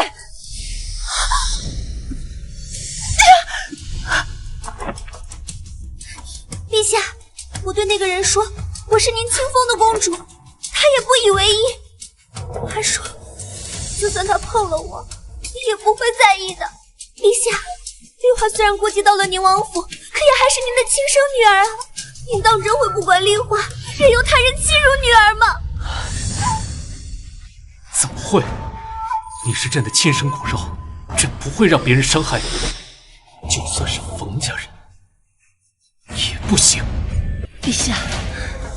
陛下，我对那个人说我是您亲封的公主，他也不以为意，还说就算他碰了我也不会在意的。陛下，丽华虽然过继到了宁王府，可也还是您的亲生女儿啊，您当真会不管丽华，任由他人欺辱女儿吗？怎么会？你是朕的亲生骨肉，朕不会让别人伤害你，就算是冯家人也不行。陛下，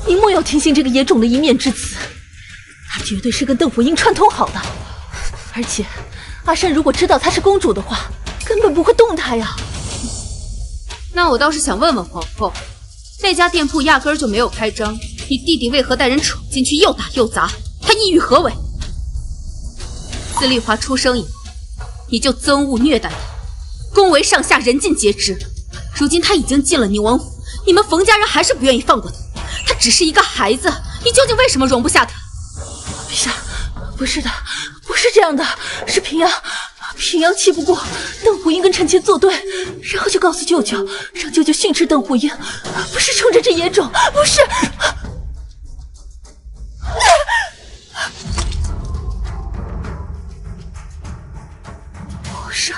您莫要听信这个野种的一面之词，他绝对是跟邓福英串通好的。而且，阿胜如果知道她是公主的话，根本不会动她呀。那我倒是想问问皇后，那家店铺压根儿就没有开张，你弟弟为何带人闯进去又打又砸？他意欲何为？自丽华出生以来，你就憎恶虐待他，宫闱上下人尽皆知。如今他已经进了宁王府，你们冯家人还是不愿意放过他。他只是一个孩子，你究竟为什么容不下他？陛下，不是的，不是这样的，是平阳气不过邓虎英跟臣妾作对，然后就告诉舅舅，让舅舅训斥邓虎英，不是冲着这野种，不是。皇上，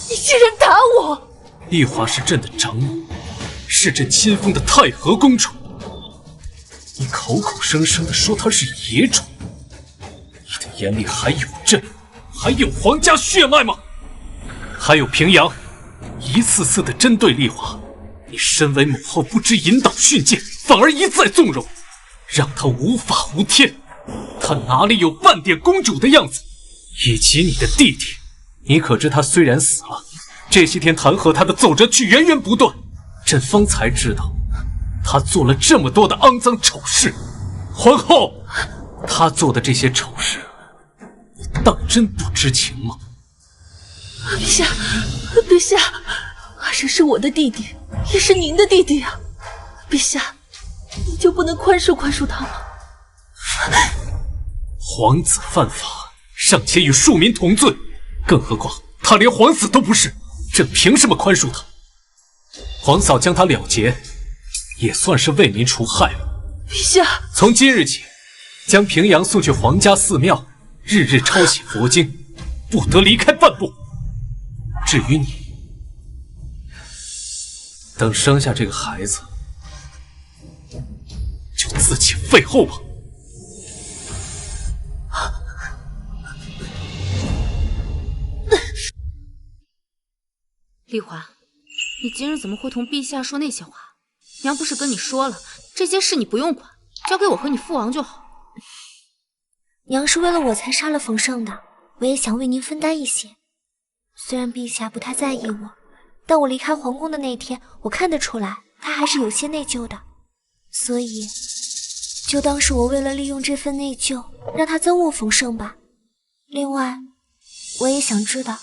你竟然打我！丽华是朕的长女，是朕亲封的太和公主，你口口声声地说她是野种，你的眼里还有朕，还有皇家血脉吗？还有平阳，一次次的针对丽华，你身为母后不知引导训诫，反而一再纵容，让她无法无天。她哪里有半点公主的样子？以及你的弟弟，你可知他虽然死了，这些天弹劾他的奏折却源源不断。朕方才知道，他做了这么多的肮脏丑事。皇后，他做的这些丑事，你当真不知情吗？陛下，陛下，阿生是我的弟弟，也是您的弟弟啊！陛下，你就不能宽恕他吗？皇子犯法，尚且与庶民同罪，更何况他连皇子都不是，朕凭什么宽恕他？皇嫂将他了结，也算是为民除害了。陛下，从今日起，将平阳送去皇家寺庙，日日抄写佛经，不得离开半步。至于你，等生下这个孩子，就自请废后吧。丽华，你今日怎么会同陛下说那些话？娘不是跟你说了，这些事你不用管，交给我和你父王就好。娘是为了我才杀了冯胜的，我也想为您分担一些。虽然陛下不太在意我，但我离开皇宫的那天，我看得出来他还是有些内疚的，所以就当是我为了利用这份内疚，让他憎恶冯胜吧。另外，我也想知道，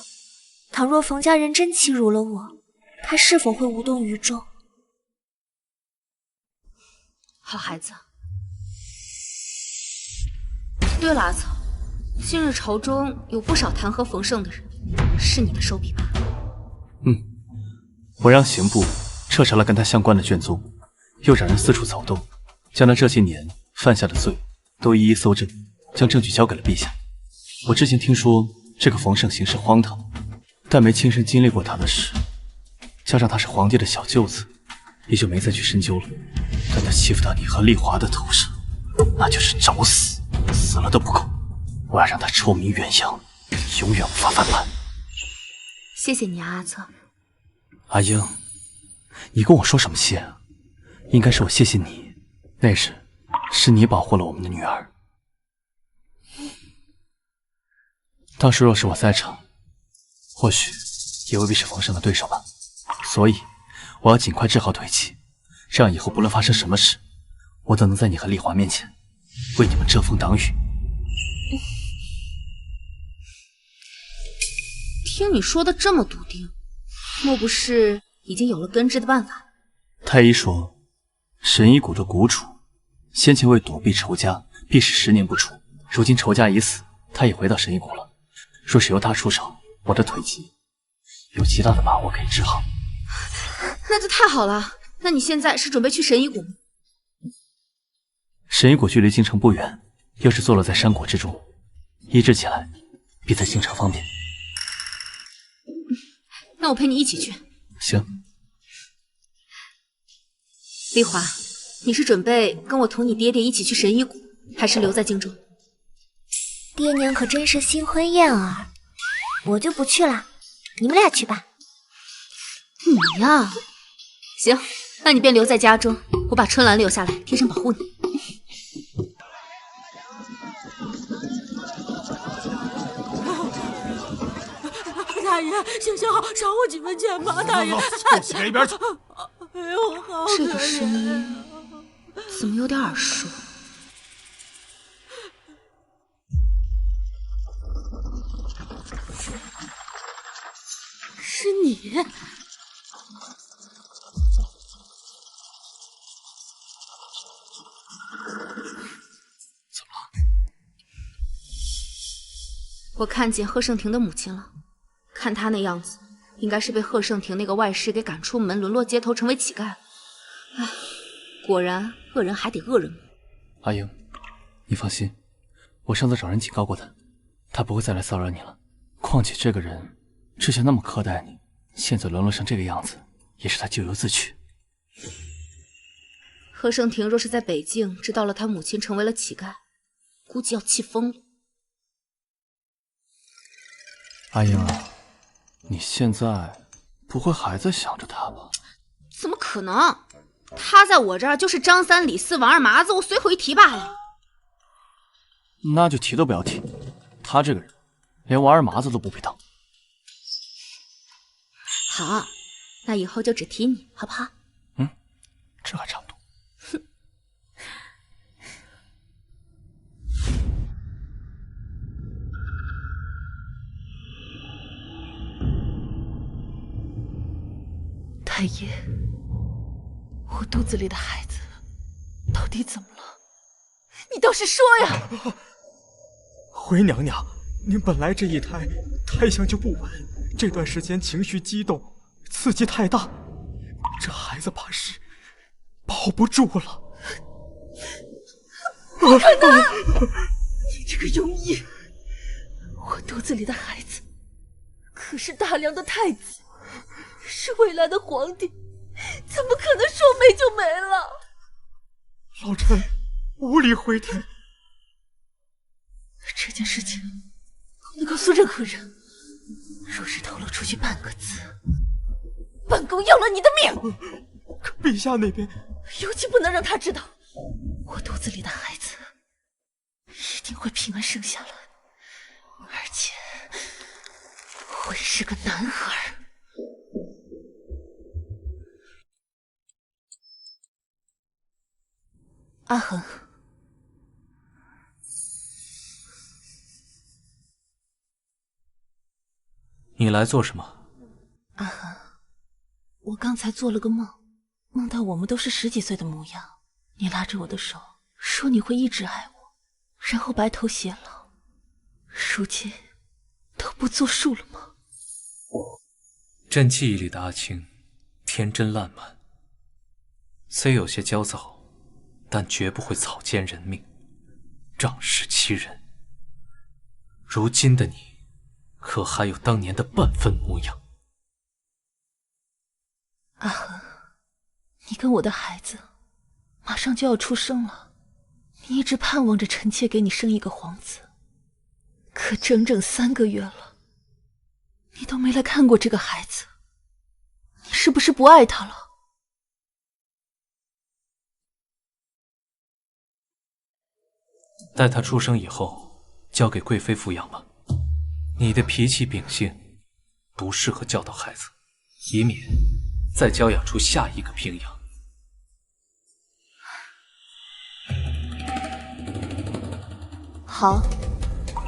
倘若冯家人真欺辱了我，他是否会无动于衷？好孩子。对了，阿草，近日朝中有不少弹劾冯胜的人，是你的手笔吧？我让刑部彻查了跟他相关的卷宗，又让人四处走动，将他这些年犯下的罪都一一搜证，将证据交给了陛下。我之前听说这个冯胜行事荒唐，但没亲身经历过他的事，加上他是皇帝的小舅子，也就没再去深究了。但他欺负到你和丽华的头上，那就是找死，死了都不够。我要让他臭名远扬，永远无法翻盘。谢谢你啊，阿策。阿英，你跟我说什么谢啊？应该是我谢谢你，那时是你保护了我们的女儿。当时若是我在场，或许也未必是冯胜的对手吧。所以我要尽快治好腿疾，这样以后不论发生什么事，我都能在你和丽华面前为你们遮风挡雨。听你说的这么笃定，莫不是已经有了根治的办法？太医说，神医谷的谷主先前为躲避仇家，必是10年不出。如今仇家已死，他也回到神医谷了。若是由他出手，我的腿疾有极大的把握可以治好。那就太好了。那你现在是准备去神医谷吗？神医谷距离京城不远，又是坐落在山谷之中，医治起来比在京城方便。那我陪你一起去。行。丽华，你是准备跟我同你爹爹一起去神医谷，还是留在京中？爹娘可真是新婚燕尔，我就不去了，你们俩去吧。你呀，行，那你便留在家中，我把春兰留下来，贴身保护你。大爷，行行好，赏我几分钱吧，大爷。给我一边去！哎呦，好可怜。这个声音怎么有点耳熟？是你？我看见贺胜庭的母亲了，看她那样子，应该是被贺胜庭那个外室给赶出门，沦落街头，成为乞丐了。唉，果然恶人还得恶人磨。阿英，你放心，我上次找人警告过他，他不会再来骚扰你了。况且这个人之前那么苛待你，现在沦落成这个样子，也是他咎由自取。贺胜庭若是在北境知道了他母亲成为了乞丐，估计要气疯了。阿英啊，你现在不会还在想着他吧？怎么可能？他在我这儿就是张三李四王二麻子，我随口一提罢了。那就提都不要提，他这个人连王二麻子都不配当。好，那以后就只提你，好不好？这还差不多。太爷，我肚子里的孩子到底怎么了？你倒是说呀！回娘娘，您本来这一胎胎象就不稳，这段时间情绪激动，刺激太大，这孩子怕是保不住了。不可能！你这个庸医！我肚子里的孩子可是大梁的太子，是未来的皇帝，怎么可能说没就没了？老臣无力回天。这件事情不能告诉任何人，若是透露出去半个字，本宫要了你的命！可陛下那边，尤其不能让他知道，我肚子里的孩子一定会平安生下来，而且会是个男孩。阿恒，你来做什么？阿恒，我刚才做了个梦，梦到我们都是10几岁的模样，你拉着我的手，说你会一直爱我，然后白头偕老。如今都不作数了吗？朕记忆里的阿青，天真烂漫，虽有些焦躁，但绝不会草菅人命，仗势欺人。如今的你，可还有当年的半分模样？阿恒，你跟我的孩子马上就要出生了，你一直盼望着臣妾给你生一个皇子，可整整3个月了，你都没来看过这个孩子，你是不是不爱他了？待他出生以后，交给贵妃抚养吧。你的脾气秉性不适合教导孩子，以免再教养出下一个平阳。好，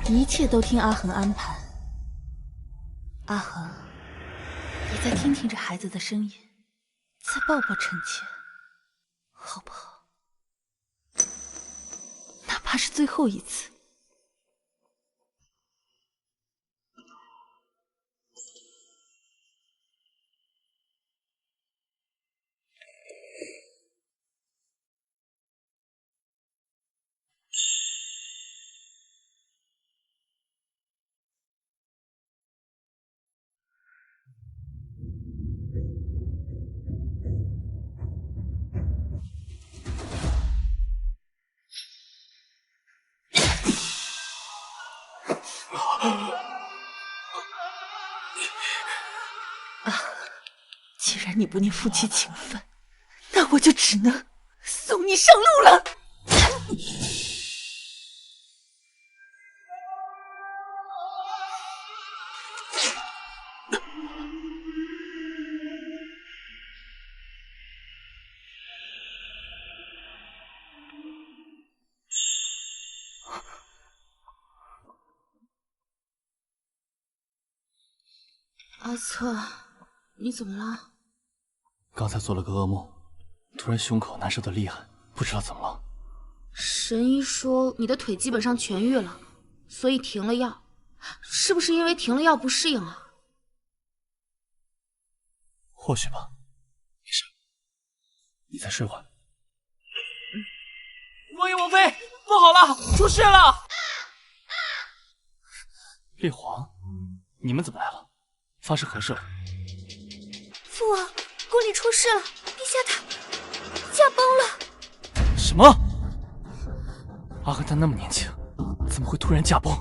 一切都听阿恒安排。阿恒，你再听听这孩子的声音，再抱抱臣妾，好不好？哪怕是最后一次。既然你不念夫妻情分，那我就只能送你上路了。阿策，你怎么了？刚才做了个噩梦，突然胸口难受的厉害，不知道怎么了。神医说你的腿基本上痊愈了，所以停了药，是不是因为停了药不适应啊？或许吧。没事，你再睡会儿。王爷王妃，不好了，出事了！烈皇，你们怎么来了？发生何事了？父王，宫里出事了，陛下他驾崩了。什么？阿恒他那么年轻，怎么会突然驾崩？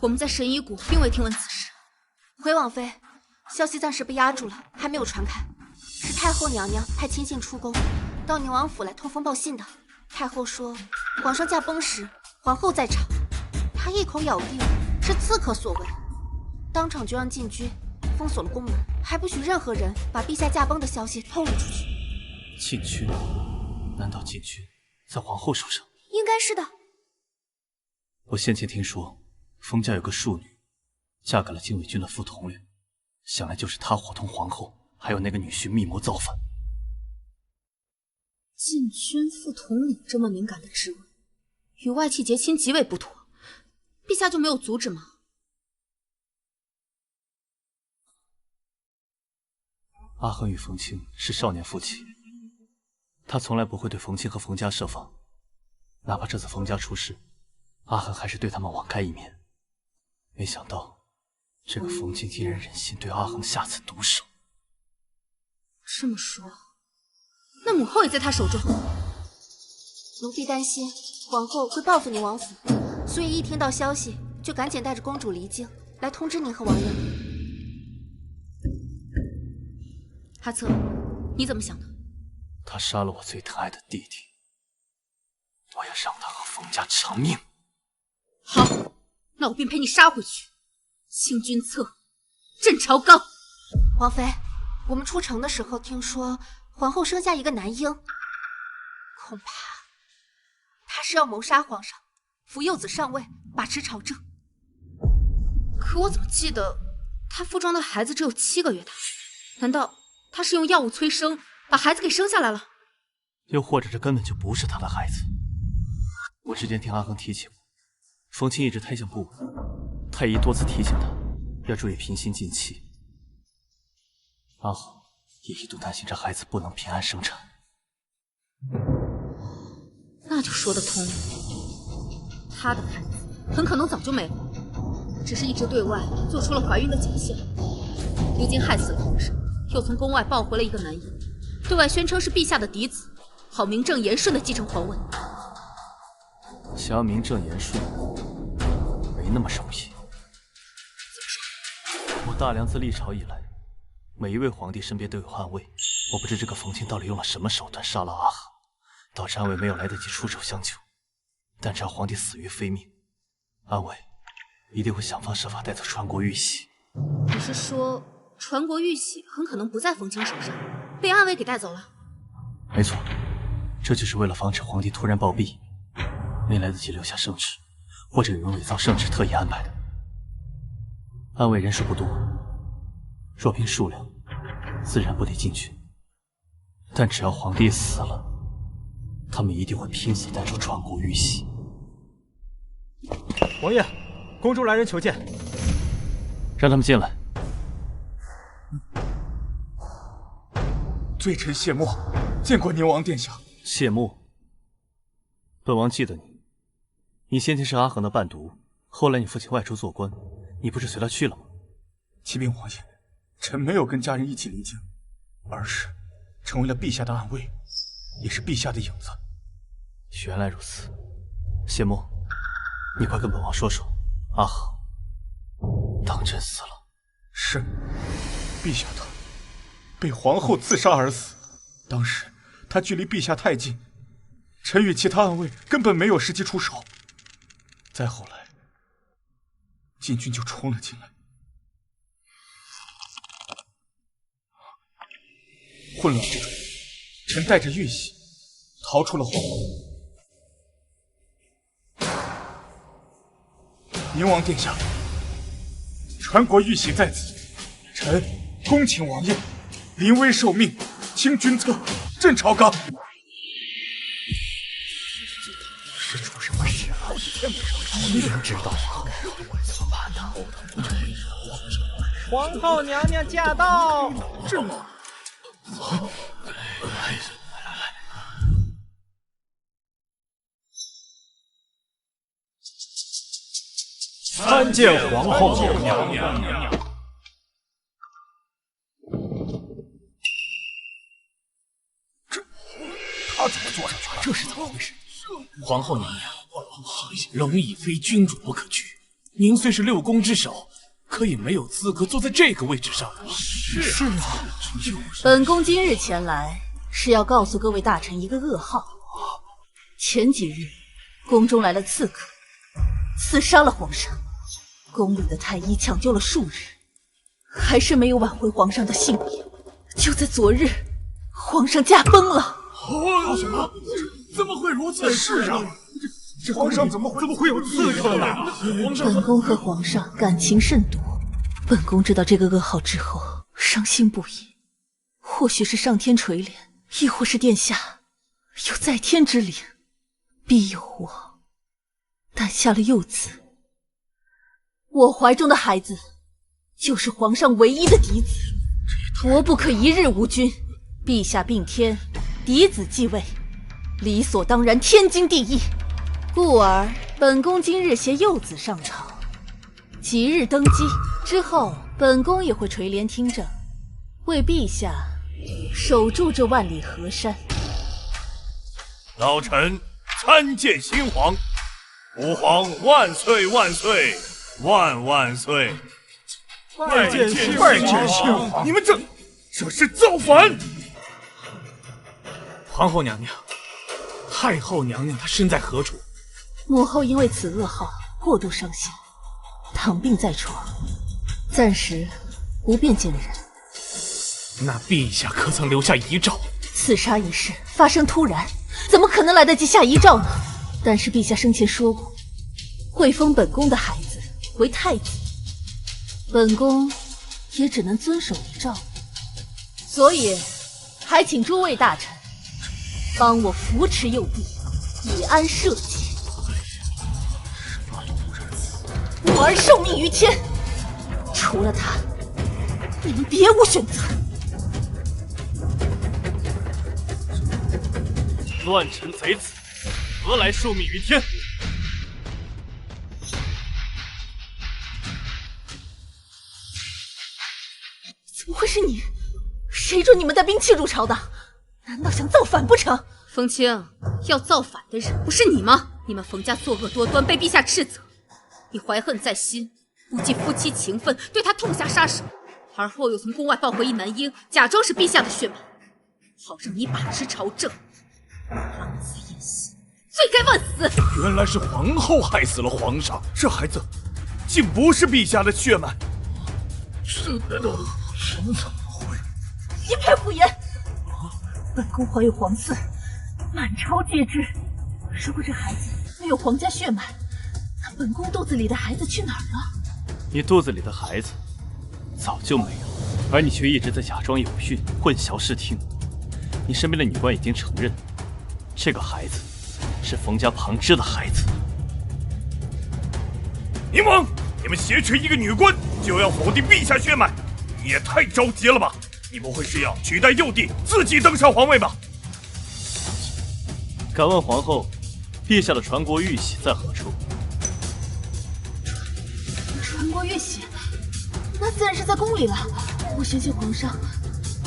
我们在神医谷并未听闻此事。回王妃，消息暂时被压住了，还没有传开。是太后娘娘派亲信出宫，到宁王府来通风报信的。太后说，皇上驾崩时，皇后在场，他一口咬定是刺客所为，当场就让禁军封锁了宫门，还不许任何人把陛下驾崩的消息透露出去。禁军？难道禁军在皇后手上？应该是的。我先前听说，冯家有个庶女，嫁给了禁卫军的副统领，想来就是他伙同皇后还有那个女婿密谋造反。禁军副统领这么敏感的职位，与外戚结亲极为不妥，陛下就没有阻止吗？阿恒与冯清是少年夫妻，他从来不会对冯清和冯家设防，哪怕这次冯家出事，阿恒还是对他们网开一面。没想到，这个冯清竟然忍心对阿恒下此毒手。这么说，那母后也在他手中。奴婢担心皇后会报复宁王府，所以一听到消息就赶紧带着公主离京，来通知您和王爷。哈策，你怎么想的？他杀了我最疼爱的弟弟，我要让他和冯家偿命。好，那我便陪你杀回去。清君侧，镇朝纲。王妃，我们出城的时候听说皇后生下一个男婴，恐怕她是要谋杀皇上，扶幼子上位，把持朝政。可我怎么记得她腹中的孩子只有7个月大？难道她是用药物催生，把孩子给生下来了？又或者这根本就不是他的孩子。我之前听阿恒提起过，冯清一直胎相不稳，太医多次提醒他要注意平心静气。阿恒也一度担心这孩子不能平安生产。那就说得通了，她的孩子很可能早就没了，只是一直对外做出了怀孕的假象，如今害死了皇上，又从宫外抱回了一个男婴，对外宣称是陛下的嫡子，好名正言顺的继承皇位。想要名正言顺，没那么容易。我大梁自历朝以来，每一位皇帝身边都有暗卫，我不知这个冯清到底用了什么手段杀了阿恒，导致暗卫没有来得及出手相救。但只要皇帝死于非命，暗卫一定会想方设法带走传国玉玺。你是说传国玉玺很可能不在冯清手上，被暗卫给带走了？没错，这就是为了防止皇帝突然暴毙，没来得及留下圣旨，或者有人伪造圣旨特意安排的。暗卫人数不多，若凭数量，自然不得进去。但只要皇帝死了，他们一定会拼死带走传国玉玺。王爷，公主来人求见。让他们进来。罪臣谢幕，见过宁王殿下。谢幕。本王记得你，你先前是阿恒的伴读，后来你父亲外出做官，你不是随他去了吗？启禀王爷，臣没有跟家人一起离京，而是成为了陛下的暗卫，也是陛下的影子。原来如此。谢幕，你快跟本王说说，阿恒当真死了？是，陛下他被皇后刺杀而死。当时他距离陛下太近，臣与其他暗卫根本没有时机出手。再后来，禁军就冲了进来，混乱之中，臣带着玉玺逃出了皇宫。宁王殿下，传国玉玺在此，臣恭请王爷临危受命，清君侧，镇朝纲。是出什么事了？没人知道啊！怎么办呢？皇后娘娘驾到！参见皇后娘娘。他怎么坐上去了？这是怎么回事？皇后娘娘，龙椅非君主不可居。您虽是六宫之首，可也没有资格坐在这个位置上。是啊，本宫今日前来是要告诉各位大臣一个噩耗。前几日，宫中来了刺客，刺杀了皇上。宫里的太医抢救了数日，还是没有挽回皇上的性命。就在昨日，皇上驾崩了。什么？怎么会如此？是啊，这皇上怎么会有刺客呢？本宫和皇上感情甚笃，本宫知道这个噩耗之后，伤心不已。或许是上天垂怜，亦或是殿下有在天之灵，庇佑我诞下了幼子。我怀中的孩子就是皇上唯一的嫡子，国不可一日无君。陛下并天，嫡子继位，理所当然，天经地义。故而本宫今日携幼子上朝，即日登基之后，本宫也会垂帘听政，为陛下守住这万里河山。老臣参见新皇，吾皇万岁万岁万万岁！拜见新皇！你们这是造反！皇后娘娘，太后娘娘她身在何处？母后因为此噩耗过度伤心，躺病在床，暂时不便见人。那陛下可曾留下遗诏？刺杀一事发生突然，怎么可能来得及下遗诏呢？但是陛下生前说过，会封本宫的孩子为太子，本宫也只能遵守遗诏，所以还请诸位大臣帮我扶持幼帝，以安社稷。我儿受命于天，除了他，你们别无选择。乱臣贼子，何来受命于天？怎么会是你？谁准你们带兵器入朝的？难道想造反不成？风清，要造反的人不是你吗？你们冯家作恶多端，被陛下斥责，你怀恨在心，不计夫妻情分，对他痛下杀手，而后又从宫外抱回一男婴，假装是陛下的血脉，好让你把持朝政，狼子野心，罪该万死！原来是皇后害死了皇上，这孩子竟不是陛下的血脉，这人怎么会？一片胡言！本宫怀有皇嗣，满朝皆知。如果这孩子没有皇家血脉，那本宫肚子里的孩子去哪儿了？你肚子里的孩子早就没有，而你却一直在假装有孕，混淆视听。你身边的女官已经承认，这个孩子是冯家旁支的孩子。宁王，你们挟持一个女官，就要否定陛下血脉，你也太着急了吧？你不会是要取代幼帝，自己登上皇位吧？敢问皇后，陛下的传国玉玺在何处？传国玉玺，那自然是在宫里了。我相信皇上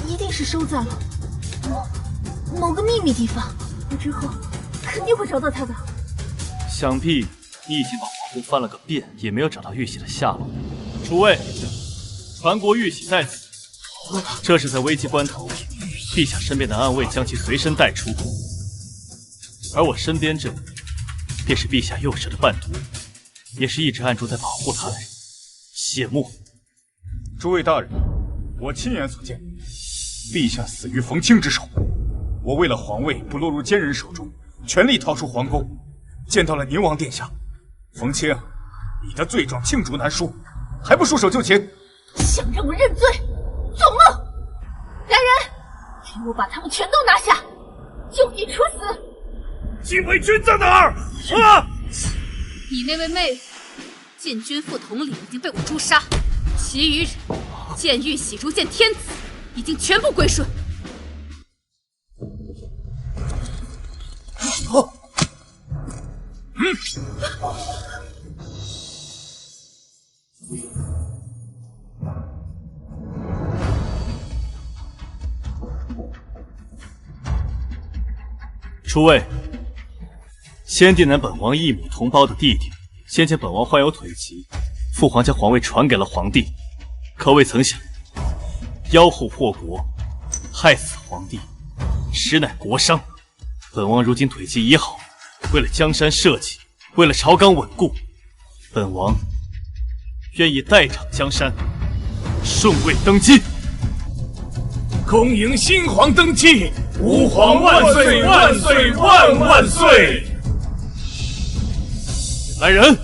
一定是收在了某个秘密地方，我之后肯定会找到他的。想必你已经把皇宫翻了个遍，也没有找到玉玺的下落。诸位，传国玉玺在此。这是在危急关头，陛下身边的暗卫将其随身带出，而我身边这便是陛下右手的伴读，也是一直暗中在保护他的人，谢幕。诸位大人，我亲眼所见，陛下死于冯清之手。我为了皇位不落入奸人手中，全力逃出皇宫，见到了宁王殿下。冯清，你的罪状罄竹难书，还不束手就擒？想让我认罪？做梦！来人，给我把他们全都拿下，就地处死！禁卫军在哪儿？啊！你那位妹夫禁军副统领已经被我诛杀，其余人见玉玺如见天子，已经全部归顺。诸位，先帝乃本王异母同胞的弟弟，先前本王患有腿疾，父皇将皇位传给了皇帝，可未曾想妖后祸国，害死皇帝，实乃国殇。本王如今腿疾已好，为了江山社稷，为了朝纲稳固，本王愿意代掌江山，顺位登基。恭迎新皇登基，吾皇万岁万岁万万岁！来人，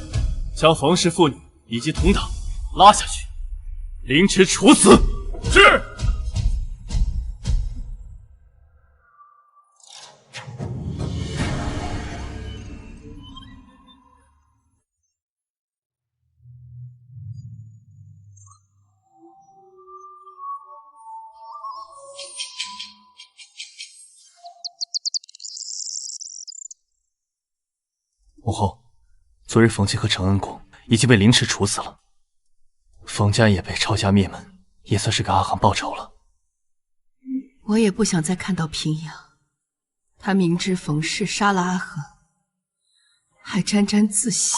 将冯氏妇女以及同党拉下去，凌迟处死。是。母后，昨日冯妻和承恩公已经被凌迟处死了，冯家也被抄家灭门，也算是给阿航报仇了。我也不想再看到平阳，他明知冯氏杀了阿恒，还沾沾自喜，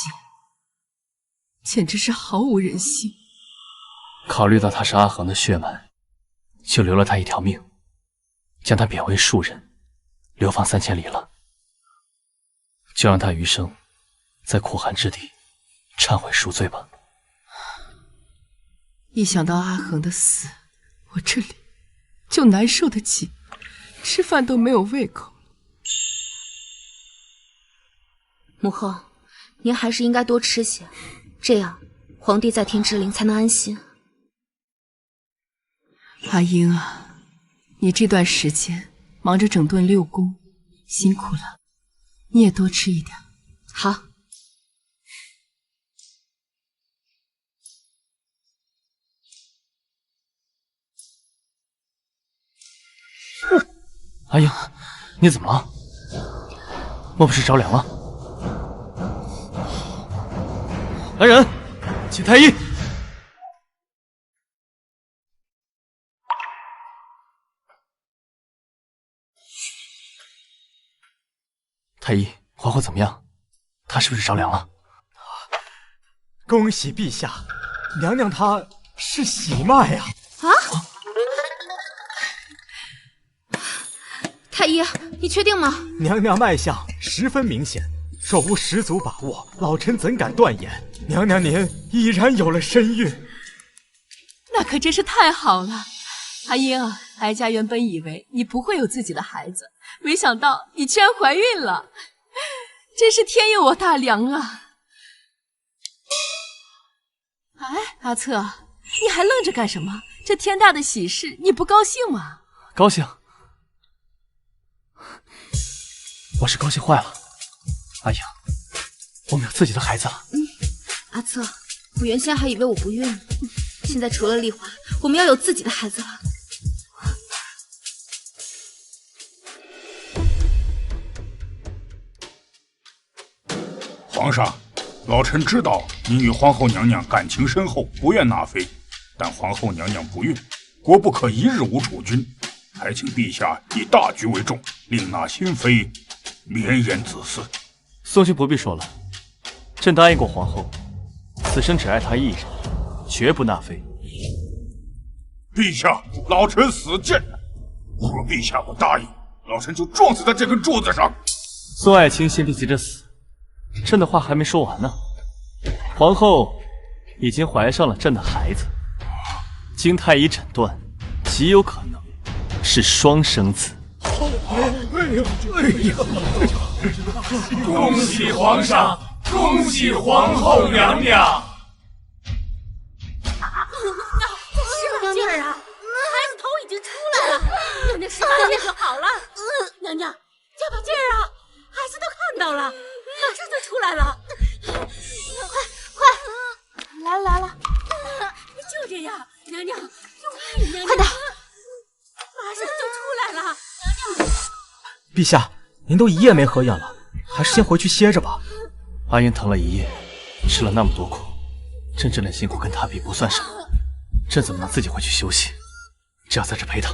简直是毫无人性。考虑到他是阿恒的血脉，就留了他一条命，将他贬为庶人，流放3000里了。就让他余生在苦寒之地忏悔赎罪吧。一想到阿恒的死，我这里就难受得起，吃饭都没有胃口。母后，您还是应该多吃些，这样皇帝在天之灵才能安心。阿英啊，你这段时间忙着整顿6宫，辛苦了，你也多吃一点。好。阿英，你怎么了？莫不是着凉了？来人，请太医。太医，皇后怎么样？她是不是着凉了？恭喜陛下，娘娘她是喜脉呀！太医，你确定吗？娘娘脉象十分明显，若无十足把握，老臣怎敢断言？娘娘您已然有了身孕，那可真是太好了。阿英，哀家原本以为你不会有自己的孩子，没想到你居然怀孕了，真是天佑我大梁啊！哎，阿策，你还愣着干什么？这天大的喜事，你不高兴吗？高兴。我是高兴坏了。阿英，我们有自己的孩子了。阿策，我原先还以为我不孕呢，现在除了丽华，我们要有自己的孩子了。皇上，老臣知道您与皇后娘娘感情深厚，不愿纳妃，但皇后娘娘不孕，国不可一日无储君，还请陛下以大局为重，另纳新妃，绵延子嗣。宋君不必说了，朕答应过皇后，此生只爱她一人，绝不纳妃。陛下，老臣死谏，若陛下不答应，老臣就撞死在这根柱子上。宋爱卿先别急着死，朕的话还没说完呢。皇后已经怀上了朕的孩子，经太医诊断，极有可能是双生子。恭喜皇上，恭喜皇后娘娘！什么劲儿啊？孩子头已经出来了，娘娘使把劲就好了。娘娘，加把劲儿啊！孩子都看到了，马上就出来了。快，来了！就这样，娘娘，就爱娘娘，快点，马上就出来了。娘娘，陛下，您都1夜没合眼了，还是先回去歇着吧。阿英疼了1夜，吃了那么多苦，朕这点辛苦跟她比不算什么，朕怎么能自己回去休息？只要在这陪她。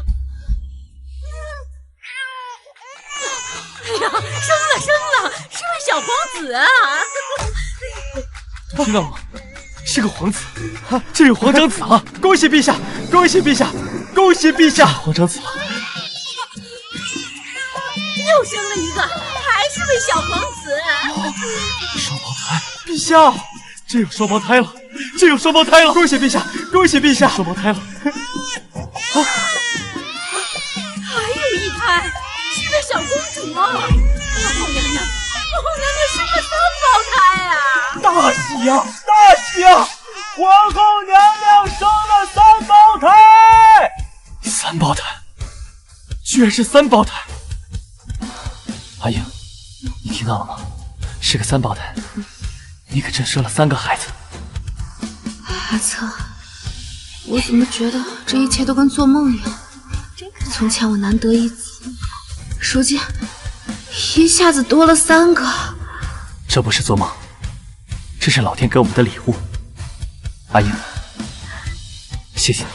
哎呀，生了，是位小皇子啊！听到吗？是个皇子，这有皇长子了！恭喜陛下，恭喜陛下，恭喜陛下！皇长子了！又生了一个，还是位小皇子。双胞胎，陛下，真有双胞胎了，真有双胞胎了！恭喜陛下，恭喜陛下，双胞胎了！还有一胎，是个小公主啊！皇后娘娘，皇后娘娘生了3胞胎啊！大喜呀，大喜呀！皇后娘娘生了3胞胎！3胞胎，居然是3胞胎！阿英，你听到了吗？是个3胞胎，你可真生了3个孩子。阿策，我怎么觉得这一切都跟做梦一样？从前我难得一子，如今一下子多了3个。这不是做梦，这是老天给我们的礼物。阿英，谢谢你。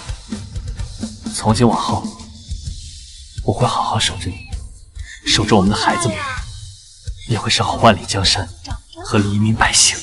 从今往后，我会好好守着你，守着我们的孩子们，也会守好万里江山和黎民百姓。